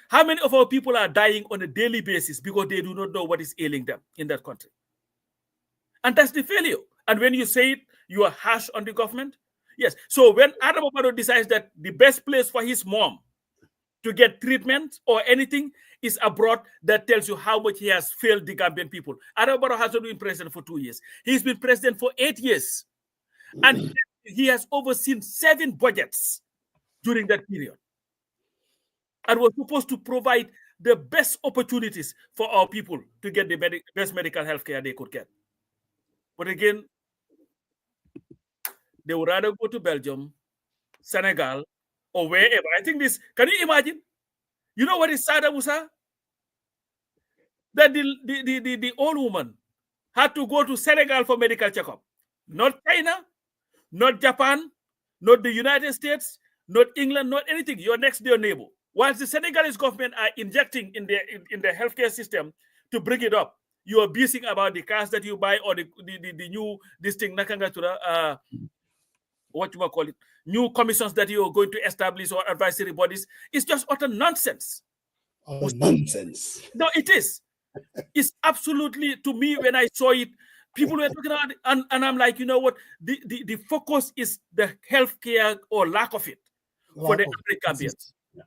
How many of our people are dying on a daily basis because they do not know what is ailing them in that country? And that's the failure. And when you say it, you are harsh on the government. Yes. So when Adam Barrow decides that the best place for his mom to get treatment or anything is abroad, that tells you how much he has failed the Gambian people. Adam Barrow hasn't been president for 2 years. He's been president for 8 years. And he has overseen 7 budgets during that period. And was supposed to provide the best opportunities for our people to get the best medical health care they could get. But again, they would rather go to Belgium, Senegal, or wherever. I think this, can you imagine? You know what is sad, Musa? That the old woman had to go to Senegal for medical checkup. Not China, not Japan, not the United States, not England, not anything. Your next door neighbor. Whilst the Senegalese government are injecting in the healthcare system to bring it up, you are busy about the cars that you buy or the new this thing what you call it, new commissions that you are going to establish or advisory bodies. It's just utter nonsense.
Nonsense.
No, it is. It's absolutely, to me, when I saw it, people were talking about it, and I'm like, you know what? The focus is the healthcare or lack of it for the Gambians.
Yeah.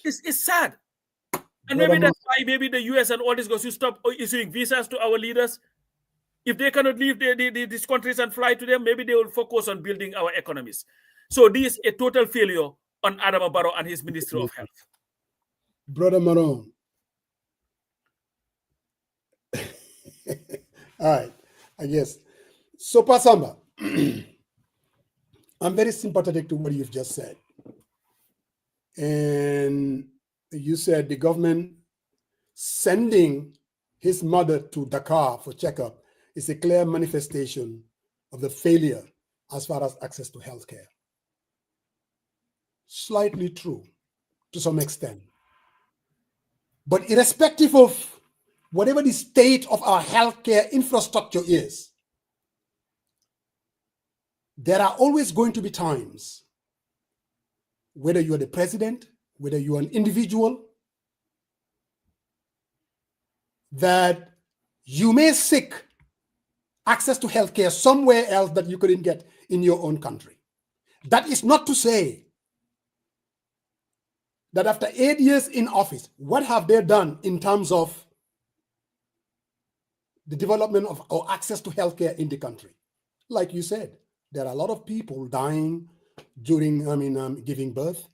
It's sad. And maybe that's why maybe the US and all this goes to stop issuing visas to our leaders. If they cannot leave these countries and fly to them, maybe they will focus on building our economies. So this is a total failure on Adama Barrow and his Ministry of Health.
Brother Maron. All right, I guess. So, Pasamba, I'm very sympathetic to what you've just said. And you said the government sending his mother to Dakar for checkup is a clear manifestation of the failure as far as access to healthcare. Slightly true to some extent. But irrespective of whatever the state of our healthcare infrastructure is, there are always going to be times, whether you're the president, whether you're an individual, that you may seek access to healthcare somewhere else that you couldn't get in your own country. That is not to say that after 8 years in office, what have they done in terms of the development of or access to healthcare in the country? Like you said, there are a lot of people dying during, giving birth.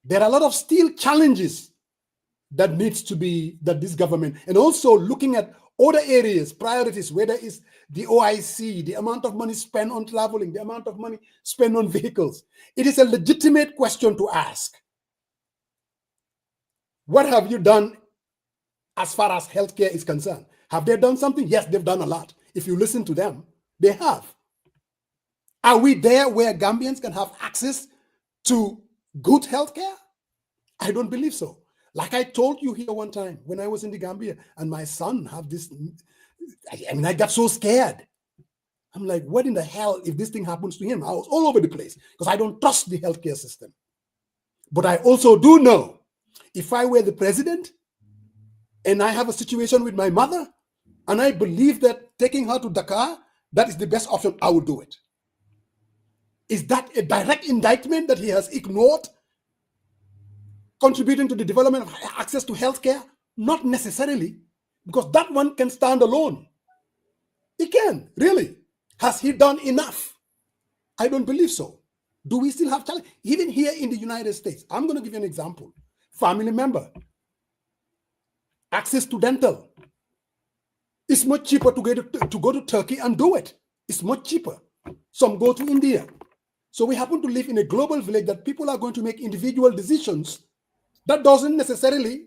There are a lot of still challenges that needs to be, that this government, and also looking at other areas, priorities, whether it's the OIC, the amount of money spent on traveling, the amount of money spent on vehicles. It is a legitimate question to ask. What have you done as far as healthcare is concerned? Have they done something? Yes, they've done a lot. If you listen to them, they have. Are we there where Gambians can have access to good healthcare? I don't believe so. Like I told you here one time when I was in the Gambia and my son have this, I got so scared. I'm like, what in the hell if this thing happens to him? I was all over the place because I don't trust the healthcare system. But I also do know if I were the president and I have a situation with my mother and I believe that taking her to Dakar, that is the best option, I would do it. Is that a direct indictment that he has ignored contributing to the development of access to healthcare? Not necessarily, because that one can stand alone. He can, really. Has he done enough? I don't believe so. Do we still have challenge? Even here in the United States, I'm going to give you an example. Family member, access to dental. It's much cheaper to go to Turkey and do it. It's much cheaper. Some go to India. So we happen to live in a global village that people are going to make individual decisions. That doesn't necessarily.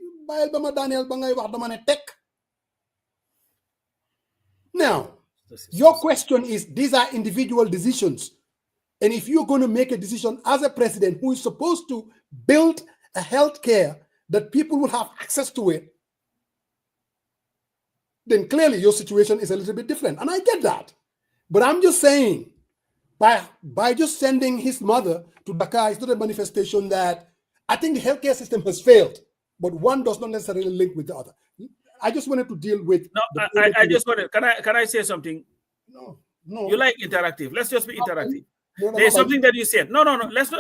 Now, your question is, these are individual decisions. And if you're going to make a decision as a president who is supposed to build a healthcare that people will have access to it, then clearly your situation is a little bit different. And I get that. But I'm just saying, by just sending his mother to Dakar, it's not a manifestation that I think the healthcare system has failed, but one does not necessarily link with the other. I just wanted to deal with.
No, I just wanted. Can I say something?
No.
You like interactive? Let's just be interactive. There is something that you said. No. Let's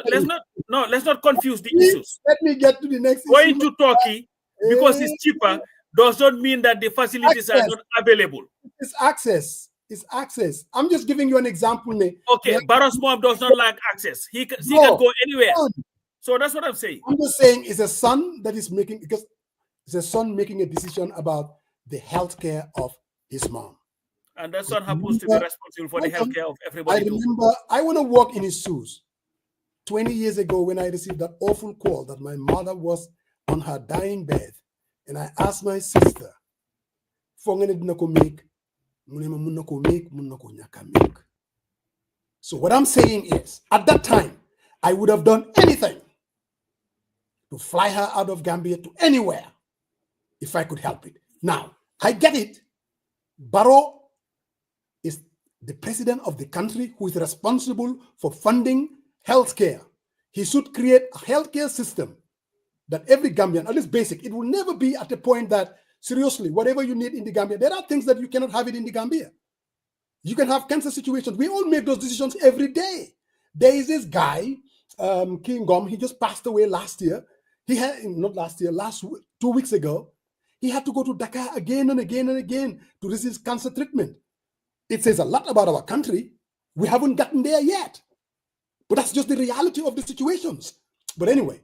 not confuse the
Please,
issues.
let me get to the next
Going
issue.
to Turkey because it's cheaper does not mean that the facilities are not available.
It's access. It's access. I'm just giving you an example.
Okay, Barros mom does not like access. He can go anywhere. So that's what I'm saying.
I'm just saying it's a son that is making, because it's a son making a decision about the healthcare of his mom.
And that son happens to be responsible for the healthcare of everybody.
I remember, I want to walk in his shoes. 20 years ago, when I received that awful call that my mother was on her dying bed, and I asked my sister, so what I'm saying is, at that time, I would have done anything to fly her out of Gambia to anywhere if I could help it. Now, I get it. Barrow is the president of the country who is responsible for funding healthcare. He should create a healthcare system that every Gambian, at least basic, it will never be at a point that, seriously, whatever you need in the Gambia, there are things that you cannot have it in the Gambia. You can have cancer situations. We all make those decisions every day. There is this guy, King Gom, he just passed away last year. He had, not last year, 2 weeks ago, he had to go to Dakar again and again and again to receive cancer treatment. It says a lot about our country. We haven't gotten there yet. But that's just the reality of the situations. But anyway,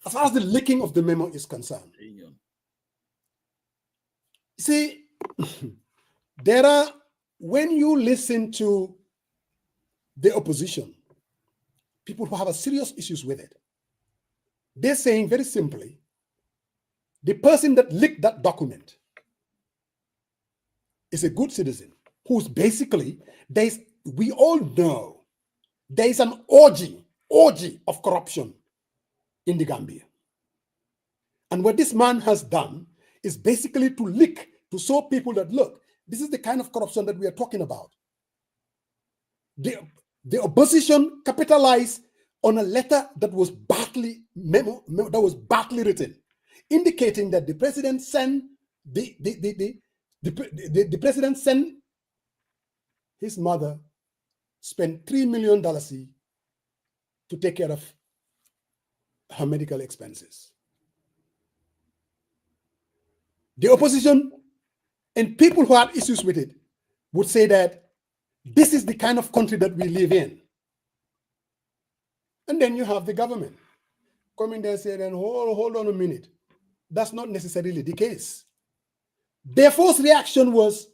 as far as the leaking of the memo is concerned, see, when you listen to the opposition, people who have a serious issues with it, they're saying very simply, the person that leaked that document is a good citizen who's basically, we all know there is an orgy of corruption in the Gambia. And what this man has done is basically to leak, to show people that, look, this is the kind of corruption that we are talking about. The opposition capitalized on a letter that was badly written, indicating that the president sent the president sent his mother, spent $3 million to take care of her medical expenses. The opposition and people who have issues with it would say that this is the kind of country that we live in. And then you have the government come in there and say, then hold on a minute. That's not necessarily the case. Their first reaction was,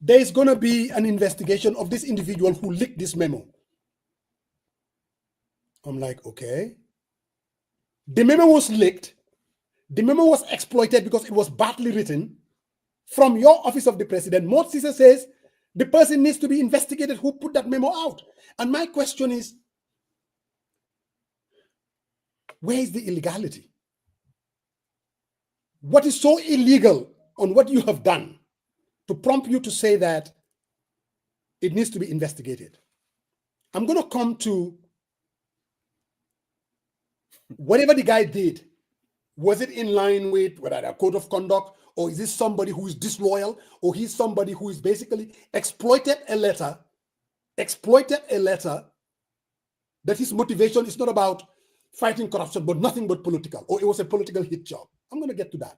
there is going to be an investigation of this individual who leaked this memo. I'm like, okay. The memo was leaked. The memo was exploited because it was badly written. From your office of the president, Mort Caesar says the person needs to be investigated who put that memo out. And my question is, where is the illegality? What is so illegal on what you have done to prompt you to say that it needs to be investigated? I'm going to come to whatever the guy did. Was it in line with whether a code of conduct, or is this somebody who is disloyal, or he's somebody who is basically exploited a letter that his motivation is not about fighting corruption, but nothing but political, or it was a political hit job? I'm going to get to that.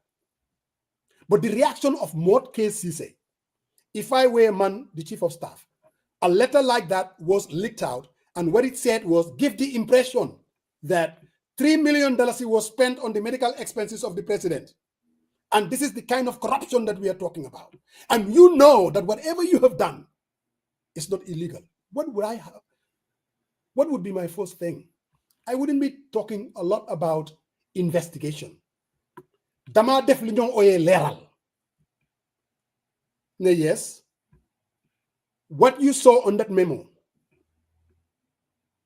But the reaction of Mort K. Cisse, if I were a man, the chief of staff, a letter like that was leaked out, and what it said was, give the impression that $3 million was spent on the medical expenses of the president. And this is the kind of corruption that we are talking about. And you know that whatever you have done is not illegal. What would I have? What would be my first thing? I wouldn't be talking a lot about investigation. Dama def li ñoo oyé leral. Yes, what you saw on that memo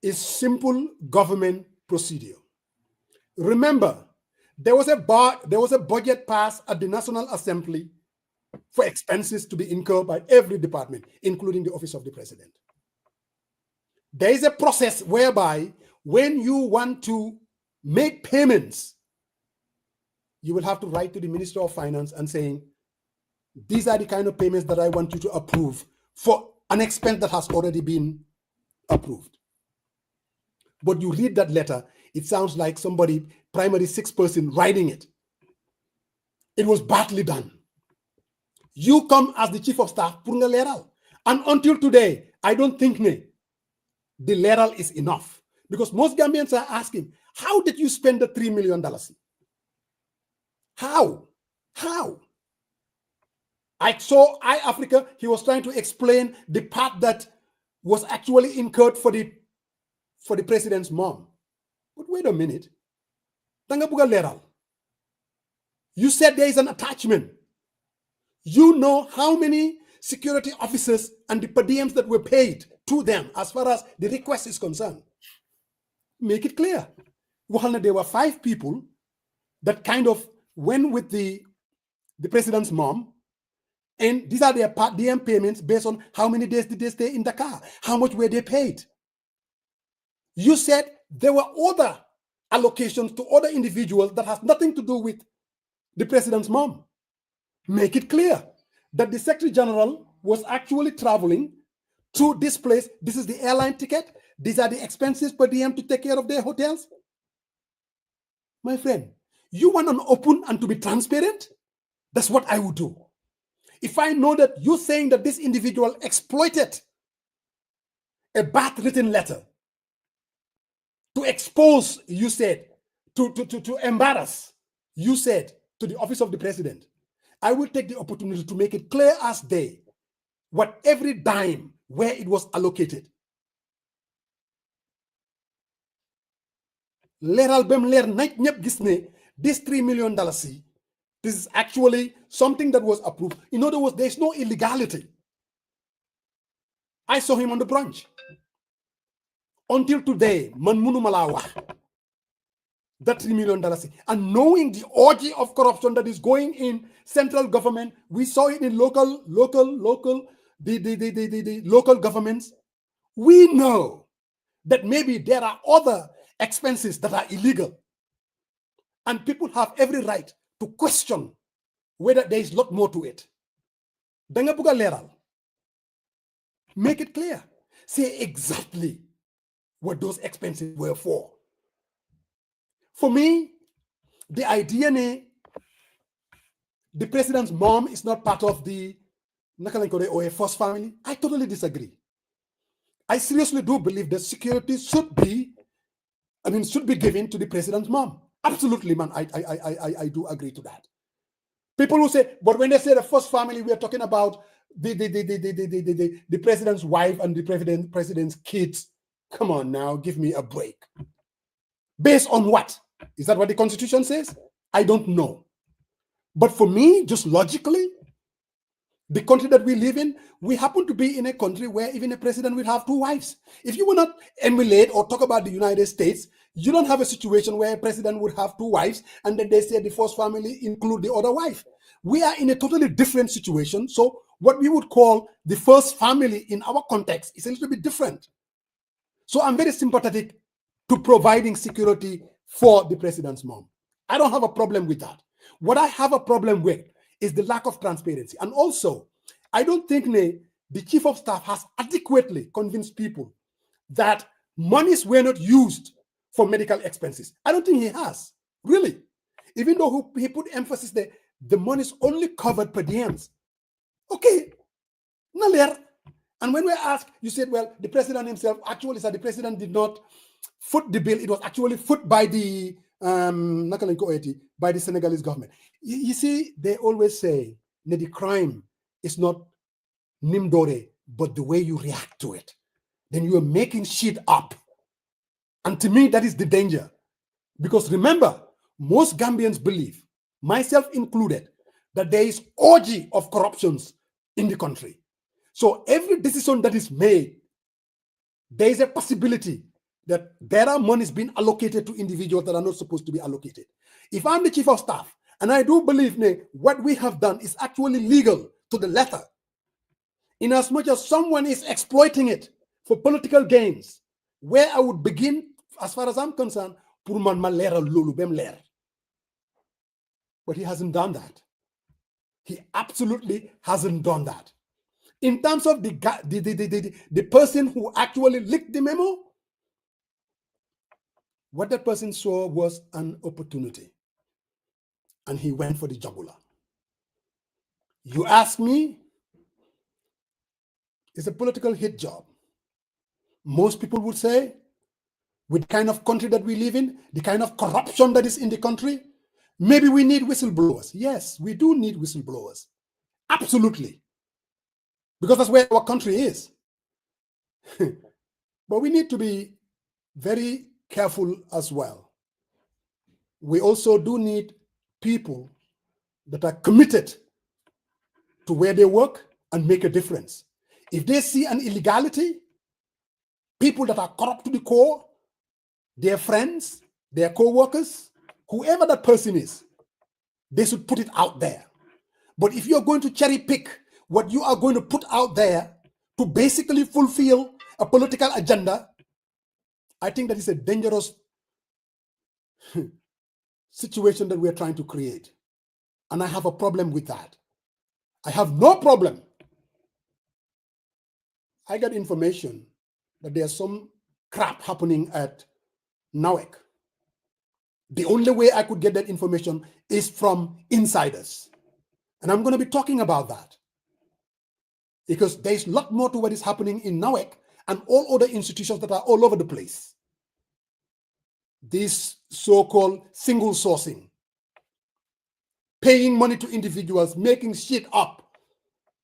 is simple government procedure. Remember, there was a budget passed at the National Assembly for expenses to be incurred by every department, including the Office of the President. There is a process whereby when you want to make payments, you will have to write to the Minister of Finance and saying, these are the kind of payments that I want you to approve for an expense that has already been approved. But you read that letter, it sounds like somebody, primary 6 person writing it. It was badly done. You come as the chief of staff, pour nga leral. And until today, I don't think the leral is enough. Because most Gambians are asking, how did you spend the $3 million? How? I saw Africa, he was trying to explain the part that was actually incurred for the president's mom. But wait a minute. You said there is an attachment. You know how many security officers and the per diems that were paid to them as far as the request is concerned. Make it clear. There were 5 people that kind of went with the president's mom, and these are their per diem payments based on how many days did they stay in Dakar, how much were they paid. You said there were other allocations to other individuals that has nothing to do with the president's mom. Make it clear that the Secretary General was actually traveling to this place. This is the airline ticket. These are the expenses per diem to take care of their hotels. My friend, you want an open and to be transparent? That's what I would do. If I know that you're saying that this individual exploited a bad written letter to expose, you said, to embarrass, you said, to the office of the president, I will take the opportunity to make it clear as day what every dime where it was allocated. Leral bem leer nañ ñep gis ne this $3 million, this is actually something that was approved. In other words, there's no illegality. I saw him on the branch. Until today, man munu mala wax that $3 million. And knowing the orgy of corruption that is going in central government, we saw it in local governments. We know that maybe there are other expenses that are illegal. And people have every right to question whether there is a lot more to it. Danga buga leral. Make it clear. Say exactly what those expenses were for. For me, the idea the president's mom is not part of the or a first family, I totally disagree. I seriously do believe that security should be given to the president's mom. Absolutely, man. I do agree to that. People who say, but when they say the first family, we are talking about the president's wife and the president's kids. Come on now, give me a break. Based on what? Is that what the Constitution says? I don't know. But for me, just logically, the country that we live in, we happen to be in a country where even a president will have 2 wives. If you will not emulate or talk about the United States, you don't have a situation where a president would have 2 wives and then they say the first family include the other wife. We are in a totally different situation. So what we would call the first family in our context is a little bit different. So I'm very sympathetic to providing security for the president's mom. I don't have a problem with that. What I have a problem with is the lack of transparency. And also, I don't think the chief of staff has adequately convinced people that monies were not used for medical expenses. I don't think he has, really. Even though he put emphasis there, the monies only covered per diems. Okay, naler. And when we asked, you said, well, the president himself actually said the president did not foot the bill. It was actually foot by the Senegalese government. You see, they always say that the crime is not nimdore, but the way you react to it. Then you are making shit up. And to me, that is the danger. Because remember, most Gambians believe, myself included, that there is orgy of corruptions in the country. So every decision that is made, there is a possibility that there are monies being allocated to individuals that are not supposed to be allocated. If I'm the chief of staff, and I do believe what we have done is actually legal to the letter, in as much as someone is exploiting it for political gains, where I would begin, as far as I'm concerned, but he hasn't done that. He absolutely hasn't done that. In terms of the person who actually leaked the memo, what that person saw was an opportunity, and he went for the jugular. You ask me, it's a political hit job. Most people would say, with the kind of country that we live in, the kind of corruption that is in the country, maybe we need whistleblowers. Yes, we do need whistleblowers. Absolutely. Because that's where our country is. But we need to be very careful as well. We also do need people that are committed to where they work and make a difference. If they see an illegality, people that are corrupt to the core, their friends, their co-workers, whoever that person is, they should put it out there. But if you're going to cherry pick what you are going to put out there to basically fulfill a political agenda, I think that is a dangerous situation that we're trying to create. And I have a problem with that. I have no problem. I got information that there's some crap happening at NAWEC. The only way I could get that information is from insiders. And I'm going to be talking about that. Because there's a lot more to what is happening in NAWEC and all other institutions that are all over the place. This so-called single sourcing, paying money to individuals, making shit up,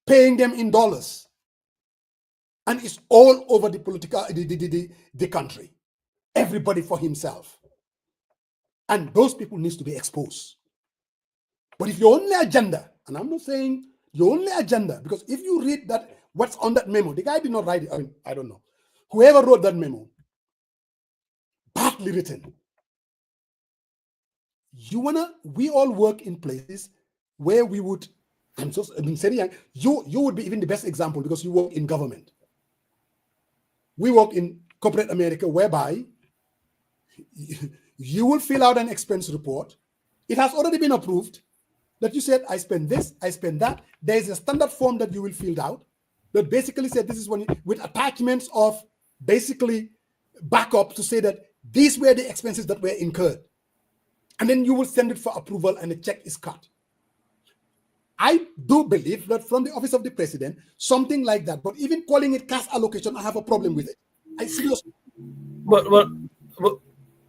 paying them in dollars. And it's all over the political, the country. Everybody for himself. And those people need to be exposed. But if your only agenda, and I'm not saying your only agenda, because if you read that, what's on that memo, the guy did not write it, I don't know. Whoever wrote that memo, badly written. We all work in places where we would, Seedy Njie, you would be even the best example because you work in government. We work in corporate America whereby you will fill out an expense report. It has already been approved that you said, I spend this, I spend that. There is a standard form that you will fill out that basically said this is with attachments of basically backup to say that these were the expenses that were incurred. And then you will send it for approval and a check is cut. I do believe that from the office of the president, something like that, but even calling it cash allocation, I have a problem with it. I seriously.
But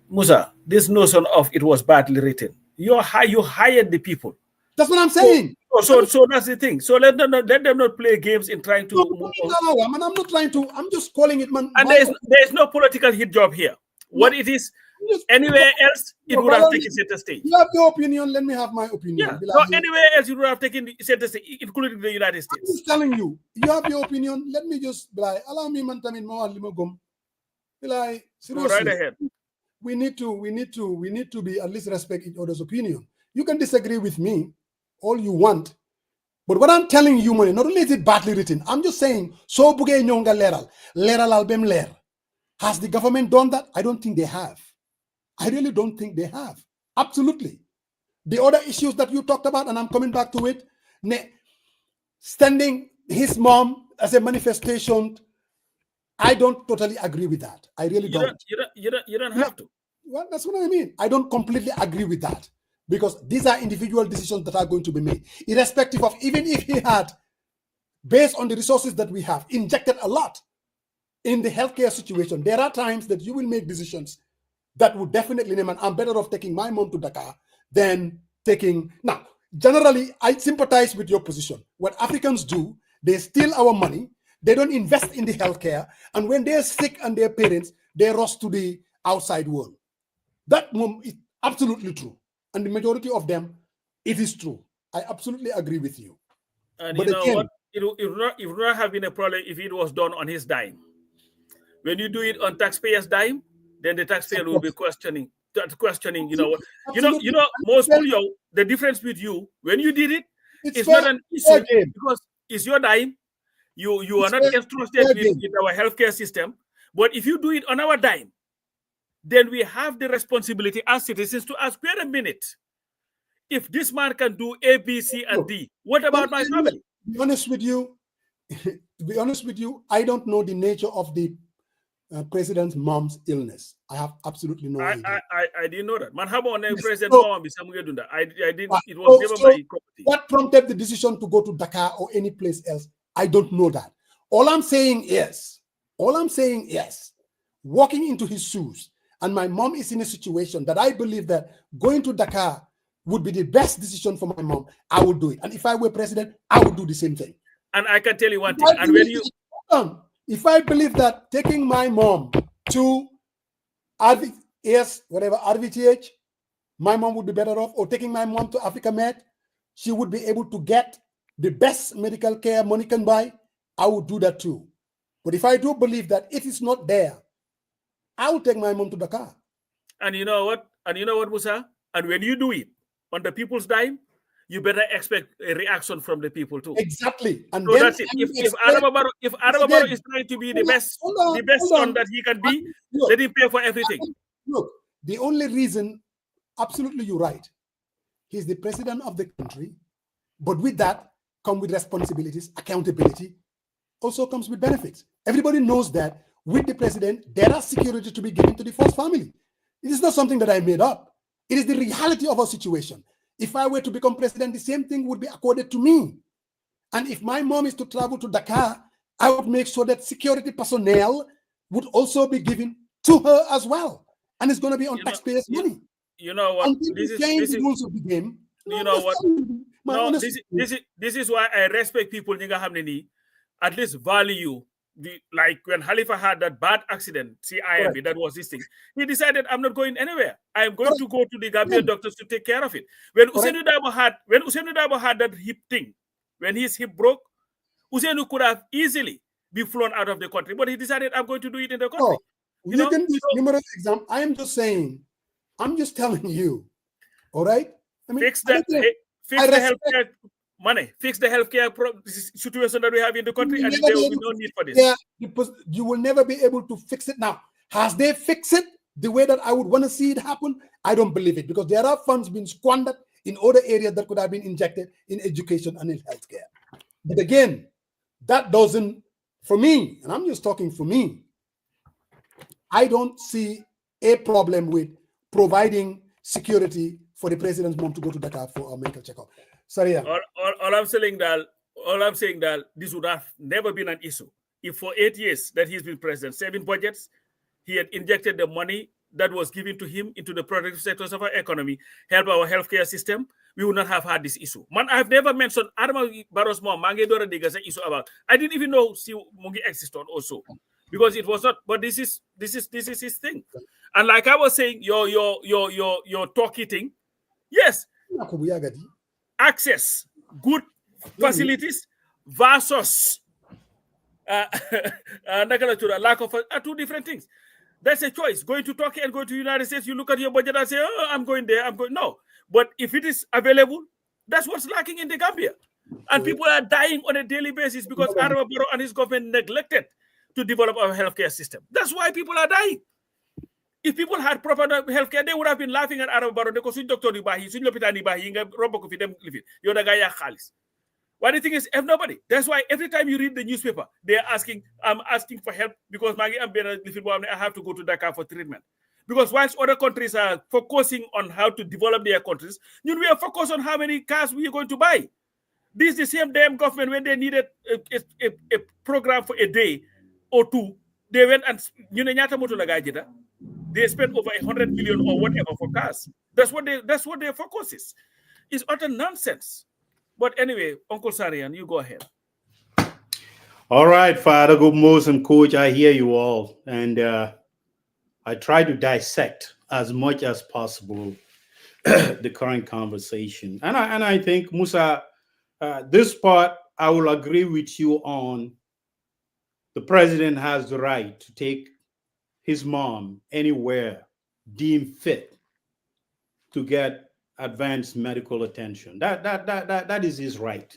Musa, this notion of it was badly written. You hired the people.
That's what I'm saying.
So that's the thing. So let them not play games in trying to.
No, I'm not trying to. I'm just calling it, man.
And there's no political hit job here. What it is, anywhere else, it would have taken center stage.
You have your opinion. Let me have my opinion.
Yeah. So anywhere else, you would have taken center stage, including the United States.
I'm just telling you. You have your opinion. Let me just allow me, man. Seriously.
Go right ahead.
We need to be at least respect each other's opinion. You can disagree with me all you want, but what I'm telling you, money, not only is it badly written, I'm just saying, so buge nyonga leral album ler. Has the government done that? I don't think they have. I really don't think they have. Absolutely. The other issues that you talked about, and I'm coming back to it, standing his mom as a manifestation, I don't totally agree with that. I really don't.
You don't have to.
Well, that's what I mean. I don't completely agree with that because these are individual decisions that are going to be made, irrespective of even if he had, based on the resources that we have, injected a lot in the healthcare situation. There are times that you will make decisions that would definitely name, and I'm better off taking my mom to Dakar than taking. Now, generally, I sympathize with your position. What Africans do, they steal our money. They don't invest in the healthcare. And when they're sick and their parents, they rush to the outside world. That is absolutely true. And the majority of them, it is true. I absolutely agree with you.
And
but
you know
again,
what? It would not have been a problem if it was done on his dime. When you do it on taxpayers' dime, then the taxpayer will be questioning, you know what? You know, most people, the difference with you, when you did it, it's not an issue because it's your dime. You are not entrusted with our healthcare system. But if you do it on our dime, then we have the responsibility as citizens to ask, wait a minute, if this man can do A, B, C, and D, what about my family?
To be honest with you, to be honest with you, I don't know the nature of the president's mom's illness. I have absolutely no idea.
I didn't know that. Man, how about
Yes,
President
so-
Mom? I didn't. It was never my property.
What prompted the decision to go to Dakar or any place else? I don't know that. All I'm saying is, walking into his shoes, and my mom is in a situation that I believe that going to Dakar would be the best decision for my mom. I would do it. And if I were president, I would do the same thing.
And I can tell you one thing. And when you
if I believe that taking my mom to RVTH, my mom would be better off, or taking my mom to Africa Med, she would be able to get the best medical care money can buy, I would do that too. But if I do believe that it is not there, I will take my mom to Dakar.
And you know what? Musa? And when you do it on the people's dime, you better expect a reaction from the people too.
Exactly. And
so
then
that's it. If Adama Barrow is trying to be the best son that he can be, let him pay for everything.
Look, the only reason, absolutely you're right, he's the president of the country, but with that come with responsibilities, accountability, also comes with benefits. Everybody knows that with the president, there are security to be given to the first family. It is not something that I made up. It is the reality of our situation. If I were to become president, the same thing would be accorded to me. And if my mom is to travel to Dakar, I would make sure that security personnel would also be given to her as well. And it's going to be on taxpayers' money.
You know what?
This is the rules of the game.
You know what? No, this is why I respect people. At least value like when Khalifa had that bad accident, CIMB, that was this thing. He decided, I'm not going anywhere. I'm going to go to the Gambian doctors to take care of it. When Usainu Dabo had that hip thing, when his hip broke, Usainu could have easily be flown out of the country, but he decided, I'm going to do it in the country.
You can use numerous examples. I am just saying, I'm just telling you. All right? I mean, fix the
healthcare money, fix the healthcare situation that we have in the country, and there will be no need for this.
Yeah, because you will never be able to fix it now. Has they fixed it the way that I would want to see it happen? I don't believe it, because there are funds being squandered in other areas that could have been injected in education and in healthcare. But again, that doesn't, for me, and I'm just talking for me, I don't see a problem with providing security for the president's mom to go to Dakar for a medical checkup. Sorry.
All I'm saying that this would have never been an issue. If for 8 years that he's been president, 7 budgets, he had injected the money that was given to him into the productive sectors of our economy, help our healthcare system, we would not have had this issue. Man, I've never mentioned Adama Barrow's mom, Mangedora Diga's issue about. I didn't even know she Mungi existed also, because it was not. But this is his thing. And like I was saying, your talkie thing, yes. Access, good facilities versus lack of are two different things. That's a choice. Going to Turkey and going to the United States, you look at your budget and say, oh, I'm going there, I'm going. No. But if it is available, that's what's lacking in the Gambia. And people are dying on a daily basis because Adama Barrow and his government neglected to develop our healthcare system. That's why people are dying. If people had proper healthcare, they would have been laughing at Adama Barrow because doctor Nibahi, you're the guy Khalis. But the thing is, if nobody, that's why every time you read the newspaper, they're asking, I'm asking for help because I have to go to Dakar for treatment. Because whilst other countries are focusing on how to develop their countries, we are focused on how many cars we are going to buy. This is the same damn government when they needed a program for a day or two, they went and they spent over 100 million or whatever for cars. That's what their focus is. It's utter nonsense. But anyway, Uncle Sarian, you go ahead.
All right, Father Gumos and Coach, I hear you all. And I try to dissect as much as possible the current conversation. And I think, Musa, this part, I will agree with you on. The president has the right to take his mom anywhere deemed fit to get advanced medical attention. That is his right.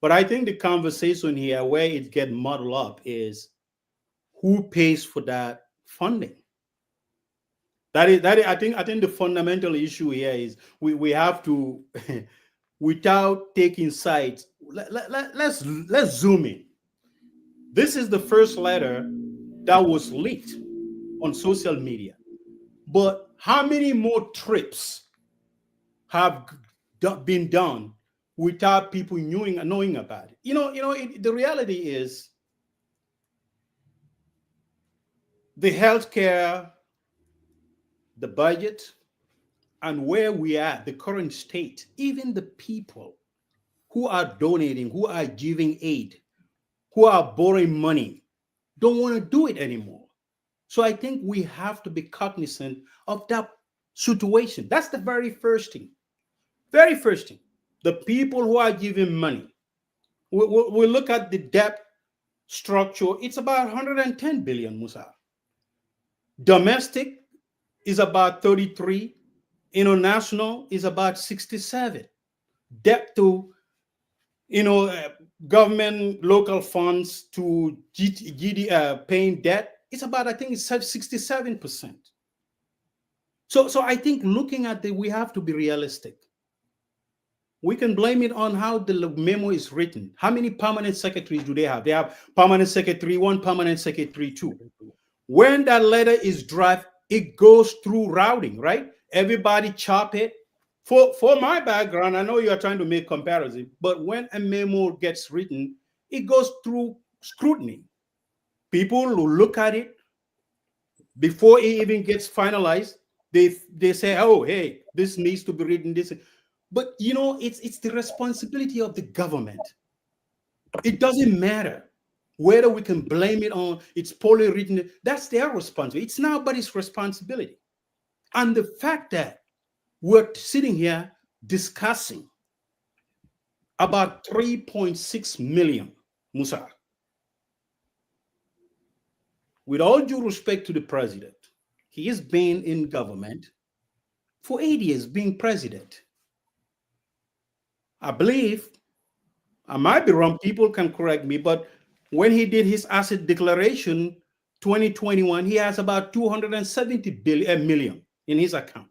But I think the conversation here where it gets muddled up is who pays for that funding. I think the fundamental issue here is we have to, without taking sides, let's zoom in. This is the first letter that was leaked on social media. But how many more trips have been done without people knowing about it? The reality is the healthcare, the budget, and where we are, the current state, even the people who are donating, who are giving aid, who are borrowing money, don't want to do it anymore. So I think we have to be cognizant of that situation. That's the very first thing. Very first thing. The people who are giving money. We look at the debt structure. It's about 110 billion, Musa. Domestic is about 33. International is about 67. Debt to, government, local funds to paying debt, it's about, I think it's 67%. So I think looking at we have to be realistic. We can blame it on how the memo is written. How many permanent secretaries do they have? They have permanent secretary 1, permanent secretary 2. When that letter is drafted, it goes through routing, right? Everybody chop it. For my background, I know you are trying to make comparison, but when a memo gets written, it goes through scrutiny. People who look at it before it even gets finalized, they say, oh, hey, this needs to be written this. But it's the responsibility of the government. It doesn't matter whether we can blame it on it's poorly written. That's their responsibility. It's nobody's responsibility. And the fact that we're sitting here discussing about 3.6 million, Musa, with all due respect to the president, he has been in government for 8 years, being president. I believe, I might be wrong, people can correct me, but when he did his asset declaration 2021, he has about 270 million in his account.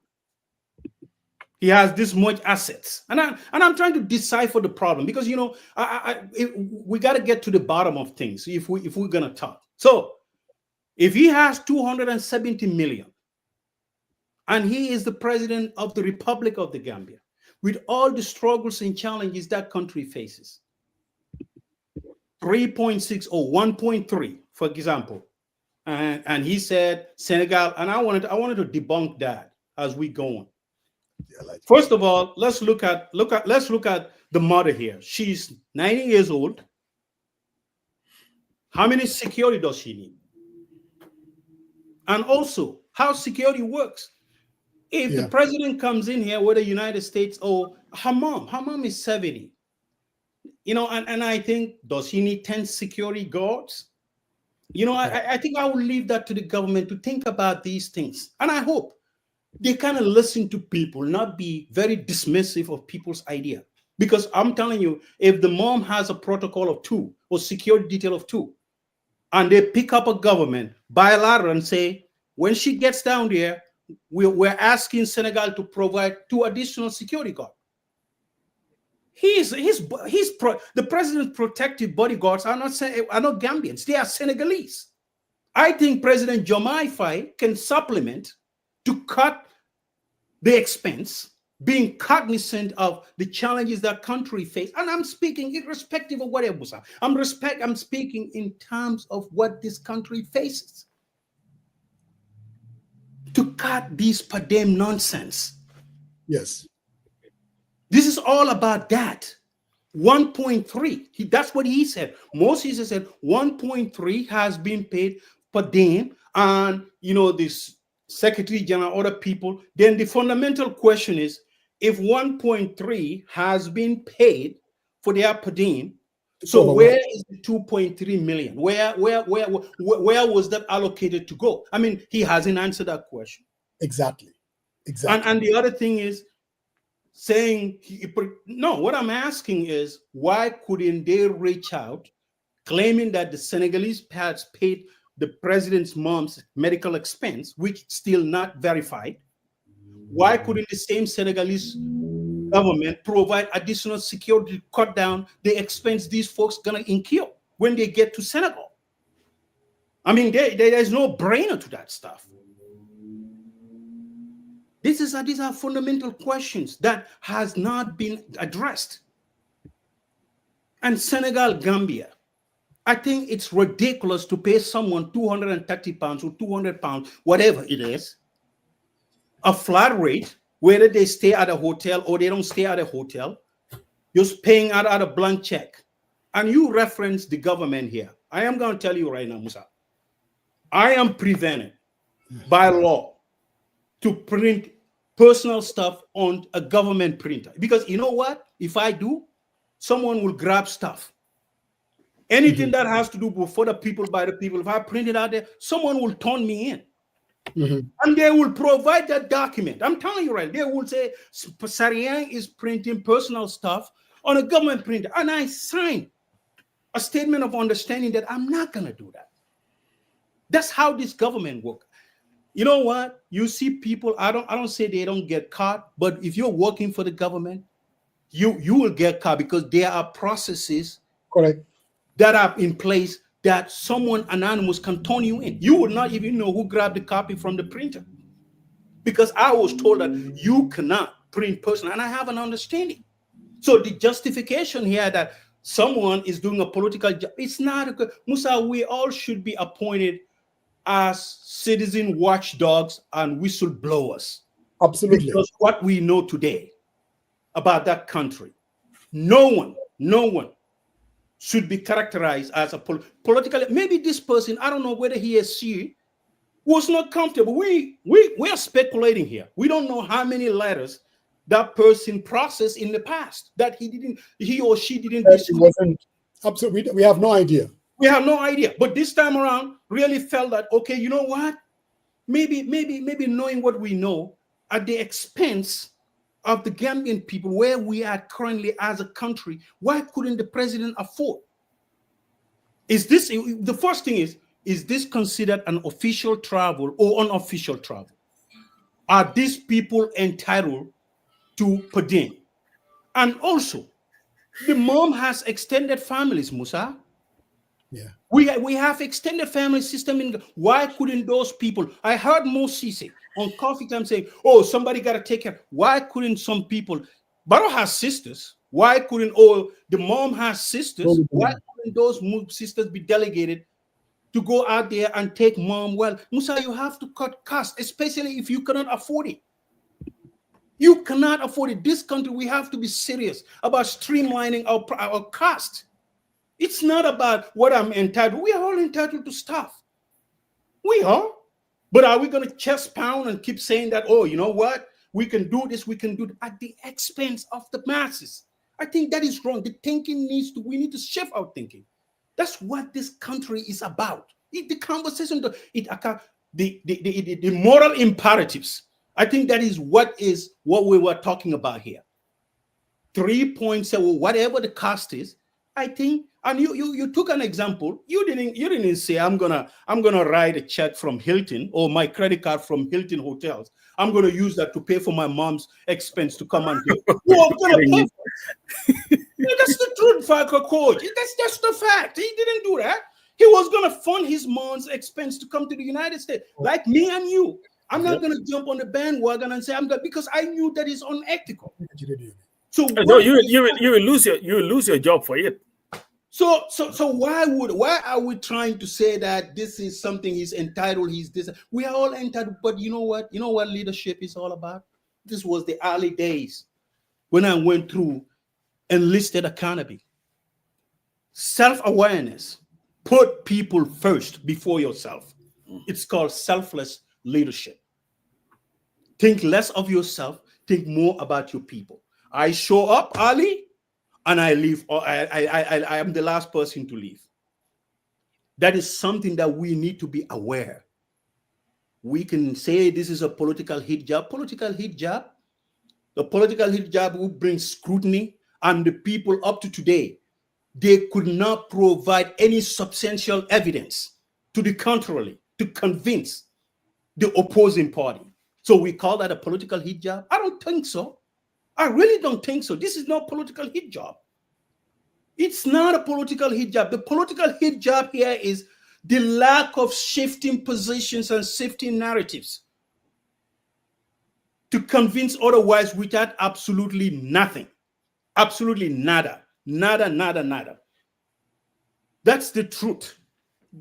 He has this much assets, and I'm trying to decipher the problem because we got to get to the bottom of things if we're gonna talk. So if he has 270 million, and he is the president of the Republic of the Gambia, with all the struggles and challenges that country faces, 3.6 or 1.3, for example, and he said Senegal, and I wanted to debunk that as we go on. First of all, let's look at the mother here. She's 90 years old. How many security does she need? And also, how security works. If the president comes in here, whether United States or her mom is 70. And I think, does he need 10 security guards? I think I will leave that to the government to think about these things. And I hope they kind of listen to people, not be very dismissive of people's idea. Because I'm telling you, if the mom has a protocol of 2 or security detail of 2, and they pick up a government bilateral and say, when she gets down there, we're asking Senegal to provide 2 additional security guards. The president's protective bodyguards are not Gambians, they are Senegalese. I think President Diomaye Faye can supplement to cut the expense, being cognizant of the challenges that country face. And I'm speaking irrespective of whatever. I'm speaking in terms of what this country faces. To cut this per diem nonsense.
Yes.
This is all about that. 1.3. That's what he said. Moses said 1.3 has been paid per diem, and this Secretary General, other people. Then the fundamental question is, if 1.3 has been paid for their per diem, so where is the 2.3 million? Where was that allocated to go? I mean, he hasn't answered that question.
Exactly.
And the other thing is saying, no, what I'm asking is, why couldn't they reach out claiming that the Senegalese has paid the president's mom's medical expense, which still not verified? Why couldn't the same Senegalese government provide additional security to cut down the expense these folks gonna incur when they get to Senegal? I mean, there's no brainer to that stuff. These are fundamental questions that has not been addressed. And Senegal, Gambia, I think it's ridiculous to pay someone 230 pounds or 200 pounds, whatever it is, a flat rate, whether they stay at a hotel or they don't stay at a hotel, just paying out a blank check. And you reference the government here. I am going to tell you right now, Musa, I am prevented by law to print personal stuff on a government printer. Because you know what? If I do, someone will grab stuff. Anything that has to do for the people, by the people, if I print it out there, someone will turn me in. And they will provide that document. I'm telling you right, they will say, Sariang is printing personal stuff on a government printer. And I sign a statement of understanding that I'm not going to do that. That's how this government works. You know what? You see people, I don't say they don't get caught, but if you're working for the government, you will get caught because there are processes that are in place that someone anonymous can turn you in. You would not even know who grabbed the copy from the printer. Because I was told that you cannot print personal, and I have an understanding. So the justification here that someone is doing a political job, it's not a good, Musa, we all should be appointed as citizen watchdogs and whistleblowers.
Absolutely.
Because what we know today about that country, no one should be characterized as a political. Maybe this person, I don't know whether he or she was not comfortable. We are speculating here. We don't know how many letters that person processed in the past that he or she didn't.
Absolutely, we have no idea.
We have no idea. But this time around, really felt that, okay, you know what? Maybe knowing what we know at the expense of the Gambian people, where we are currently as a country, why couldn't the president afford? The first thing is this considered an official travel or unofficial travel? Are these people entitled to per diem? And also, the mom has extended families, Musa.
Yeah.
We have extended family system in. Why couldn't those people? I heard Mosisi on Coffee Time saying, "Oh, somebody got to take care." Why couldn't some people? Baro has sisters. Why couldn't? Oh, the mom has sisters. Why couldn't those sisters be delegated to go out there and take mom? Well, Musa, you have to cut costs, especially if you cannot afford it. You cannot afford it. This country, we have to be serious about streamlining our cost. It's not about what I'm entitled. We are all entitled to stuff. We are. But are we going to chest pound and keep saying that, oh, you know what? We can do this, we can do it at the expense of the masses. I think that is wrong. The thinking we need to shift our thinking. That's what this country is about. The conversation, the moral imperatives. I think that is what we were talking about here. 3.7, whatever the cost is, I think, and you took an example. You didn't say I'm gonna write a check from Hilton or my credit card from Hilton hotels. I'm gonna use that to pay for my mom's expense to come and do. You're gonna pay for it. That's the truth, coach. That's the fact. He didn't do that. He was gonna fund his mom's expense to come to the United States, like me and you. I'm not gonna jump on the bandwagon and say I'm gonna, because I knew that is unethical. So
no, you will lose your job for it.
So why are we trying to say that this is something he's entitled? He's this. We are all entitled, but you know what? You know what leadership is all about? This was the early days when I went through enlisted academy. Self-awareness. Put people first before yourself. It's called selfless leadership. Think less of yourself. Think more about your people. I show up early and I leave, or I am the last person to leave. That is something that we need to be aware. We can say this is a political hit job. Political hit job. The political hit job will bring scrutiny, and the people up to today, they could not provide any substantial evidence to the contrary to convince the opposing party. So we call that a political hit job? I don't think so. I really don't think so. This is not a political hit job. It's not a political hit job. The political hit job here is The lack of shifting positions and shifting narratives to convince otherwise without absolutely nothing. Absolutely nada. Nada. That's the truth.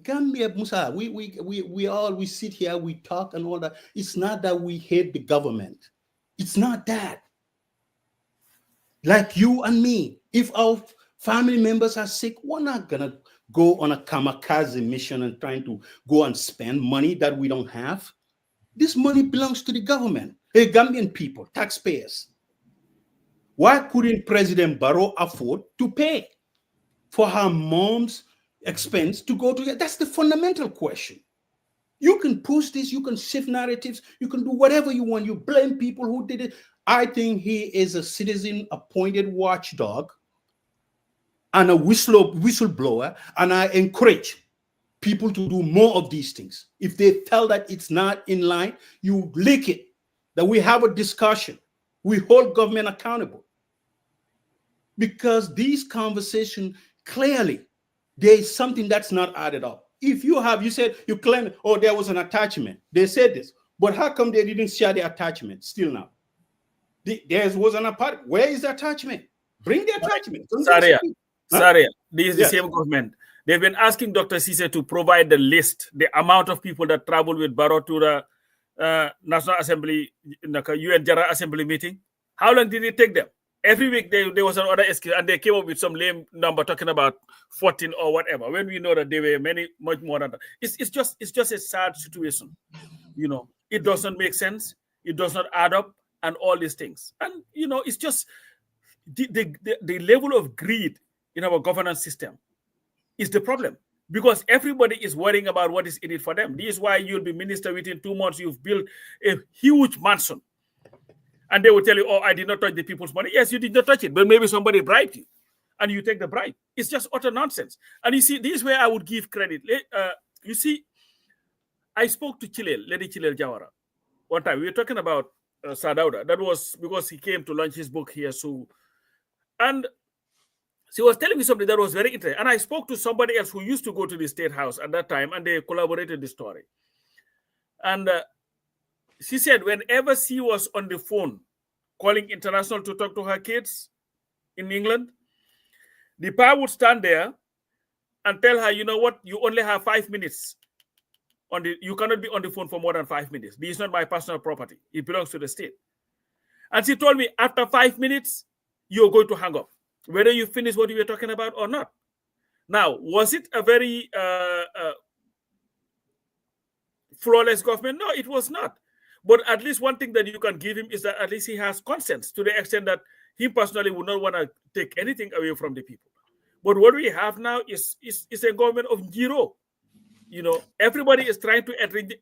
Gambia, Musa, we sit here, we talk and all that. It's not that we hate the government. It's not that. Like you and me, if our family members are sick, we're not gonna go on a kamikaze mission and trying to go and spend money that we don't have. This money belongs to the government, the Gambian people, taxpayers. Why couldn't President Barrow afford to pay for her mom's expense to go to? That's the fundamental question. You can push this, you can shift narratives, you can do whatever you want. You blame people who did it. I think he is a citizen appointed watchdog and a whistleblower, and I encourage people to do more of these things. If they tell that it's not in line, you leak it, that we have a discussion. We hold government accountable. Because these conversations, clearly, there is something that's not added up. If you said, you claim, oh, there was an attachment. They said this. But how come they didn't share the attachment still now? There was an attachment. Where is the attachment? Bring the attachment.
Saria, this is the same government. They've been asking Dr. Cisse to provide the list, the amount of people that traveled with Barrow to the National Assembly, UN General Assembly meeting. How long did it take them? Every week there was another excuse, and they came up with some lame number talking about 14 or whatever. When we know that there were much more than that. It's just a sad situation. You know, it doesn't make sense. It does not add up, and all these things. And you know, it's just the level of greed in our governance system is the problem, because everybody is worrying about what is in it for them. This is why you'll be minister within 2 months. You've built a huge mansion. And they will tell you, oh, I did not touch the people's money. Yes, you did not touch it, but maybe somebody bribed you and you take the bribe. It's just utter nonsense. And you see, this is where I would give credit. You see, I spoke to Lady Chilel Jawara one time. We were talking about Sadauda. That was because he came to launch his book here. And she was telling me something that was very interesting. And I spoke to somebody else who used to go to the State House at that time, and they collaborated the story. And she said whenever she was on the phone calling international to talk to her kids in England, the pa would stand there and tell her, you know what, you only have 5 minutes. You cannot be on the phone for more than 5 minutes. This is not my personal property. It belongs to the state. And she told me after 5 minutes, you're going to hang up, whether you finish what you were talking about or not. Now, was it a very flawless government? No, it was not. But at least one thing that you can give him is that at least he has conscience, to the extent that he personally would not want to take anything away from the people. But what we have now is a government of zero. You know, everybody is trying to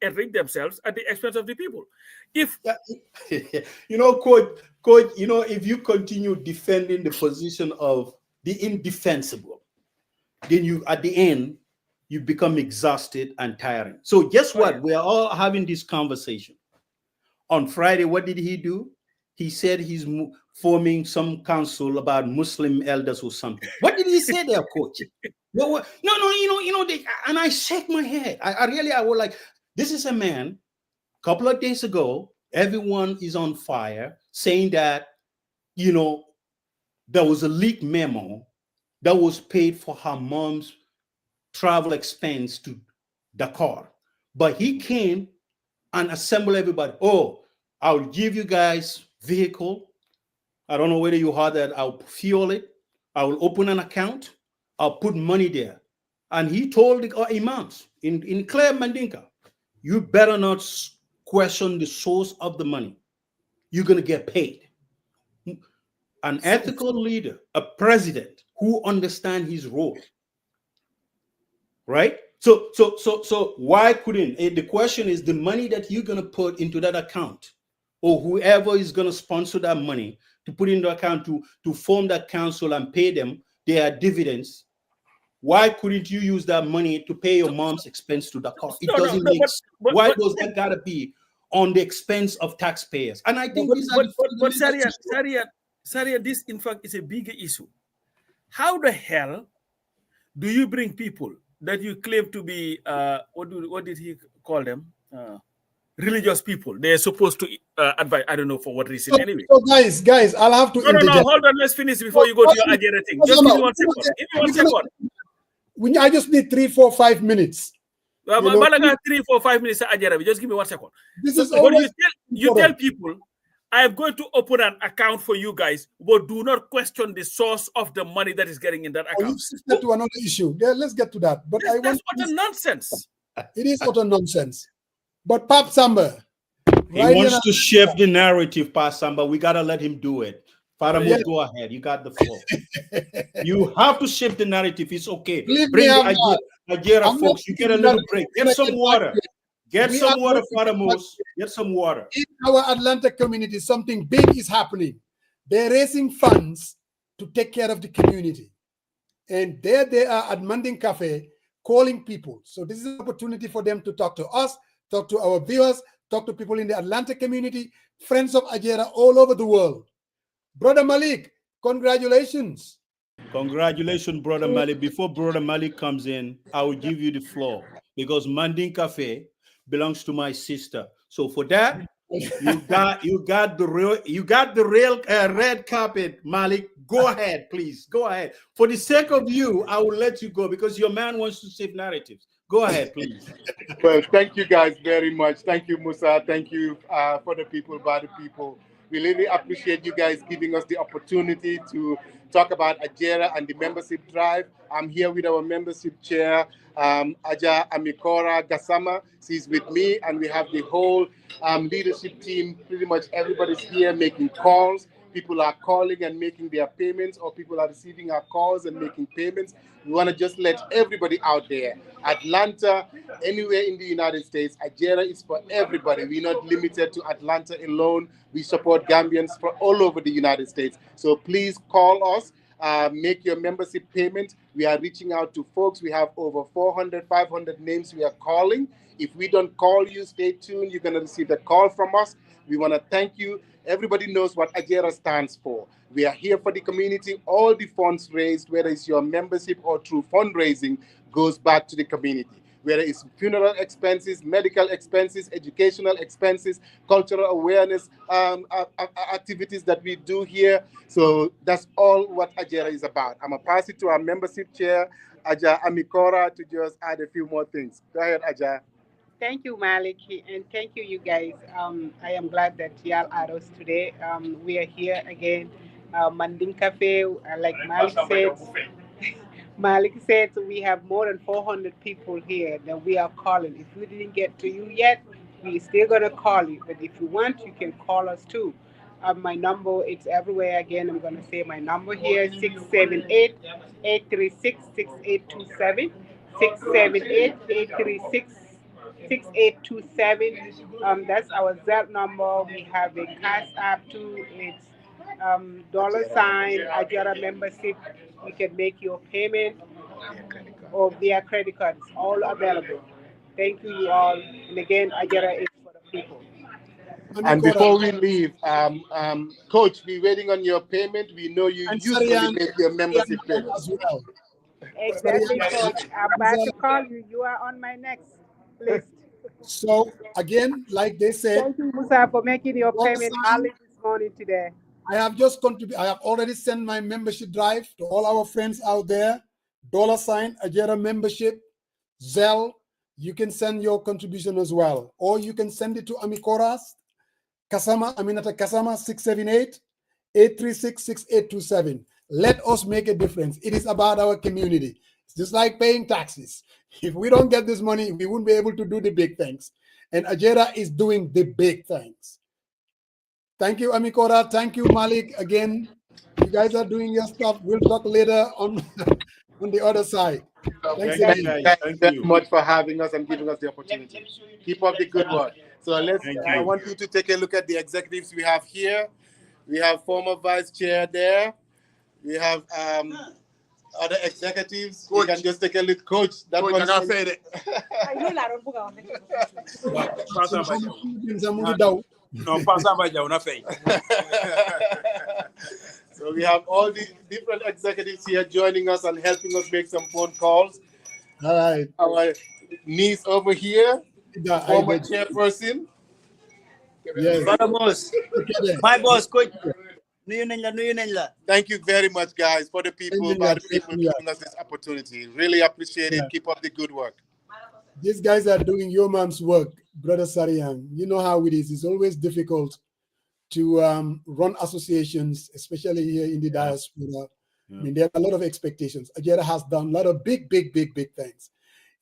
enrich themselves at the expense of the people. If
you know, coach, you know, if you continue defending the position of the indefensible, then you, at the end, you become exhausted and tiring. So guess what? We are all having this conversation. On Friday, what did he do? He said he's forming some council about Muslim elders or something. What did he say there, coach? No, and I shake my head. I was like, this is a man, a couple of days ago, everyone is on fire saying that, you know, there was a leaked memo that was paid for her mom's travel expense to Dakar. But he came and assembled everybody. Oh, I'll give you guys vehicle. I don't know whether you heard that. I'll fuel it. I will open an account. I'll put money there. And he told the imams in Claire Mandinka, you better not question the source of the money. You're going to get paid. An ethical leader, a president who understands his role, right? So why couldn't, the question is the money that you're going to put into that account, or whoever is going to sponsor that money to put into account to form that council and pay them their dividends. Why couldn't you use that money to pay your mom's expense to Dakar? It doesn't make sense. Why does that gotta be on the expense of taxpayers? And I think
Saria, this in fact is a bigger issue. How the hell do you bring people that you claim to be what did he call them? Religious people. They're supposed to advise. I don't know for what reason. Anyway.
So guys, I'll have to.
No. Hold on. Let's finish before you go to your Agera thing. Just give me 1 second. Give me 1 second.
I just need 3, 4, 5 minutes.
Malaga 3, 4, 5 minutes. Agera. Just give me 1 second.
This is
you tell people, I am going to open an account for you guys, but do not question the source of the money that is getting in that account.
You've shifted to another issue. Yeah, let's get to that. But
that's utter nonsense.
It is utter nonsense. But Pap Samba,
he wants to shift the narrative, Pap Samba. We gotta let him do it. Father Mo, go ahead. You got the floor. You have to shift the narrative. It's okay. Bring the Agera, folks. You get a little break. Get some water. Get some water, Father Mo. Get some water.
In our Atlanta community, something big is happening. They're raising funds to take care of the community. And there they are at Manding Cafe calling people. So this is an opportunity for them to talk to us, talk to our viewers, talk to people in the Atlanta community, friends of Agera all over the world. Brother Malik, congratulations.
Congratulations, Brother Malik. Before Brother Malik comes in, I will give you the floor because Manding Cafe belongs to my sister. So for that, you got the real red carpet, Malik. Go ahead, please. Go ahead. For the sake of you, I will let you go because your man wants to save narratives. Go ahead, please.
Well, thank you guys very much. Thank you, Musa. Thank you for the people, by the people. We really appreciate you guys giving us the opportunity to talk about Agera and the membership drive. I'm here with our membership chair, Aja Amikora Gassama. She's with me, and we have the whole leadership team. Pretty much everybody's here making calls. People are calling and making their payments, or people are receiving our calls and making payments. We want to just let everybody out there, Atlanta, anywhere in the United States, Agera is for everybody. We're not limited to Atlanta alone. We support Gambians for all over the United States. So please call us, make your membership payment. We are reaching out to folks. We have over 400, 500 names we are calling. If we don't call you, stay tuned. You're going to receive a call from us. We want to thank you. Everybody knows what Agera stands for. We are here for the community. All the funds raised, whether it's your membership or through fundraising, goes back to the community. Whether it's funeral expenses, medical expenses, educational expenses, cultural awareness activities that we do here. So that's all what Agera is about. I'm going to pass it to our membership chair, Aja Amikora, to just add a few more things. Go ahead, Aja.
Thank you, Malik, and thank you, you guys. I am glad that y'all are us today. We are here again, Manding Cafe. Like Malik said, we have more than 400 people here that we are calling. If we didn't get to you yet, we're still gonna call you. But if you want, you can call us too. My number, it's everywhere. Again, I'm gonna say my number here: 678-836-6827. 678-836-6827. That's our Zelle number. We have a Cash App too. It's $ Agera membership. You can make your payment or via credit card. It's all available. Thank you all. And again, Agera is for the people.
And before we leave, Coach, we're waiting on your payment. We know you usually make your membership payment
as well.
Exactly, Coach. I'm about to call you. You are on my next list.
So again, like they said,
thank you, Musa, for making your payment early this morning today.
I have just contributed. I have already sent my membership drive to all our friends out there. $ Agera membership, Zelle. You can send your contribution as well, or you can send it to Amikora's Aminata Kasama 678-836-6827. Let us make a difference. It is about our community. It's just like paying taxes. If we don't get this money, we won't be able to do the big things. And Agera is doing the big things. Thank you, Amikora. Thank you, Malik. Again, you guys are doing your stuff. We'll talk later on the other side.
Thank you very much for having us and giving us the opportunity. Keep up the good work. So I want you to take a look at the executives we have here. We have former vice chair there. We have other executives. You can just take a look, Coach. That one. So we have all the different executives here joining us and helping us make some phone calls.
All right.
Our niece over here,
Yeah,
former chairperson.
Yes.
Brother Moss,
Okay,
my boss, coach.
Thank you very much, guys, for the people, by the people giving us this opportunity. Really appreciate it. Keep up the good work.
These guys are doing your mom's work, Brother Sarian. You know how it is. It's always difficult to run associations, especially here in the diaspora. I mean, there are a lot of expectations. Agera has done a lot of big things.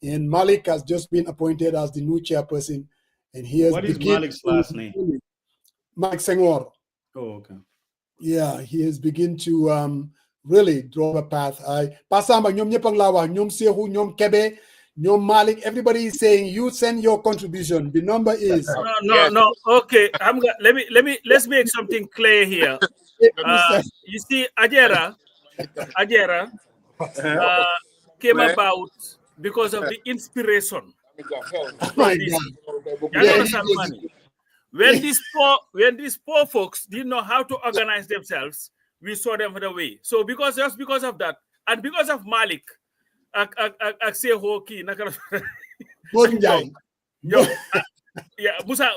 And Malik has just been appointed as the new chairperson. And he has
What is Malik's last name?
Mike Senghor.
Oh, okay.
Yeah, he has begun to really draw a path. Pasamba, nyom nyepang lawa, nyom sehu, nyom kebe, nyom Malik. Everybody is saying you send your contribution. The number is
no. Okay, let's make something clear here. You see, Agera came about because of the inspiration.
My
God. When these poor folks didn't know how to organize themselves, we saw them the way. So just because of that, and because of Malik, Musa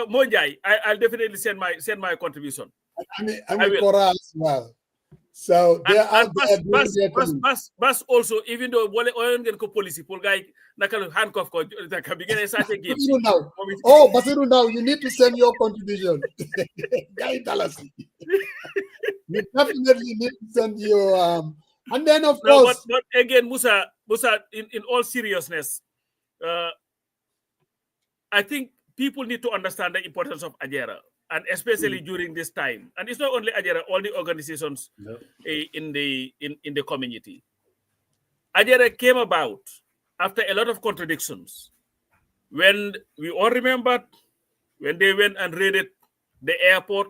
Monjai, I'll definitely send my contribution.
I mean Cora as well. So they are
Bas also, even though Oyon get policy, Paul guy nakal handcuff ko begin a certain game.
Oh, Basiru now, you need to send your contribution. Guy Dallas. You definitely need to send your and then of course.
But again, Musa, in all seriousness, I think people need to understand the importance of Agera, and especially during this time. And it's not only Agera, all the organizations in the community. Agera came about after a lot of contradictions. When we all remembered when they went and raided the airport,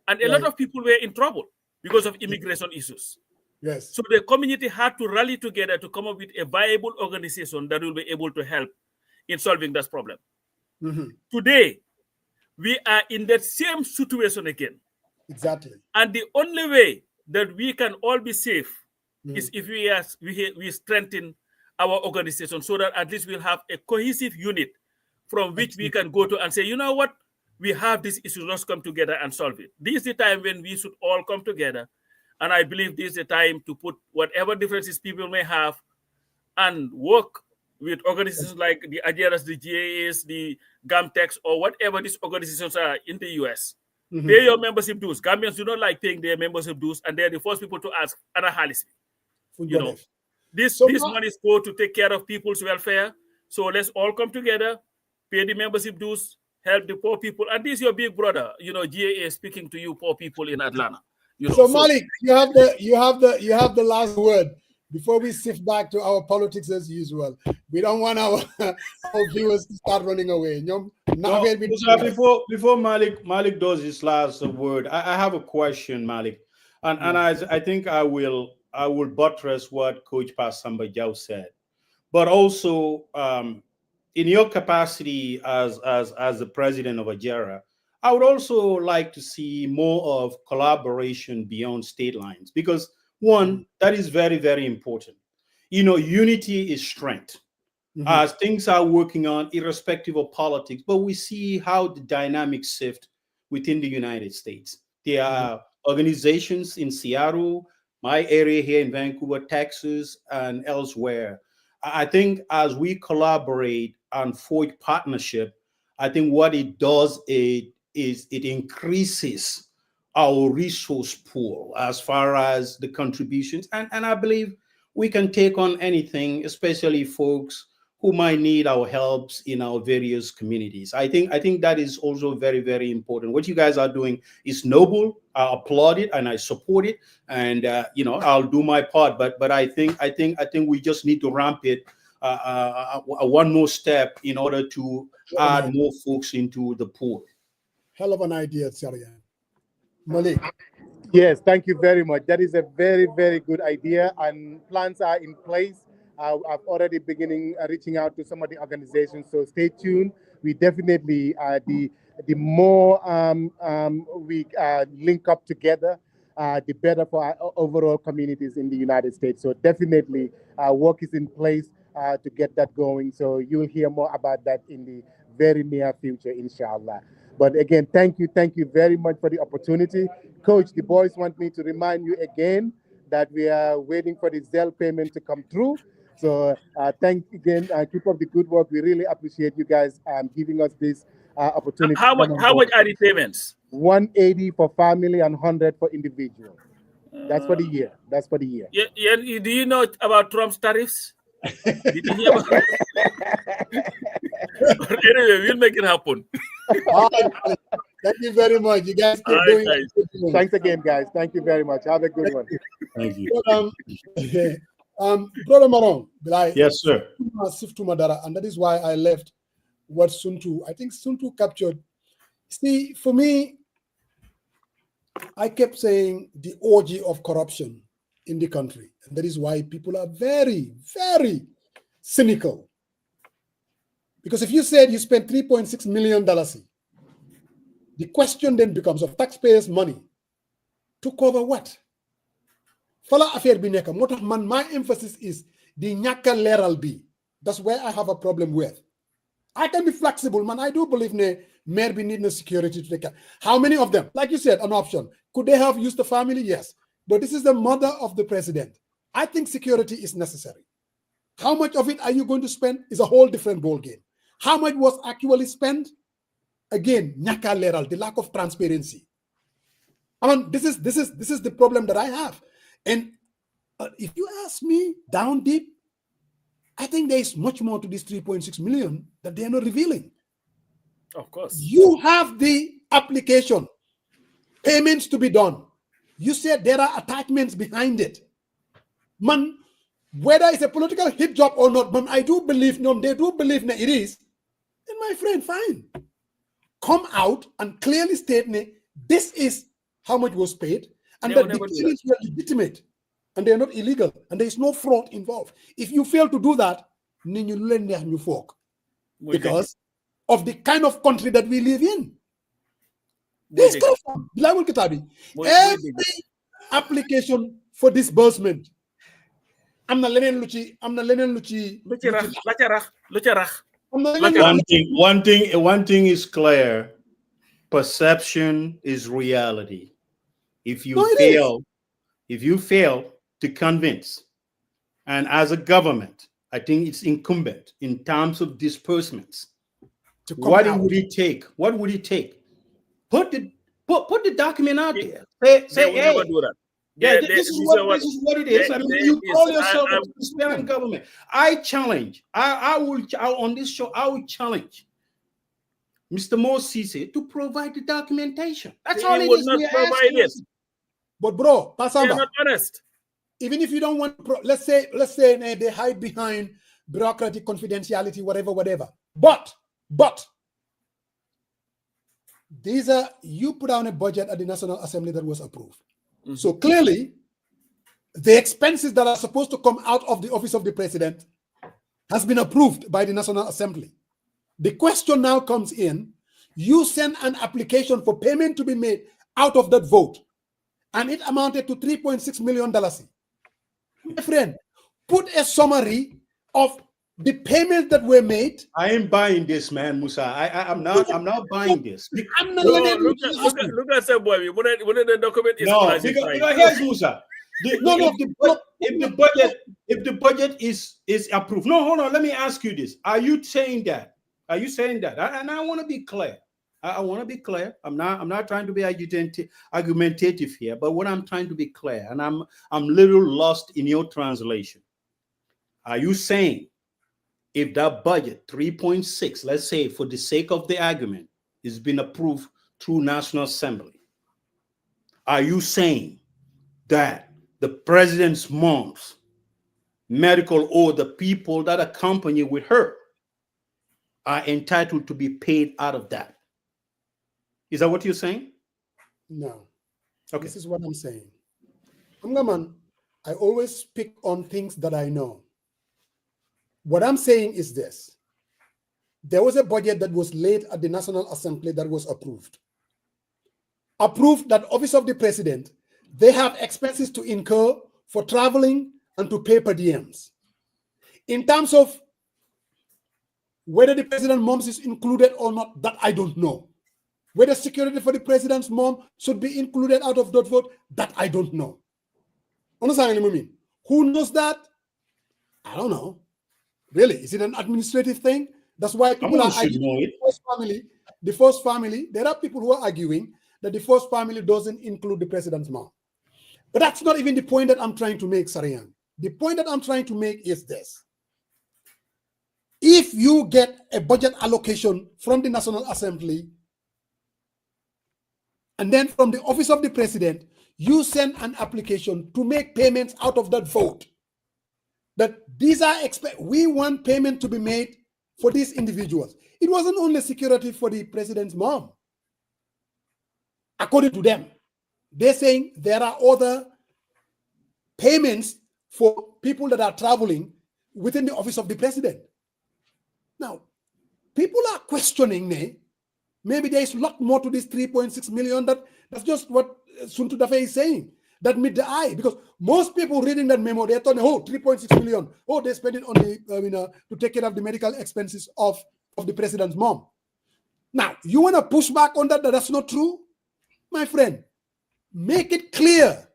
and a lot of people were in trouble because of immigration issues.
Yes.
So the community had to rally together to come up with a viable organization that will be able to help in solving this problem. Today, we are in that same situation again.
Exactly.
And the only way that we can all be safe is if we strengthen our organization, so that at least we'll have a cohesive unit from which we can go to and say, you know what, we have this issue, let's come together and solve it. This is the time when we should all come together. And I believe this is the time to put whatever differences people may have and work with organizations like the Ageras, the GAs, the GAMTEX, or whatever these organizations are in the US. Pay your membership dues. Gambians do not like paying their membership dues, and they're the first people to ask, you know, this money is going to take care of people's welfare. So let's all come together, pay the membership dues, help the poor people. And this is your big brother, you know, GAA speaking to you poor people in Atlanta. You know,
so Malik, you have the last word before we shift back to our politics as usual. We don't want our viewers to start running away.
Before Malik does his last word, I have a question, Malik, and I think I will buttress what Coach Pasamba Jau said, but also in your capacity as the president of Agera, I would also like to see more of collaboration beyond state lines, because one, that is very, very important. You know, unity is strength. As things are working on, irrespective of politics, but we see how the dynamics shift within the United States. There are organizations in Seattle, my area here in Vancouver, Texas, and elsewhere. I think as we collaborate and forge partnership, I think what it does is it increases our resource pool as far as the contributions. And I believe we can take on anything, especially folks who might need our helps in our various communities. I think that is also very, very important. What you guys are doing is noble. I applaud it and I support it. And you know, I'll do my part. But I think we just need to ramp it one more step in order to add more folks into the pool.
Hell of an idea, Sarian. Malik.
Yes, thank you very much. That is a very, very good idea, and plans are in place. I've already beginning reaching out to some of the organizations, so stay tuned. We definitely the more we link up together, the better for our overall communities in the United States. So definitely work is in place. to get that going. So you'll hear more about that in the very near future, inshallah. But again, thank you very much for the opportunity. Coach, the boys want me to remind you again that we are waiting for the Zelle payment to come through. So thank again, keep up the good work. We really appreciate you guys giving us this opportunity.
How much are the payments?
180 for family and 100 for individual. That's for the year. That's for the year.
Yeah, do you know about Trump's tariffs? Did you hear about Anyway, we'll make it happen.
Thank you very much. You guys keep doing it.
Thanks again, guys. Thank you very much. Have a good one.
Thank you.
Brother Marong,
yes, sir.
And that is why I left what Suntu. I think Suntu captured. See, for me, I kept saying the orgy of corruption in the country. And that is why people are very, very cynical. Because if you said you spent $3.6 million, the question then becomes of taxpayers' money to cover what? Fala affaire bi nekk motax man my emphasis is the ñaka leral bi. That's where I have a problem with. I can be flexible, man. I do believe ne mayor bi need no security to take care. How many of them? Like you said, an option. Could they have used the family? Yes. But this is the mother of the president. I think security is necessary. How much of it are you going to spend is a whole different ball game. How much was actually spent? Again, ñaka leral, the lack of transparency. I mean, this is the problem that I have. And if you ask me down deep, I think there is much more to this 3.6 million that they are not revealing.
Of course.
You have the application, payments to be done. You said there are attachments behind it. Man, whether it's a political hit job or not, man, I do believe, no, they do believe that it is. Then my friend, fine. Come out and clearly state, this is how much was paid, and that the payments were legitimate, and they are not illegal, and there is no fraud involved. If you fail to do that, because of the kind of country that we live in. This every application for disbursement. One
thing is clear. Perception is reality. If you fail to convince, and as a government, I think it's incumbent in terms of disbursements. What would it take? What would it take? Put the document out there. Say hey,
never do that.
This is what it is. I mean, you call yourself a transparent government. I challenge. I will on this show. I will challenge Mr. Mosisi to provide the documentation. That's all it is.
Not provide it.
But bro, Pasamba,
they're not honest.
Even if you don't want, let's say they hide behind bureaucratic confidentiality, whatever. But these are, you put down a budget at the National Assembly that was approved. Mm-hmm. So clearly, the expenses that are supposed to come out of the office of the president has been approved by the National Assembly. The question now comes in, you send an application for payment to be made out of that vote, and it amounted to $3.6 million. My friend, put a summary of the payments that were made.
I ain't buying this, man, Musa. I'm not buying this.
I'm not look at that boy. When the document is
no, because here's Musa. If the budget is approved. No, hold on. Let me ask you this. Are you saying that? And I want to be clear. I want to be clear. I'm not trying to be argumentative here, but what I'm trying to be clear, and I'm a little lost in your translation. Are you saying if that budget 3.6, let's say for the sake of the argument, is been approved through National Assembly, are you saying that the president's mom's medical or the people that accompany with her are entitled to be paid out of that? Is that what you're saying?
No.
Okay.
This is what I'm saying. Man, I always speak on things that I know. What I'm saying is this. There was a budget that was laid at the National Assembly that was approved. Approved that Office of the President, they have expenses to incur for traveling and to pay per diems. In terms of whether the president's mom is included or not, that I don't know. Whether security for the president's mom should be included out of that vote, that I don't know. Understand what I mean? Who knows that? I don't know. Really, is it an administrative thing? That's why people are arguing. The first family, there are people who are arguing that the first family doesn't include the president's mom. But that's not even the point that I'm trying to make, Sarian. The point that I'm trying to make is this. If you get a budget allocation from the National Assembly, and then from the office of the president, you send an application to make payments out of that vote, that these are we want payment to be made for these individuals. It wasn't only security for the president's mom. According to them, they're saying there are other payments for people that are traveling within the office of the president. Now, people are questioning me. Maybe there is a lot more to this 3.6 million. That's just what Suntu Dafe is saying. That meet the eye, because most people reading that memo, they're talking, oh, 3.6 million. Oh, they spend it on the to take care of the medical expenses of the president's mom. Now, you want to push back on that that's not true? My friend, make it clear.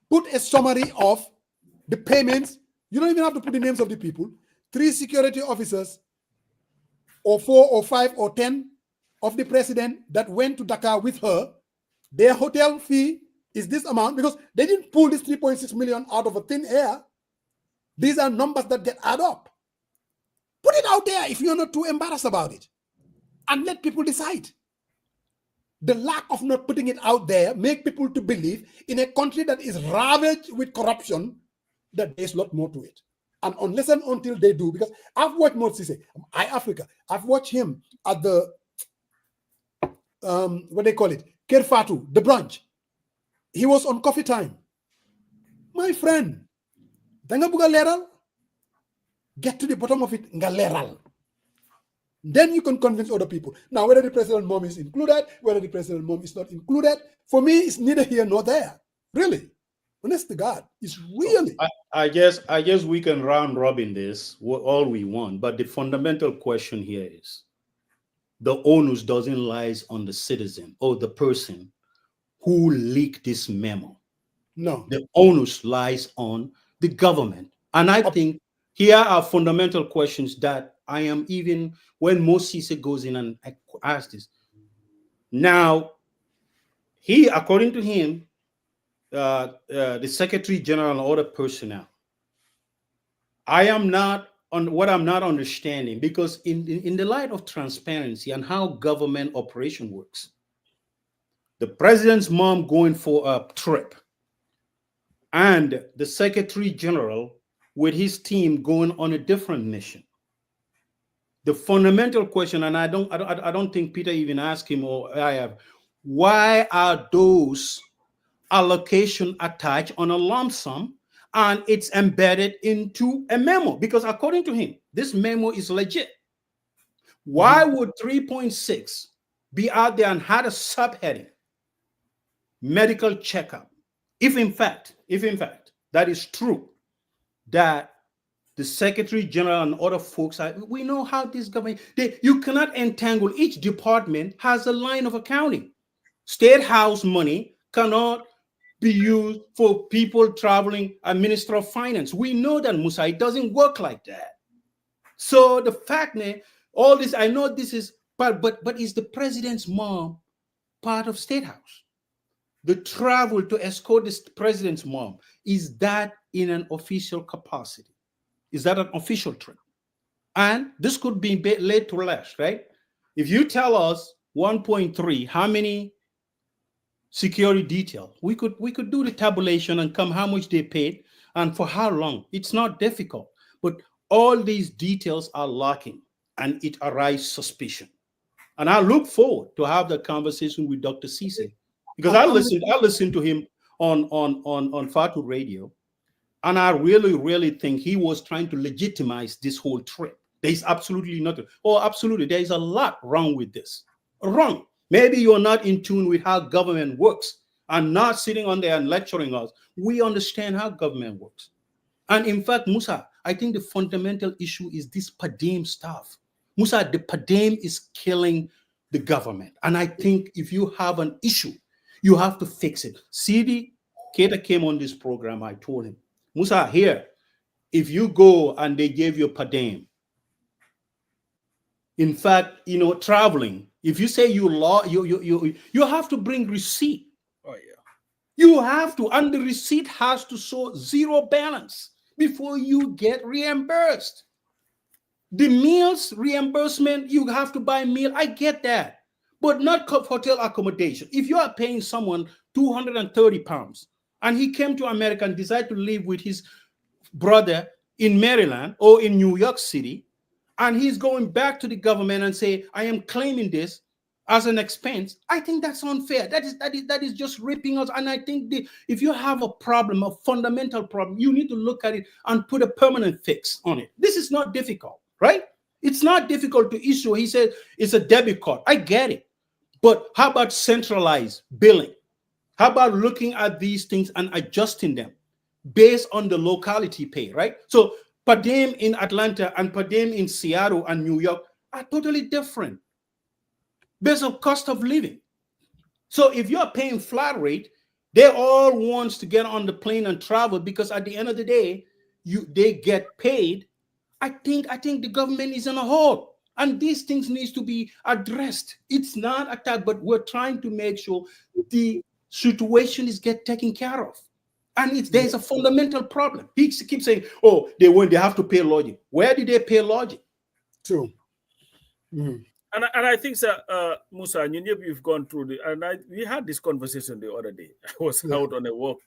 Put a summary of the payments. You don't even have to put the names of the people. 3 security officers, or 4 or 5 or 10 of the president that went to Dakar with her. Their hotel fee is this amount, because they didn't pull this 3.6 million out of a thin air. These are numbers that get add up. Put it out there if you're not too embarrassed about it, and let people decide. The lack of not putting it out there make people to believe in a country that is ravaged with corruption that there's a lot more to it. And unless and until they do, because I've watched Moses, Africa, I've watched him at the what they call it, Kerfatu, the brunch. He was on coffee time. My friend, danga buga leral, get to the bottom of it, nga leral. Then you can convince other people. Now, whether the president's mom is included, whether the president's mom is not included, for me, it's neither here nor there. Really. Honest to God, it's really.
I guess we can round robin this all we want, but the fundamental question here is the onus doesn't lies on the citizen or the person who leaked this memo.
No.
The onus lies on the government. And I think here are fundamental questions that I am, even when Moses goes in and asks this. Now, according to him, the Secretary General and other personnel, I'm not understanding, because in the light of transparency and how government operation works, the president's mom going for a trip and the Secretary General with his team going on a different mission. The fundamental question, and I don't think Peter even asked him, or I have, why are those allocation attached on a lump sum and it's embedded into a memo? Because according to him, this memo is legit. Why would 3.6 be out there and had a subheading, medical checkup? If in fact that is true, that the Secretary General and other folks we know how this government, you cannot entangle. Each department has a line of accounting. State House money cannot be used for people traveling, a Minister of Finance. We know that, Musa, it doesn't work like that. So the fact that all this, I know this is, but is the president's mom part of State House? The travel to escort the president's mom, is that in an official capacity? Is that an official trip? And this could be laid to rest, right? If you tell us 1.3, how many security detail, we could do the tabulation and come how much they paid and for how long. It's not difficult, but all these details are lacking, and it arises suspicion. And I look forward to have the conversation with Dr. Cisse, because I listened to him on Fatu Radio, and I really think he was trying to legitimize this whole trip. There's absolutely nothing. Oh, absolutely, there is a lot wrong with this. Wrong. Maybe you're not in tune with how government works and not sitting on there and lecturing us. We understand how government works. And in fact, Musa, I think the fundamental issue is this per diem stuff. Musa, the per diem is killing the government. And I think if you have an issue, you have to fix it. Seedy Keita came on this program. I told him, Musa, here, if you go and they gave you per diem, in fact, traveling, if you say you have to bring receipt.
Oh, yeah.
You have to, and the receipt has to show zero balance before you get reimbursed. The meals reimbursement, you have to buy meal. I get that, but not hotel accommodation. If you are paying someone 230 pounds and he came to America and decided to live with his brother in Maryland or in New York City, and he's going back to the government and say, I am claiming this as an expense, I think that's unfair. That is just ripping us. And I think if you have a problem, a fundamental problem, you need to look at it and put a permanent fix on it. This is not difficult, right? It's not difficult to issue. He said it's a debit card. I get it. But how about centralized billing? How about looking at these things and adjusting them based on the locality pay, right? So per diem in Atlanta and per diem in Seattle and New York are totally different based on cost of living. So if you're paying flat rate, they all want to get on the plane and travel because at the end of the day, they get paid. I think the government is in a hole, and these things needs to be addressed. It's not attacked, but we're trying to make sure the situation is get taken care of. And there's a fundamental problem. He keeps saying, oh, they have to pay lodging. Where did they pay lodging?
True. Mm-hmm.
And I think, sir, Musa, and you've gone through we had this conversation the other day. I was out on a walk,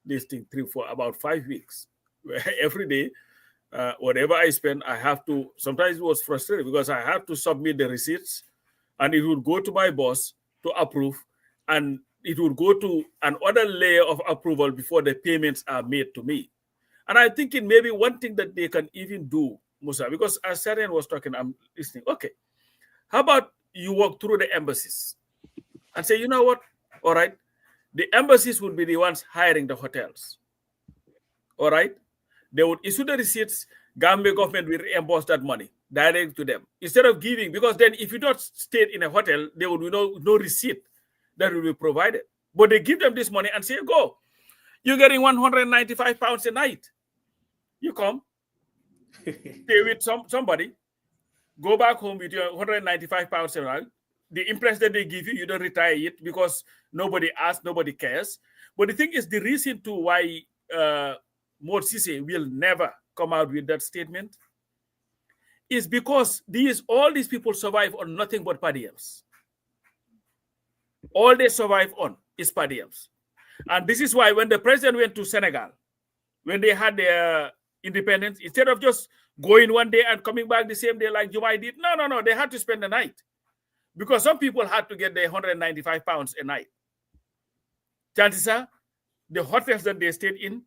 this thing for about 5 weeks, where every day, whatever I spend, I have to, sometimes it was frustrating because I have to submit the receipts and it would go to my boss to approve, and it would go to another layer of approval before the payments are made to me. And I'm thinking maybe one thing that they can even do, Musa, because as Sarian was talking, I'm listening. Okay, how about you walk through the embassies and say, you know what? All right, the embassies would be the ones hiring the hotels. All right, they would issue the receipts. Gambia government will reimburse that money direct to them instead of giving, because then if you don't stay in a hotel, there will be no receipt that will be provided. But they give them this money and say, go, you're getting 195 pounds a night. You come, stay with somebody, go back home with your 195 pounds a night. The interest that they give you, you don't retire it because nobody asks, nobody cares. But the thing is, the reason to why Mod Sise will never come out with that statement is because all these people survive on nothing but per diems. All they survive on is per diems. And this is why when the president went to Senegal, when they had their independence, instead of just going one day and coming back the same day like Jumai did, no, they had to spend the night. Because some people had to get their 195 pounds a night. Chances are, the hotels that they stayed in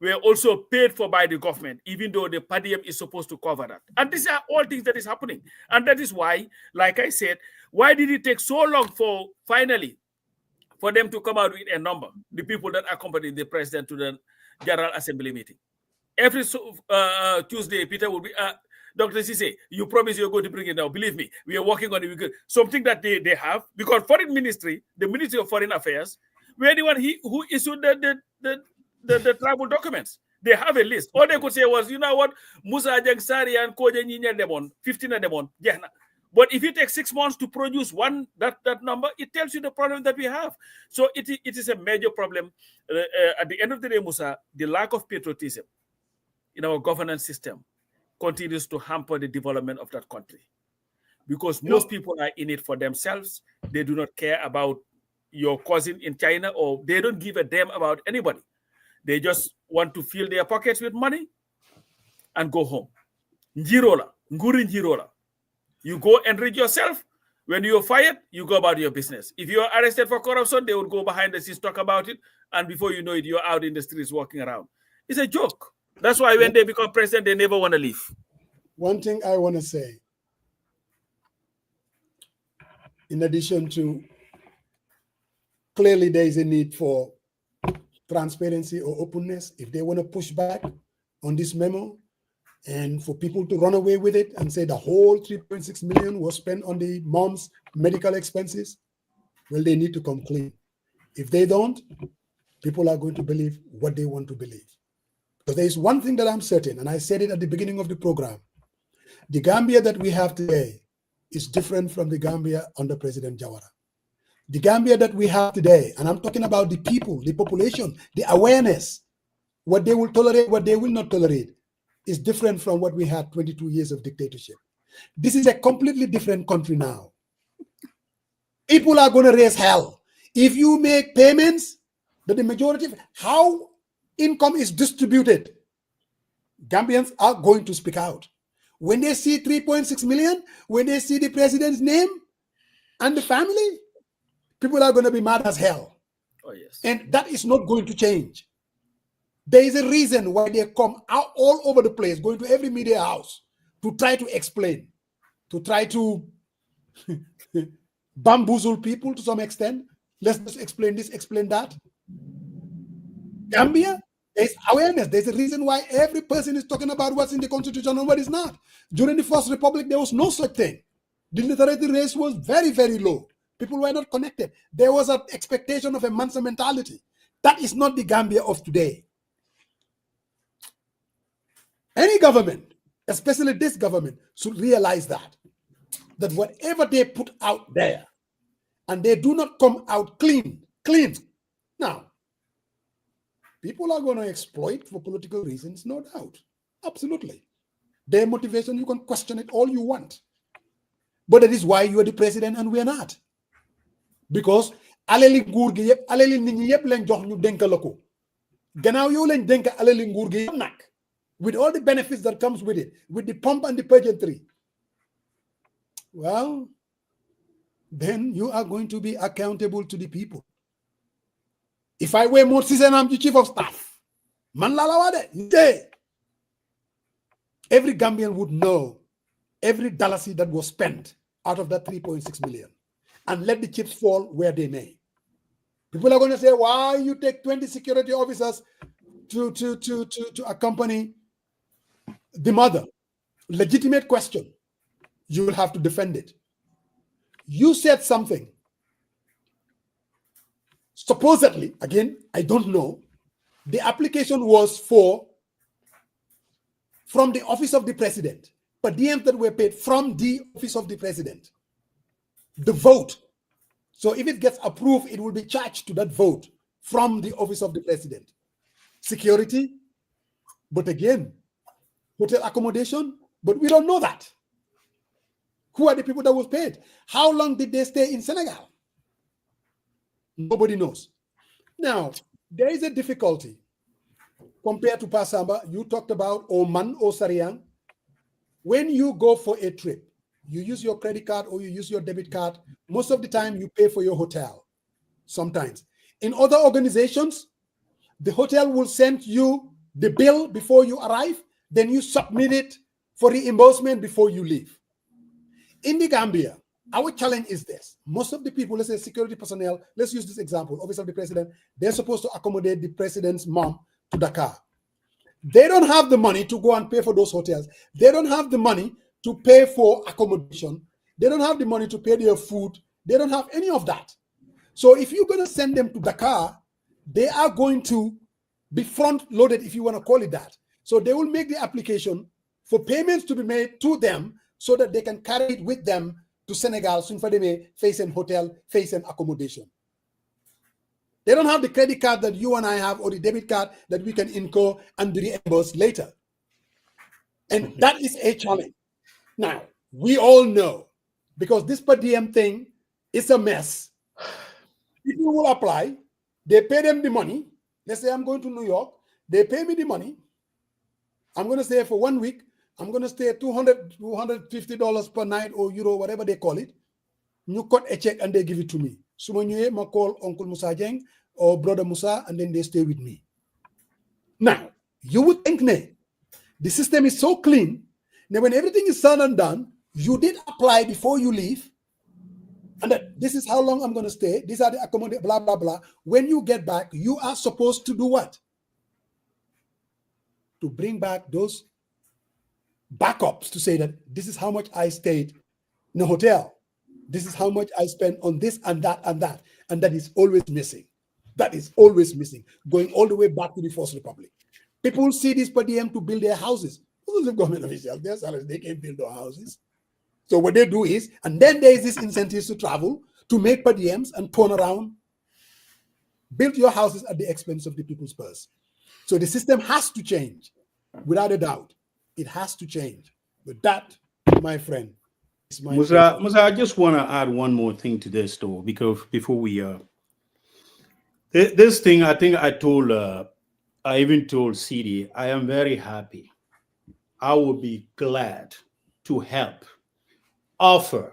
were also paid for by the government, even though the per diem is supposed to cover that. And these are all things that is happening. And that is why, like I said, why did it take so long for them to come out with a number, the people that accompanied the president to the General Assembly meeting? Every Tuesday, Peter will be, Dr. Sise, you promise you're going to bring it now. Believe me, we are working on it. Something that they have, because Foreign Ministry, the Ministry of Foreign Affairs, were the one who issued the travel documents. They have a list. All they could say was, you know what, Musa Jangsari and Koje Nyinya Demon, 15 of Demon, yeah. But if it takes 6 months to produce that number, it tells you the problem that we have. So it is a major problem. At the end of the day, Musa, the lack of patriotism in our governance system continues to hamper the development of that country. Because most people are in it for themselves. They do not care about your cousin in China, or they don't give a damn about anybody. They just want to fill their pockets with money and go home. Njirola, nguri njirola. You go enrich yourself. When you're fired, you go about your business. If you're arrested for corruption, they would go behind the scenes, talk about it, and before you know it, you're out in the streets walking around. It's a joke. That's why when they become president, they never want to leave.
One thing I want to say, in addition to, clearly there is a need for transparency or openness. If they want to push back on this memo, and for people to run away with it and say the whole 3.6 million was spent on the mom's medical expenses, well, they need to come clean. If they don't, people are going to believe what they want to believe. Because there is one thing that I'm certain, and I said it at the beginning of the program. The Gambia that we have today is different from the Gambia under President Jawara. The Gambia that we have today, and I'm talking about the people, the population, the awareness, what they will tolerate, what they will not tolerate, is different from what we had 22 years of dictatorship. This is a completely different country now. People are going to raise hell. If you make payments, that the majority of how income is distributed, Gambians are going to speak out. When they see 3.6 million, when they see the president's name and the family, people are going to be mad as hell.
Oh, yes.
And that is not going to change. There is a reason why they come out all over the place, going to every media house to try to explain, to try to bamboozle people to some extent. Let's just explain this, explain that. Gambia, there's awareness. There's a reason why every person is talking about what's in the constitution and what is not. During the First Republic, there was no such thing. The literacy rate was very, very low. People were not connected. There was an expectation of a Mansa mentality. That is not the Gambia of today. Any government, especially this government, should realize that whatever they put out there, and they do not come out clean. Now, people are going to exploit for political reasons, no doubt. Absolutely. Their motivation, you can question it all you want. But that is why you are the president and we are not. Because alali nguur gi yep, alali nit ñi yep lañ jox ñu dénkal ko. Gannaaw yow lañ dénk alali nguur gi yep nak, with all the benefits that comes with it, with the pomp and the pageantry. Well, then you are going to be accountable to the people. If I were more seasoned chief of staff, man la wade, every Gambian would know every dollar that was spent out of that 3.6 million, and let the chips fall where they may. People are going to say, why you take 20 security officers to accompany the mother? Legitimate question. You will have to defend it. You said something. Supposedly, again, I don't know, the application was from the office of the president, but Diems that were paid from the office of the president. The vote. So if it gets approved, it will be charged to that vote from the office of the president. Security, but again, hotel accommodation, but we don't know that. Who are the people that was paid? How long did they stay in Senegal? Nobody knows. Now, there is a difficulty compared to Pasamba. You talked about Oman or Sariang. When you go for a trip, you use your credit card or you use your debit card. Most of the time, you pay for your hotel. Sometimes. In other organizations, the hotel will send you the bill before you arrive. Then you submit it for reimbursement before you leave. In the Gambia, our challenge is this. Most of the people, let's say security personnel, let's use this example, office of the president, they're supposed to accommodate the president's mom to Dakar. They don't have the money to go and pay for those hotels. They don't have the money to pay for accommodation. They don't have the money to pay their food. They don't have any of that. So if you're going to send them to Dakar, they are going to be front-loaded, if you want to call it that. So they will make the application for payments to be made to them so that they can carry it with them to Senegal, Sunfademe, face and hotel, face and accommodation. They don't have the credit card that you and I have or the debit card that we can incur and reimburse later. And that is a challenge. Now, we all know, because this per diem thing is a mess. People will apply, they pay them the money. Let's say I'm going to New York, they pay me the money. I'm going to stay for 1 week. I'm going to stay $200, $250 per night or euro, whatever they call it. You cut a check and they give it to me. So when you call Uncle Musa Jeng or Brother Musa, and then they stay with me. Now, you would think, the system is so clean. Now, when everything is said and done, you did apply before you leave. And that this is how long I'm going to stay. These are the accommodations, blah, blah, blah. When you get back, you are supposed to do what? to bring back those backups to say that this is how much I stayed in a hotel. This is how much I spent on this and that and that. And that is always missing. That is always missing. Going all the way back to the First Republic. People see this per diem to build their houses. Those are government officials. Their salaries, they can't build their houses. So what they do is, and then there is this incentive to travel, to make per diems and turn around. Build your houses at the expense of the people's purse. So the system has to change, without a doubt. It has to change. But that, my friend, is my
Musa, I just want to add one more thing to this, though, because before we this thing, I think I even told Seedy, I am very happy. I will be glad to help, offer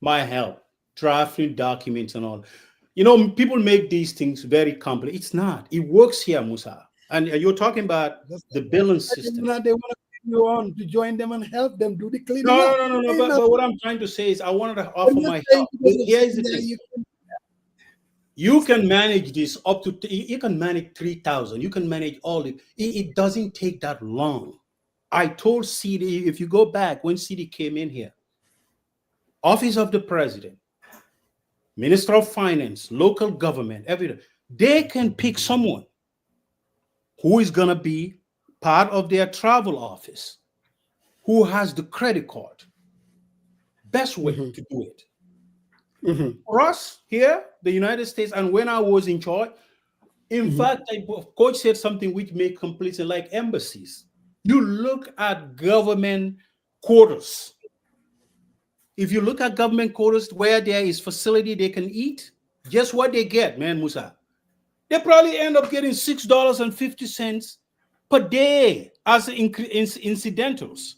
my help, drafting documents and all. You know, people make these things very complex. It's not. It works here, Musa. And you're talking about the billing system.
They want to bring you on to join them and help them do the cleaning.
No. But what I'm trying to say is I wanted to offer my help. Here's the thing. You can manage this up to, you can manage 3,000. You can manage all it. It doesn't take that long. I told Seedy, if you go back when Seedy came in here, Office of the President, Minister of Finance, local government, everything, they can pick someone who is going to be part of their travel office, who has the credit card. Best way to do it. For us here, the United States, and when I was in charge, in fact, Coach said something which made complete sense, like embassies. You look at government quarters. If you look at government quarters where there is facility they can eat, guess what they get, man, Musa? They probably end up getting $6.50 per day as incidentals.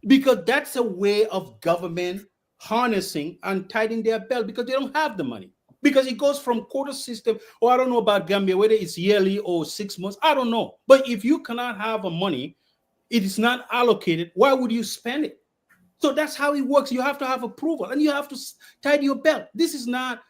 Because that's a way of government harnessing and tightening their belt because they don't have the money. Because it goes from quarter system, or I don't know about Gambia, whether it's yearly or 6 months, I don't know. But if you cannot have a money, it is not allocated, why would you spend it? So that's how it works. You have to have approval and you have to tighten your belt. This is not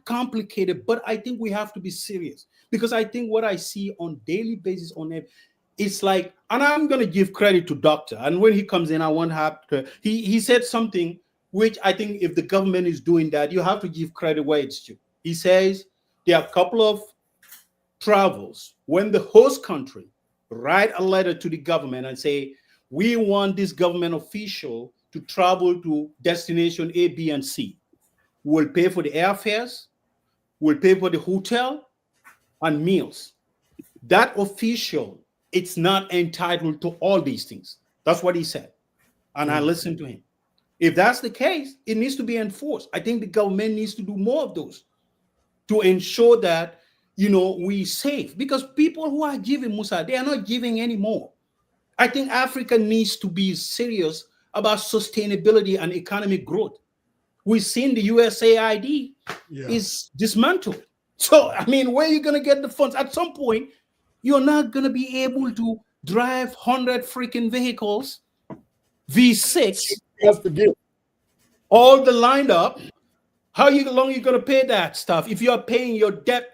complicated, but I think we have to be serious because I think what I see on daily basis on it, it's like, and I'm going to give credit to Doctor. And when he comes in, I want to have to, he said something which I think if the government is doing that, you have to give credit where it's due. He says there are a couple of travels when the host country write a letter to the government and say, we want this government official to travel to destination A, B, and C. We'll pay for the airfares, we'll pay for the hotel and meals. That official, it's not entitled to all these things. That's what he said. And I listened to him. If that's the case, it needs to be enforced. I think the government needs to do more of those to ensure that, you know, we save. Because people who are giving, Musa, they are not giving anymore. I think Africa needs to be serious about sustainability and economic growth. We've seen the USAID is dismantled. So, I mean, where are you going to get the funds? At some point, you're not going to be able to drive 100 freaking vehicles, V6, all the lined up. How long are you going to pay that stuff? If you're paying your debt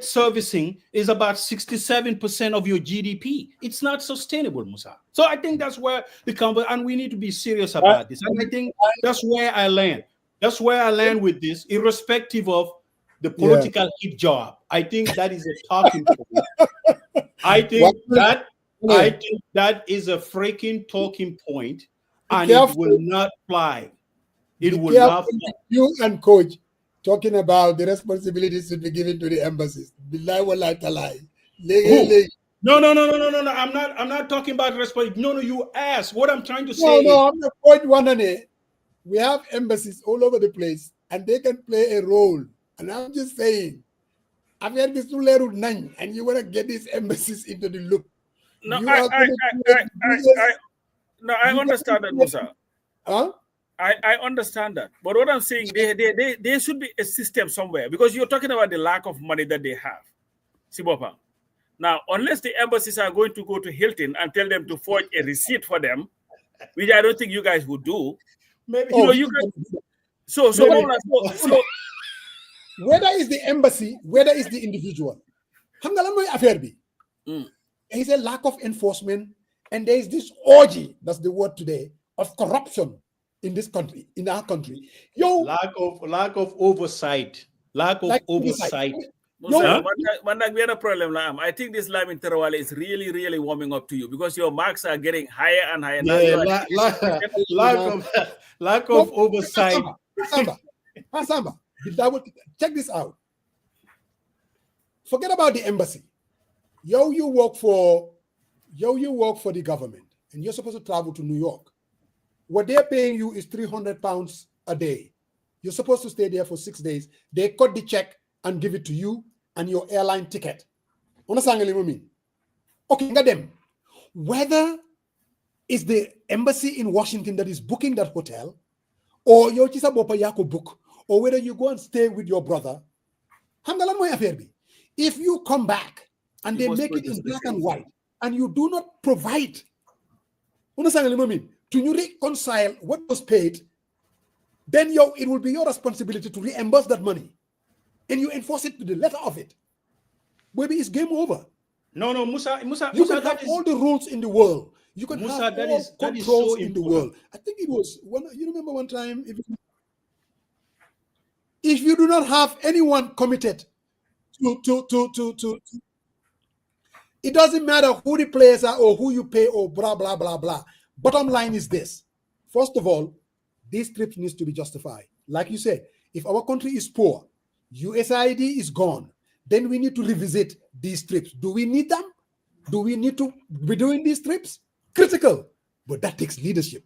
servicing is about 67% of your GDP. It's not sustainable, Musa. So I think that's where and we need to be serious about this. And I think that's where I land. That's where I land with this, irrespective of the political hit job. I think that is a talking point. I think that is a freaking talking point, and it will not fly. It will not fly.
You and Coach talking about the responsibilities to be given to the embassies.
No. I'm not talking about responsibility. No, you ask. What I'm trying to say
I'm not point one on it. We have embassies all over the place, and they can play a role. And I'm just saying, I've had this and you want to get these embassies into the loop.
No, I understand that, Musa.
Huh?
I understand that, but what I'm saying, there should be a system somewhere because you're talking about the lack of money that they have. Sibopa. Now, unless the embassies are going to go to Hilton and tell them to forge a receipt for them, which I don't think you guys would do.
Maybe
you guys. So
whether it's the embassy, whether it's the individual, there is a lack of enforcement, and there is this orgy, that's the word today, of corruption in this country, in our country.
Lack of oversight. Lack of oversight.
One problem. I think this lime in Terawale is really, really warming up to you because your marks are getting higher and higher.
Yeah, lack of oversight.
Samba, check this out. Forget about the embassy. You work for the government, and you're supposed to travel to New York. What they're paying you is £300 a day. You're supposed to stay there for 6 days. They cut the check and give it to you and your airline ticket. Understand what I mean? Okay, got them. Whether it's the embassy in Washington that is booking that hotel, or your Chisa Bopa Yako book, or whether you go and stay with your brother, if you come back and they make it in black and white, and you do not provide, understand what I mean? To reconcile what was paid, then it will be your responsibility to reimburse that money. And you enforce it to the letter of it. Maybe it's game over.
No, Musa.
You can have all the rules in the world. You can have all controls in the world. I think it was you remember one time, if you do not have anyone committed to it doesn't matter who the players are or who you pay or blah blah blah blah. Bottom line is this: first of all, these trips needs to be justified. Like you said, if our country is poor, USAID is gone, then we need to revisit these trips. Do we need them? Do we need to be doing these trips? Critical, but that takes leadership.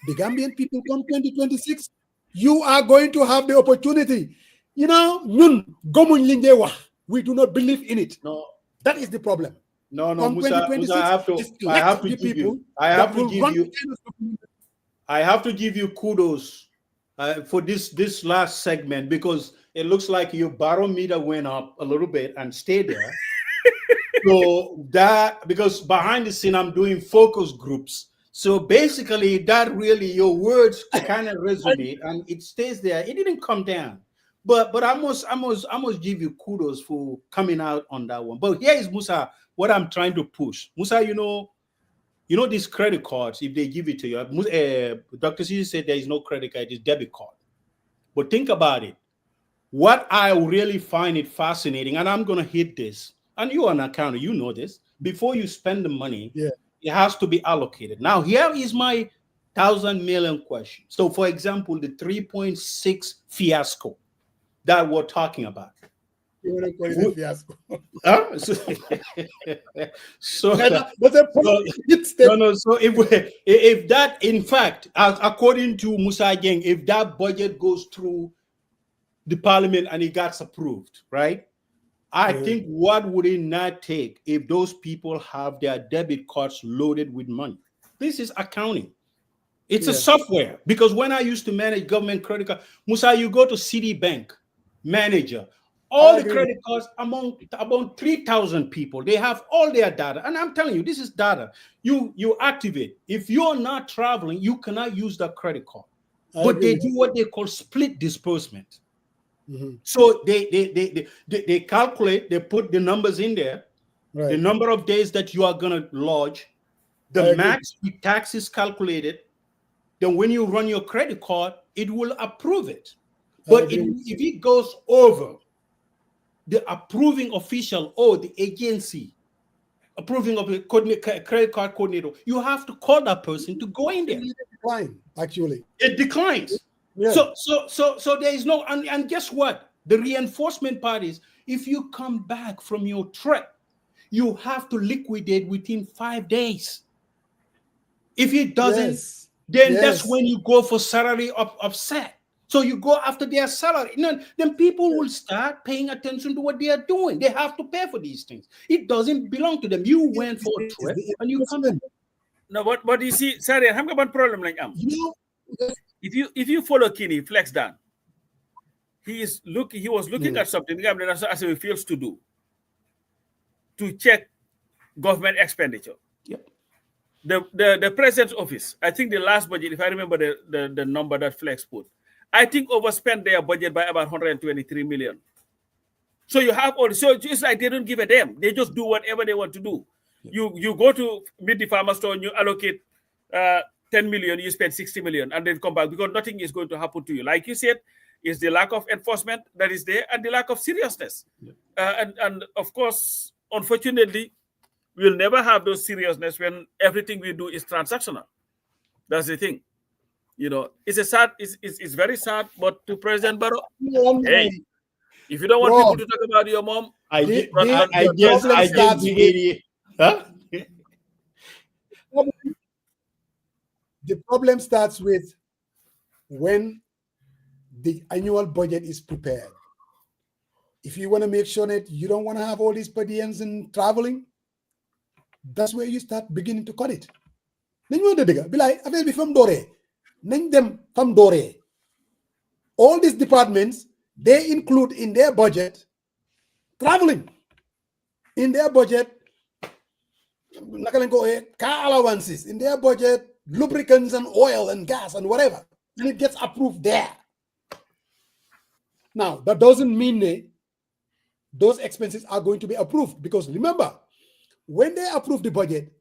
The Gambian people come 2026, you are going to have the opportunity. We do not believe in it.
No,
that is the problem.
No, Musa, I have to give you kudos for this last segment, because it looks like your barometer went up a little bit and stayed there. So because behind the scene I'm doing focus groups. So basically that really, your words kind of resonate and it stays there. It didn't come down. But I must give you kudos for coming out on that one. But here is Musa, what I'm trying to push. Musa, you know these credit cards, if they give it to you, Dr. Seedy said there is no credit card, it's debit card. But think about it. What I really find it fascinating, and I'm going to hit this, and you are an accountant, you know this, before you spend the money, it has to be allocated. Now, here is my 1,000 million question. So, for example, the 3.6 fiasco that we're talking about.
You want to call it a fiasco?
So if that, in fact, according to Musa Jeng, if that budget goes through the parliament and it gets approved, right? I think what would it not take if those people have their debit cards loaded with money? This is accounting. It's a software, because when I used to manage government credit card, Musa, you go to Citibank manager, all the credit cards among 3,000 people, they have all their data. And I'm telling you, this is data. You activate. If you're not traveling, you cannot use that credit card. But they do what they call split disbursement. Mm-hmm. So they calculate, they put the numbers in there, the number of days that you are going to lodge, the max tax is calculated. Then when you run your credit card, it will approve it. But if it goes over, the approving official or the agency approving of a credit card coordinator, you have to call that person to go in there. It declines. Yeah. So there is no, and guess what? The reinforcement part is, if you come back from your trip, you have to liquidate within 5 days. If it doesn't, then that's when you go for salary offset. So you go after their salary. Then people will start paying attention to what they are doing. They have to pay for these things. It doesn't belong to them. You went for a trip and you come in.
No, but you see, sorry, I have a problem like if you follow Kini flex down, he was looking at something as he feels to do, to check government expenditure.
Yep.
The president's office, I think the last budget, if I remember the number that Flex put, I think overspent their budget by about 123 million. So you have all, so it's like they don't give a damn. They just do whatever they want to do. You go to meet the farmer store and you allocate 10 million, you spend 60 million and then come back because nothing is going to happen to you. Like you said, it's the lack of enforcement that is there and the lack of seriousness. And of course, unfortunately, we'll never have those seriousness when everything we do is transactional. That's the thing. You know, it's very sad, but to President Barrow, hey, if you don't want people to talk about your mom,
the
problem starts with when the annual budget is prepared. If you want to make sure that you don't want to have all these per diems and traveling, that's where you start beginning to cut it. Then you want to dig. Be like, I will be from Dore. Name them from Dore. All these departments, they include in their budget traveling. In their budget, car allowances. In their budget, lubricants and oil and gas and whatever. And it gets approved there. Now, that doesn't mean those expenses are going to be approved, because remember, when they approve the budget,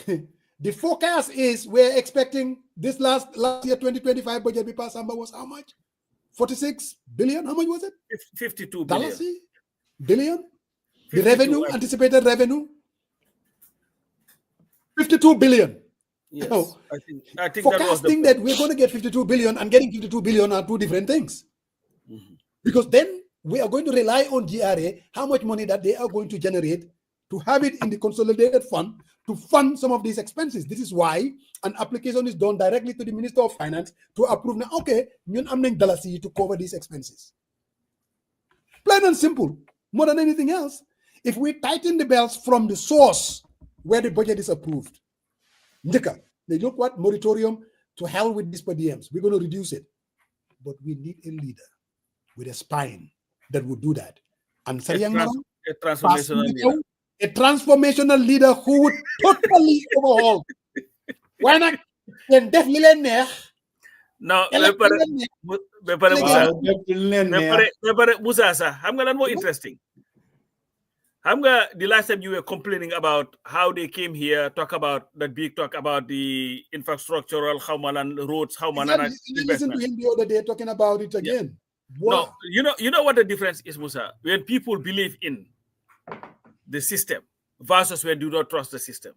the forecast is we're expecting this last year 2025 budget we passed was how much? 46 billion? How much was it?
52 billion.
Billion? The revenue, anticipated revenue? 52 billion.
Yes,
no,
I think
forecasting that we're going to get 52 billion and getting 52 billion are two different things. Because then we are going to rely on GRA, how much money that they are going to generate to have it in the consolidated fund to fund some of these expenses. This is why an application is done directly to the Minister of Finance to approve. Now, okay, I'm going to cover these expenses. Plain and simple, more than anything else. If we tighten the belts from the source where the budget is approved, they look what moratorium, to hell with these per diems. We're going to reduce it. But we need a leader with a spine that would do that. And
a transformational leader.
A transformational leader who would totally overhaul. Why not?
Now, Musa, I'm going to more interesting. The last time you were complaining about how they came here, talk about the infrastructural, how man roads, how man.
I listened to him the other day talking about it again.
Yeah. Wow. No, you know what the difference is, Musa? When people believe in the system versus when do not trust the system.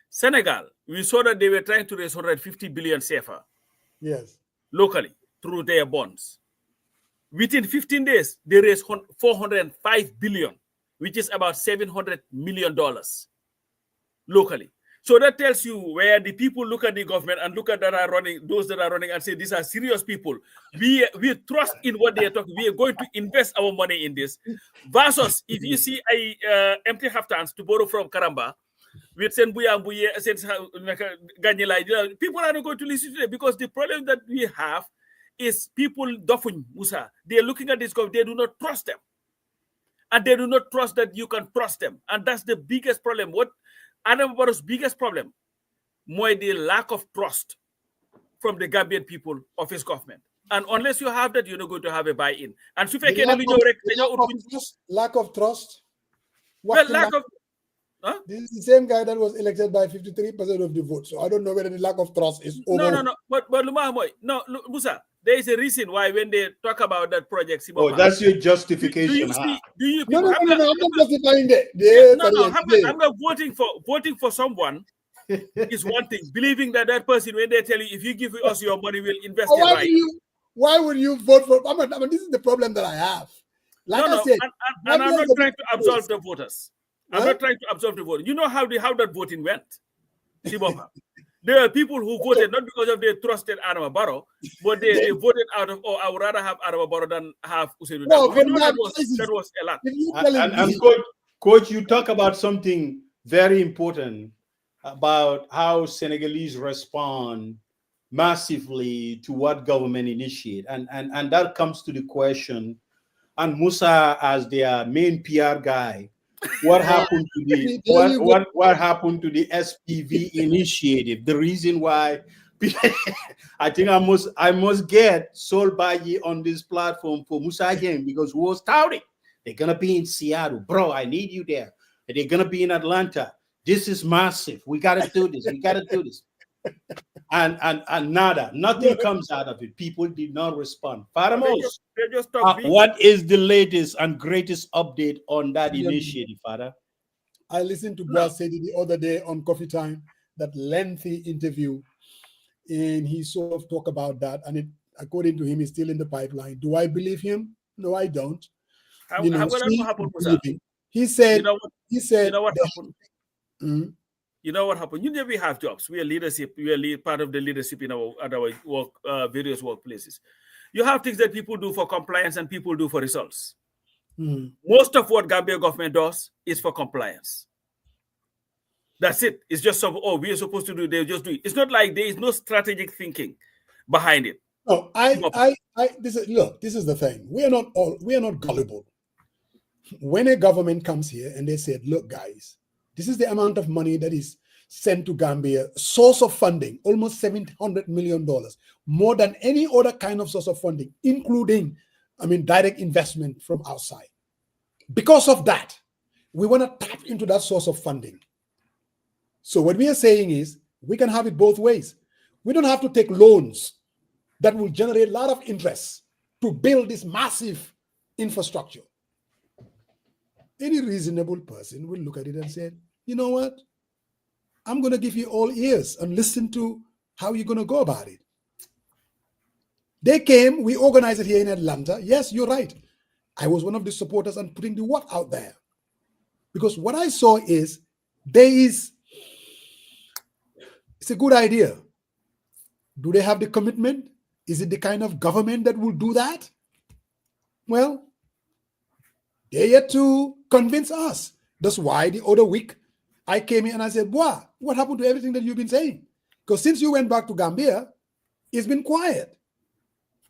Senegal, we saw that they were trying to raise 150 billion CFA.
Yes.
Locally through their bonds. Within 15 days, they raised 405 billion, which is about $700 million locally. So that tells you where the people look at the government and look at those that are running and say, these are serious people. We trust in what they are talking. We are going to invest our money in this. Versus, if you see empty haftans, to borrow from Karamba, with people are not going to listen to them, because the problem that we have is people, Musa, they are looking at this government, they do not trust them. And they do not trust that you can trust them. And that's the biggest problem. What Adam Barrow's biggest problem, more the lack of trust from the Gambian people of his government. And unless you have that, you're not going to have a buy-in. And so
lack of trust.
Well, lack of.
Huh? This is the same guy that was elected by 53% of the vote. So I don't know whether the lack of trust is over.
No. But Musa, there is a reason why when they talk about that project.
That's your justification.
No, I'm not justifying that.
I'm not voting for someone is one thing. Believing that person, when they tell you, if you give us your money, we'll invest it right.
Why would you vote for? This is the problem that I have.
I said, I'm not trying to absolve the voters. I'm not trying to absolve the vote. You know how that voting went. There are people who voted not because of they trusted Adama Barrow, but they voted out of, I would rather have Adama Barrow than have Ousseynou.
No,
that was a lot.
And Coach, you talk about something very important about how Senegalese respond massively to what government initiate. And that comes to the question, and Musa as their main PR guy, what happened to the what happened to the SPV initiative? The reason why I think I must get Solbaji on this platform for Musa again, because who was touting they're gonna be in Seattle, bro. I need you there. They're going to be in Atlanta. This is massive. We got to do this. We got to do this. And nada. Nothing comes out of it. People did not respond. Faramos, what is the latest and greatest update on that initiative, Father?
I listened to Brad Seedy the other day on Coffee Time, that lengthy interview, and he sort of talked about that, and it, according to him, is still in the pipeline. Do I believe him? No, I don't.
What happened?
He said,
you know what happened? You know what happened? We have jobs. We are leadership. We are part of the leadership in our work, various workplaces. You have things that people do for compliance and people do for results. Most of what Gambia government does is for compliance. That's it. It's just we are supposed to do. They just do it. It's not like there is no strategic thinking behind it.
No, this is the thing. We are not gullible. When a government comes here and they said, look, guys, this is the amount of money that is sent to Gambia, source of funding, almost $700 million, more than any other kind of source of funding, including, direct investment from outside. Because of that, we want to tap into that source of funding. So what we are saying is we can have it both ways. We don't have to take loans that will generate a lot of interest to build this massive infrastructure. Any reasonable person will look at it and say, you know what? I'm going to give you all ears and listen to how you're going to go about it. They came, we organized it here in Atlanta. Yes, you're right. I was one of the supporters and putting the word out there. Because what I saw is it's a good idea. Do they have the commitment? Is it the kind of government that will do that? Well, they're yet to convince us. That's why the other week I came in and I said, "Boy, what happened to everything that you've been saying? Because since you went back to Gambia, it's been quiet."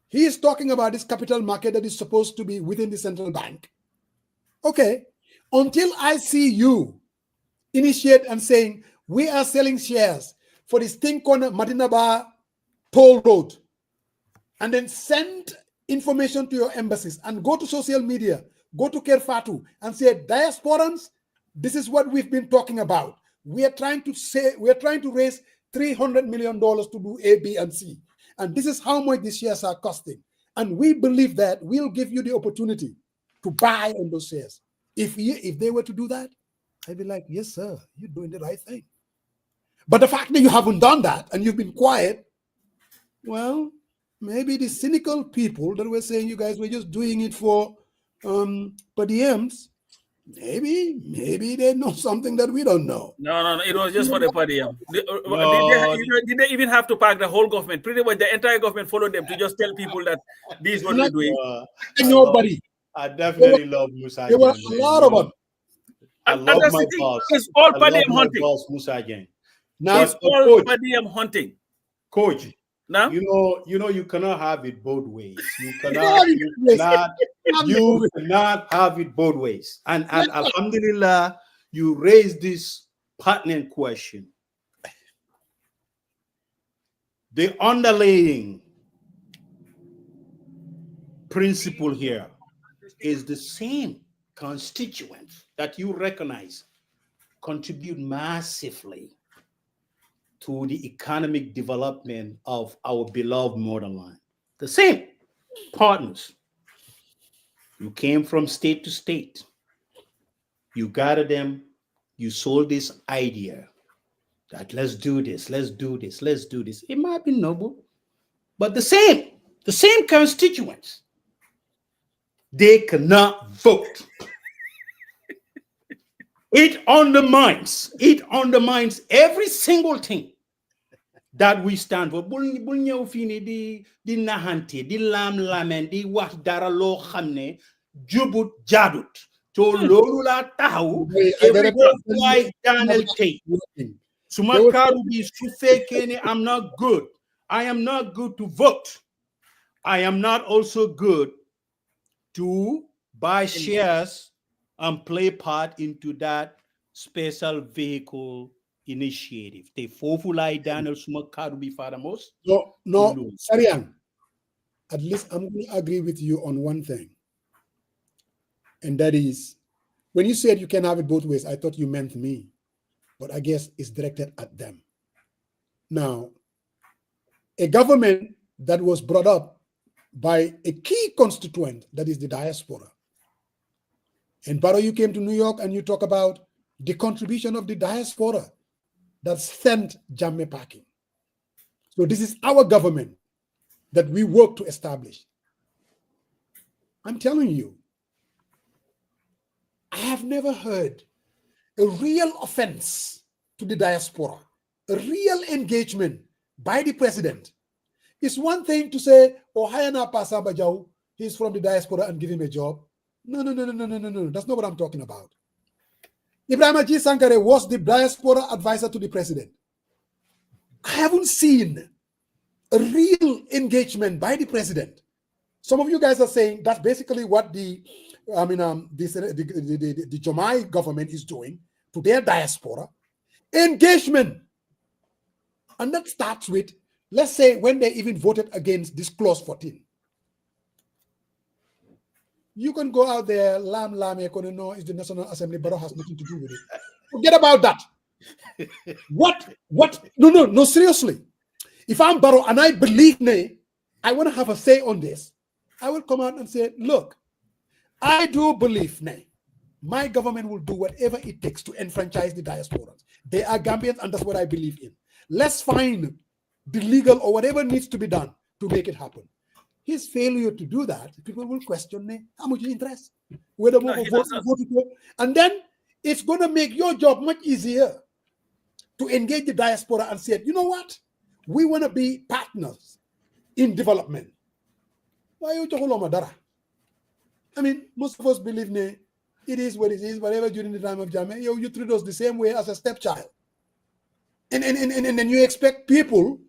He is talking about this capital market that is supposed to be within the central bank. Okay, until I see you initiate and saying, we are selling shares for this thing called Madinaba toll road, and then send information to your embassies and go to social media, go to Kerfatu and say, diasporans, this is what we've been talking about. We are trying to raise $300 million to do A, B, and C. And this is how much these shares are costing. And we believe that we'll give you the opportunity to buy on those shares. If they were to do that, I'd be like, yes, sir, you're doing the right thing. But the fact that you haven't done that and you've been quiet, well, maybe the cynical people that were saying you guys were just doing it for Diems, maybe they know something that we don't know.
No, it was just for the Diem. Did they even have to pack the whole government? Pretty much the entire government followed them to just tell people that this is what we're doing.
Nobody.
I definitely love Musa.
There were a lot of them.
I love my boss.
It's all Diem hunting.
Boss, Musa again.
Now it's all Diem hunting.
Coach,
now
you cannot have it both ways. You cannot have it both ways. And alhamdulillah, you raised this pertinent question. The underlying principle here is the same constituents that you recognize contribute massively to the economic development of our beloved modern land. The same partners. You came from state to state. You gathered them. You sold this idea that let's do this, let's do this, let's do this. It might be noble, but the same constituents, they cannot vote. It undermines every single thing that we stand for. Bul ñew fini di nahante di lam lamen di wax dara lo xamne jubut jadut to lolu la taxaw every way Daniel Tate suma karu bi su fekke ni I'm not good. I am not good to vote. I am not also good to buy shares and play part into that special vehicle initiative. They fofulai Daniel Suma Karubi Faramos.
No, Sarian. At least I'm going to agree with you on one thing. And that is, When you said you can have it both ways, I thought you meant me, but I guess it's directed at them. Now, a government that was brought up by a key constituent, that is the diaspora. And Barrow, you came to New York and you talk about the contribution of the diaspora that sent Jammeh packing. So this is our government that we work to establish. I'm telling you, I have never heard a real offense to the diaspora, a real engagement by the president. It's one thing to say, oh, Hayana Pasamba Jau, he's from the diaspora and give him a job. No. That's not what I'm talking about. Ibrahim G. Sankare was the diaspora advisor to the president. I haven't seen a real engagement by the president. Some of you guys are saying that's basically what the Jomai government is doing to their diaspora. Engagement. And that starts with, let's say, when they even voted against this clause 14. You can go out there, no, it's the National Assembly, Barrow has nothing to do with it. Forget about that. What? No, seriously. If I'm Barrow and I believe I want to have a say on this, I will come out and say, look, I do believe my government will do whatever it takes to enfranchise the diasporans. They are Gambians and that's what I believe in. Let's find the legal or whatever needs to be done to make it happen. His failure to do that, people will question how much interest, whether more vote, and then it's going to make your job much easier to engage the diaspora and say, you know what, we want to be partners in development. Why you talking about? I mean, most of us believe it is what it is. Whatever during the time of Jammeh, you treat us the same way as a stepchild, and then you expect people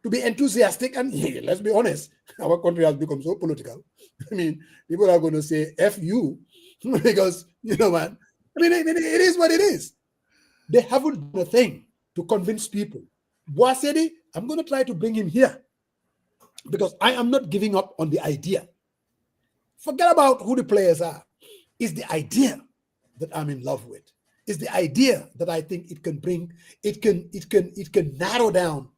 to be enthusiastic, and let's be honest, our country has become so political. I mean, people are going to say F you because, you know, man, I mean, it is what it is. They haven't done a thing to convince people. Boasedi, I'm going to try to bring him here because I am not giving up on the idea. Forget about who the players are. It's the idea that I'm in love with. It's the idea that I think it can bring, it can narrow down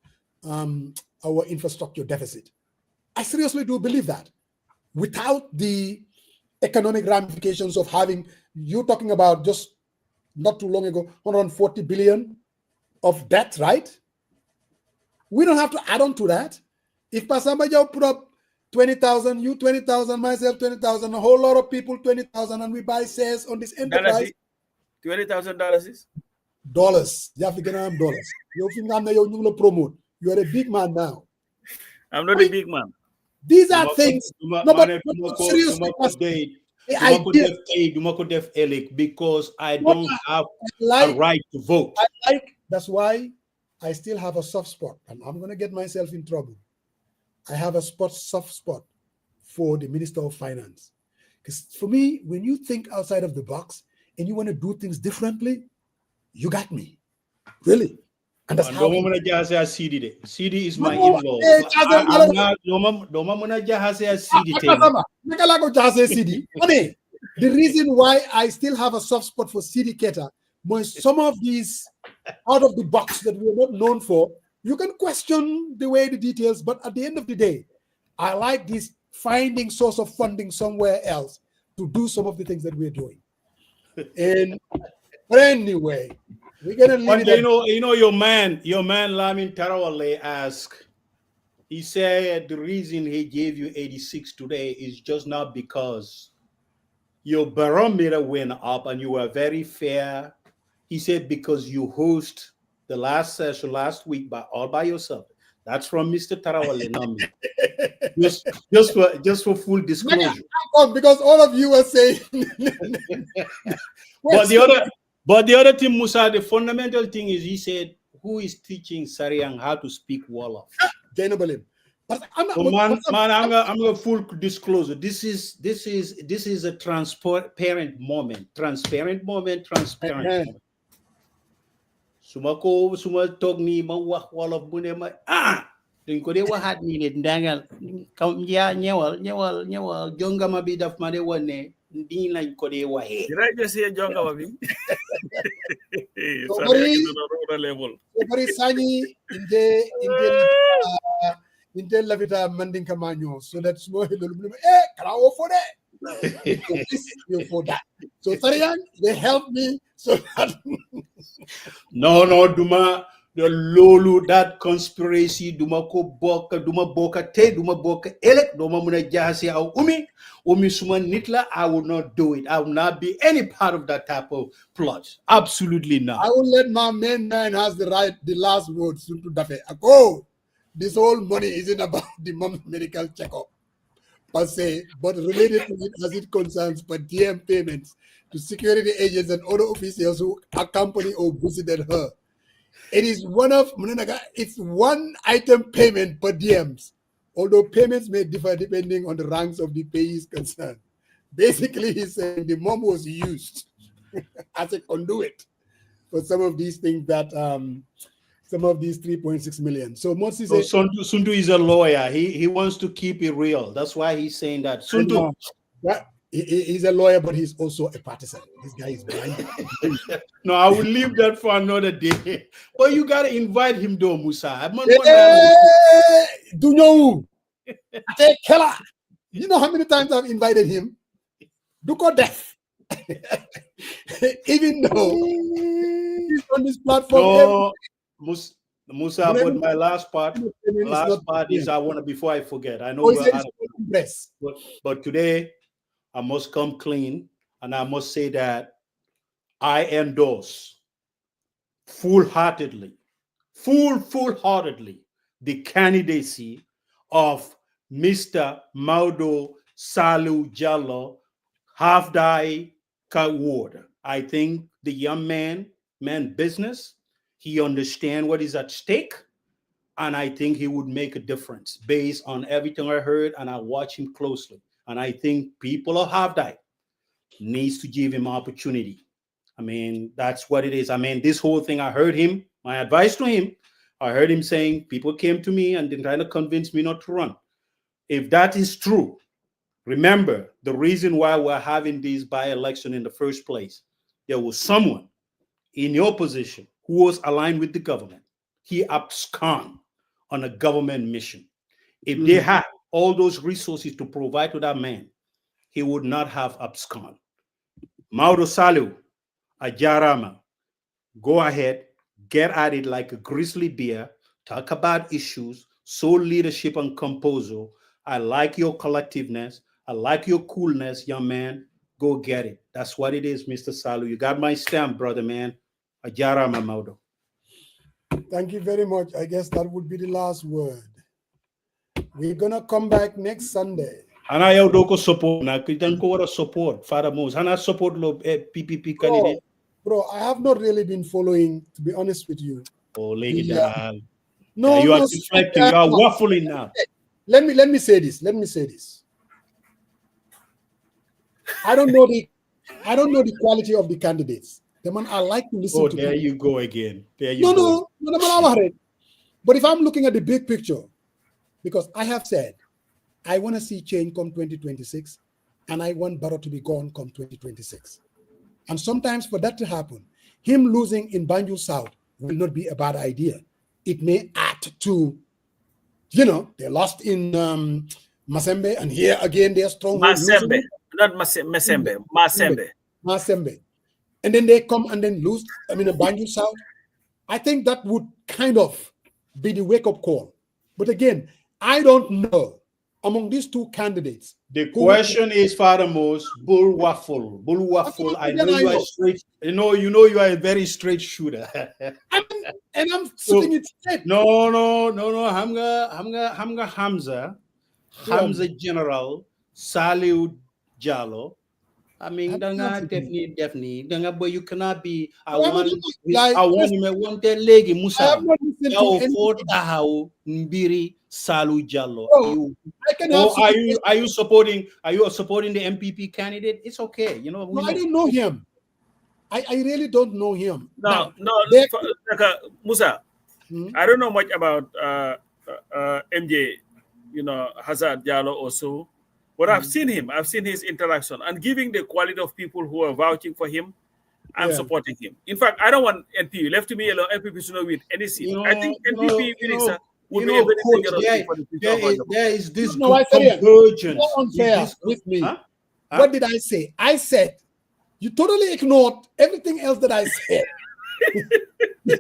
our infrastructure deficit. I seriously do believe that. Without the economic ramifications of having, you talking about just not too long ago, 140 billion of debt, right? We don't have to add on to that. If Pasamba put up 20,000, you 20,000, myself 20,000, a whole lot of people 20,000, and we buy shares on this enterprise.
$20,000 is?
Dollars. You have to get dollars. You think I'm the promote. You are a big man now.
I'm not a big man.
These are things. No, but seriously,
because I don't have a right to vote.
That's why I still have a soft spot, and I'm going to get myself in trouble. I have a soft spot for the Minister of Finance. Because for me, when you think outside of the box and you want to do things differently, you got me. Really. And that's how
Seedy is my in-law.
The reason why I still have a soft spot for Seedy Keta, some of these out of the box that we're not known for, you can question the way the details, but at the end of the day, I like this finding source of funding somewhere else to do some of the things that we're doing. But anyway, we're gonna leave it.
You know, your man Lamin Tarawale asked. He said the reason he gave you 86 today is just not because your barometer went up and you were very fair. He said because you host the last session last week all by yourself. That's from Mr. Tarawale, not me. just for full disclosure.
Because all of you are saying.
But the other thing, Musa, the fundamental thing is he said, who is teaching Sariang how to speak Wolof? I'm a full disclosure. This is a transparent moment. Transparent moment. Suma tog ni ma wax Wolof bu ne ma duñ ko de waxaat ni ne ndangal kam ya ñewal jongama bi daf ma de wone Ndi lañ ko dee waxee.
Did I just hear Jonga Wabi?
Somebody Sani in the Lavita Mandinka Manyo, so that's more Karawo for that. You for that. So Sarian, they helped me so that
No, Duma. The lolu that conspiracy duma boka elek duma muna jasi au umi suma nitla. I will not do it. I will not be any part of that type of plot. Absolutely not.
I will let my main man has the last word soon to Dafe. Oh, this whole money isn't about the mom's medical checkup per se, but related to it as it concerns per Diem payments to security agents and other officials who accompany or visited her. It is one item payment per Diems, although payments may differ depending on the ranks of the payees concerned. Basically, he's saying the mom was used as a conduit for some of these things that some of these 3.6 million. So Motsi says
Sundu is a lawyer. He wants to keep it real. That's why he's saying that. Sundu.
He's a lawyer, but he's also a partisan. This guy is blind.
No, I will leave that for another day. But you gotta invite him though, Musa.
Do you know? Killer. You know how many times I've invited him? Duko deaf. Even though he's on this platform.
No, Musa, but my last part is I want to, before I forget, I know but today I must come clean and I must say that I endorse full-heartedly the candidacy of Mr. Maudo Salu Jallo Half-Die Ward. I think the young man business. He understands what is at stake, and I think he would make a difference based on everything I heard, and I watch him closely. And I think people of Half-Die needs to give him opportunity. I mean, that's what it is. I mean, this whole thing, I heard him, my advice to him, I heard him saying people came to me and they're trying to convince me not to run. If that is true, remember the reason why we're having these by-election in the first place. There was someone in your position who was aligned with the government. He absconded on a government mission. If they had all those resources to provide to that man, he would not have absconded. Mauro Salu, Ajarama, go ahead, get at it like a grizzly bear, talk about issues, show leadership and composure. I like your collectiveness. I like your coolness, young man. Go get it. That's what it is, Mr. Salu. You got my stamp, brother, man. Ajarama, Mauro.
Thank you very much. I guess that would be the last word. We're gonna come back next Sunday.
Hana yow doko support na kitan ko wara support Father Mose. Hana support lo PPP candidate.
Bro, I have not really been following, to be honest with you.
Oh, lady down.
No,
you are deflecting. You are waffling now.
Let me say this. I don't know the quality of the candidates. The man I like to listen to.
Oh, there you go again. There you
go. No. But if I'm looking at the big picture, because I have said I want to see change come 2026, and I want Barrow to be gone come 2026. And sometimes for that to happen, him losing in Banjul South will not be a bad idea. It may add to, they lost in Masembe, and here again they're strong.
Masembe, not Masembe,
Masembe. And then they come and then lose, Banjul South. I think that would kind of be the wake-up call. But again, I don't know among these two candidates.
The question is, Father Mose, bull waffle. I know you are straight. You know you are a very straight shooter.
I'm shooting it straight.
No. Hamza General Salih Jallo. I mean, definitely. But you cannot be. I want that legi Musa. Mbiri Salu Jallo. Are you supporting the MPP candidate? It's okay. I
don't know him. I really don't know him.
No, Musa. I don't know much about MJ. Hazard Jallo also. But I've seen him. I've seen his interaction and giving the quality of people who are vouching for him. I'm supporting him. In fact, I don't want NPP. Left to me alone, NPP should not win any seat. I think NPP winning would be a very dangerous thing for the future.
There is this
convergence.
You're
unfair with me. What did I say? I said, you totally ignored everything else that I said. You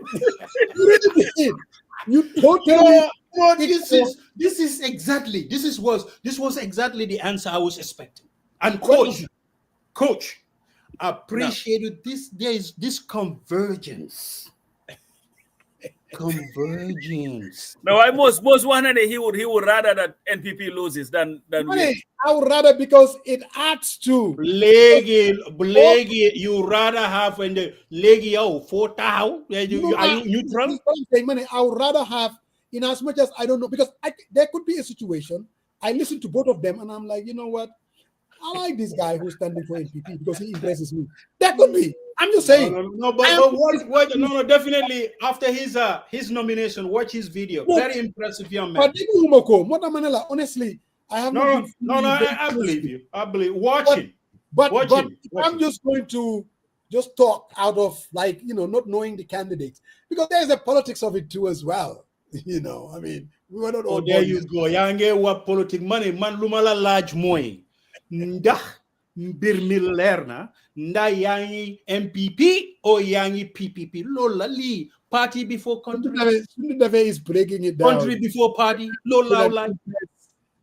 really did. You totally...
This was exactly the answer I was expecting. And coach, appreciated this. There is this convergence. Convergence.
No, I most one and he would rather that NPP loses than
win. I would rather, because it adds to
Blaggy, you rather have when the leggy 4,000. Are you neutral?
I would rather have, in as much as I don't know, because there could be a situation. I listen to both of them and I'm like, you know what? I like this guy who's standing for NPP because he impresses me. That could be. I'm just saying.
No, definitely after his nomination, watch his video. Very impressive young man.
But honestly, I have
I believe you. I believe. Watch him.
But I'm just going to just talk out of not knowing the candidates, because there's a politics of it too as well. I mean, we were not all.
There you go. Yange what politics money man lumala large moy. Nda mbir mi lerna nda yangi MPP or yangi PPP lola li party before country.
Sunday is breaking it down.
Country before party lola like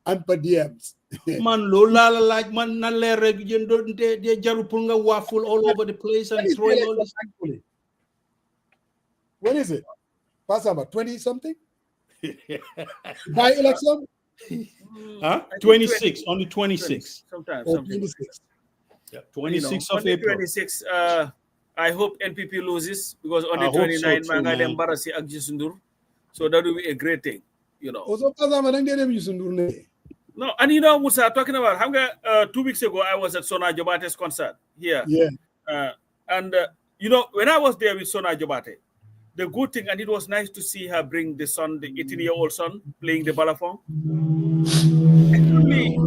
and per diems.
Man lola like man na lere de jarupunga waffle all over the place and throwing all this.
When is it? Pass about 20 something? By election?
26 on the 26th.
Sometime.
26.
Yeah, 26 of
on the
April.
26. I hope NPP loses, because on the 29th, so that will be a great thing.
Also,
No, and Musa, talking about 2 weeks ago, I was at Sona Jobate's concert here.
Yeah.
And when I was there with Sona Jobate, the good thing, and it was nice to see her bring the son, the 18-year-old son, playing the balafon. Extremely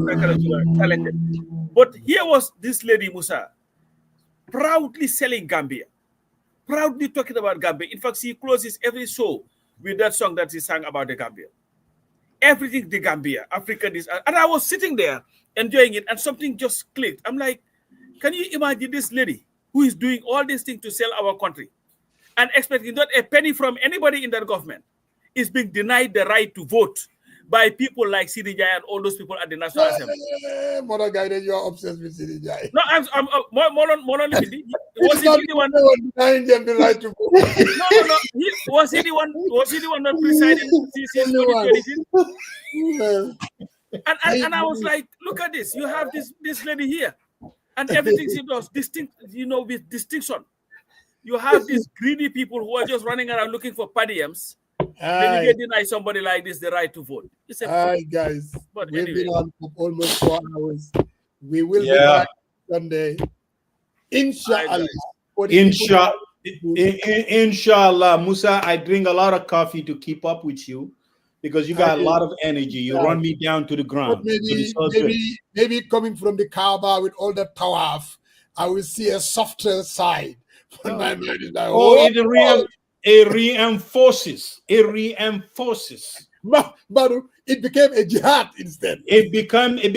talented. But here was this lady, Musa, proudly selling Gambia, proudly talking about Gambia. In fact, she closes every show with that song that she sang about the Gambia. Everything the Gambia, Africa, this. And I was sitting there enjoying it, and something just clicked. I'm like, can you imagine this lady who is doing all these things to sell our country and expecting not a penny from anybody in that government is being denied the right to vote by people like Seedy Njie and all those people at the National Assembly?
Mother guy, you are obsessed with Seedy Njie.
No, I'm more on was he the one
denying them the right to vote?
No. Was he the one not presiding since 2022? And I was like, look at this. You have this lady here, and everything she does distinct, with distinction. You have these greedy people who are just running around looking for padiums. Then you get deny somebody like this the right to vote.
Hi guys,
but
we've
anyway.
been on for almost 4 hours. We will be back Sunday. Inshallah.
Inshallah, Musa, I drink a lot of coffee to keep up with you, because you got a lot of energy. You run me down to the ground.
Maybe coming from the Kaaba with all that tawaf, I will see a softer side. My mind is like,
it reinforces.
But it became a jihad instead.
It became a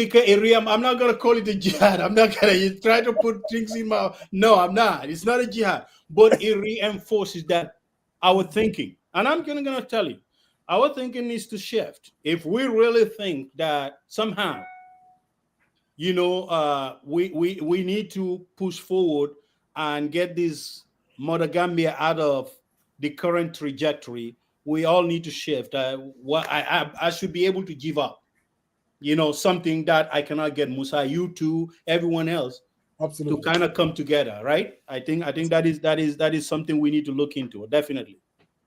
I'm not gonna call it a jihad. I'm not gonna. You try to put things in my. No, I'm not. It's not a jihad, but it reinforces that our thinking. And I'm gonna tell you, our thinking needs to shift. If we really think that somehow, we need to push forward and get this Mother Gambia out of the current trajectory, we all need to shift. I should be able to give up, something that I cannot get, Musa, you too, everyone else,
absolutely,
to kind of come together, right? I think that is something we need to look into, definitely.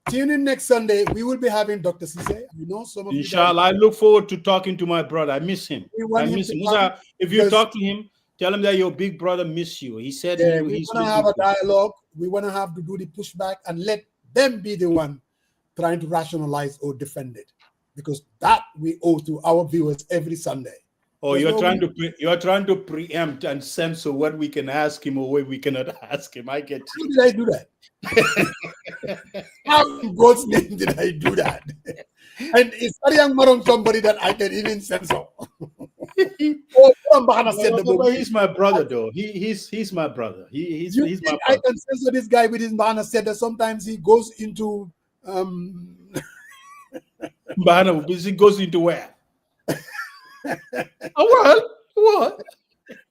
Tune in next Sunday. We will be having Dr. Cisse. Some of
Inshallah, I look forward to talking to my brother. I miss him. Musa, if you talk to him, tell him that your big brother miss you. He said
we want to have a dialogue. We want to have to do the pushback and let them be the one trying to rationalize or defend it, because that we owe to our viewers every Sunday.
Or you're trying to preempt and censor what we can ask him or what we cannot ask him. I get
How did I do that? How in God's name did I do that? And it's a young man, somebody that I can even censor.
He's my brother, though. He's my brother. He's my brother.
I can censor this guy with his Bahana said that sometimes he goes into
Bahana, he goes into where? What?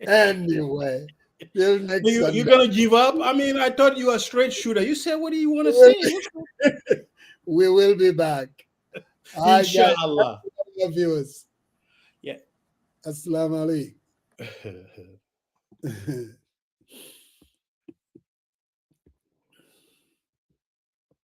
Anyway, till next Sunday.
You're gonna give up? I mean, I thought you were a straight shooter. You said, what do you want to say?
We will be back.
Inshallah.
Viewers.
Yeah.
Assalamu alaikum.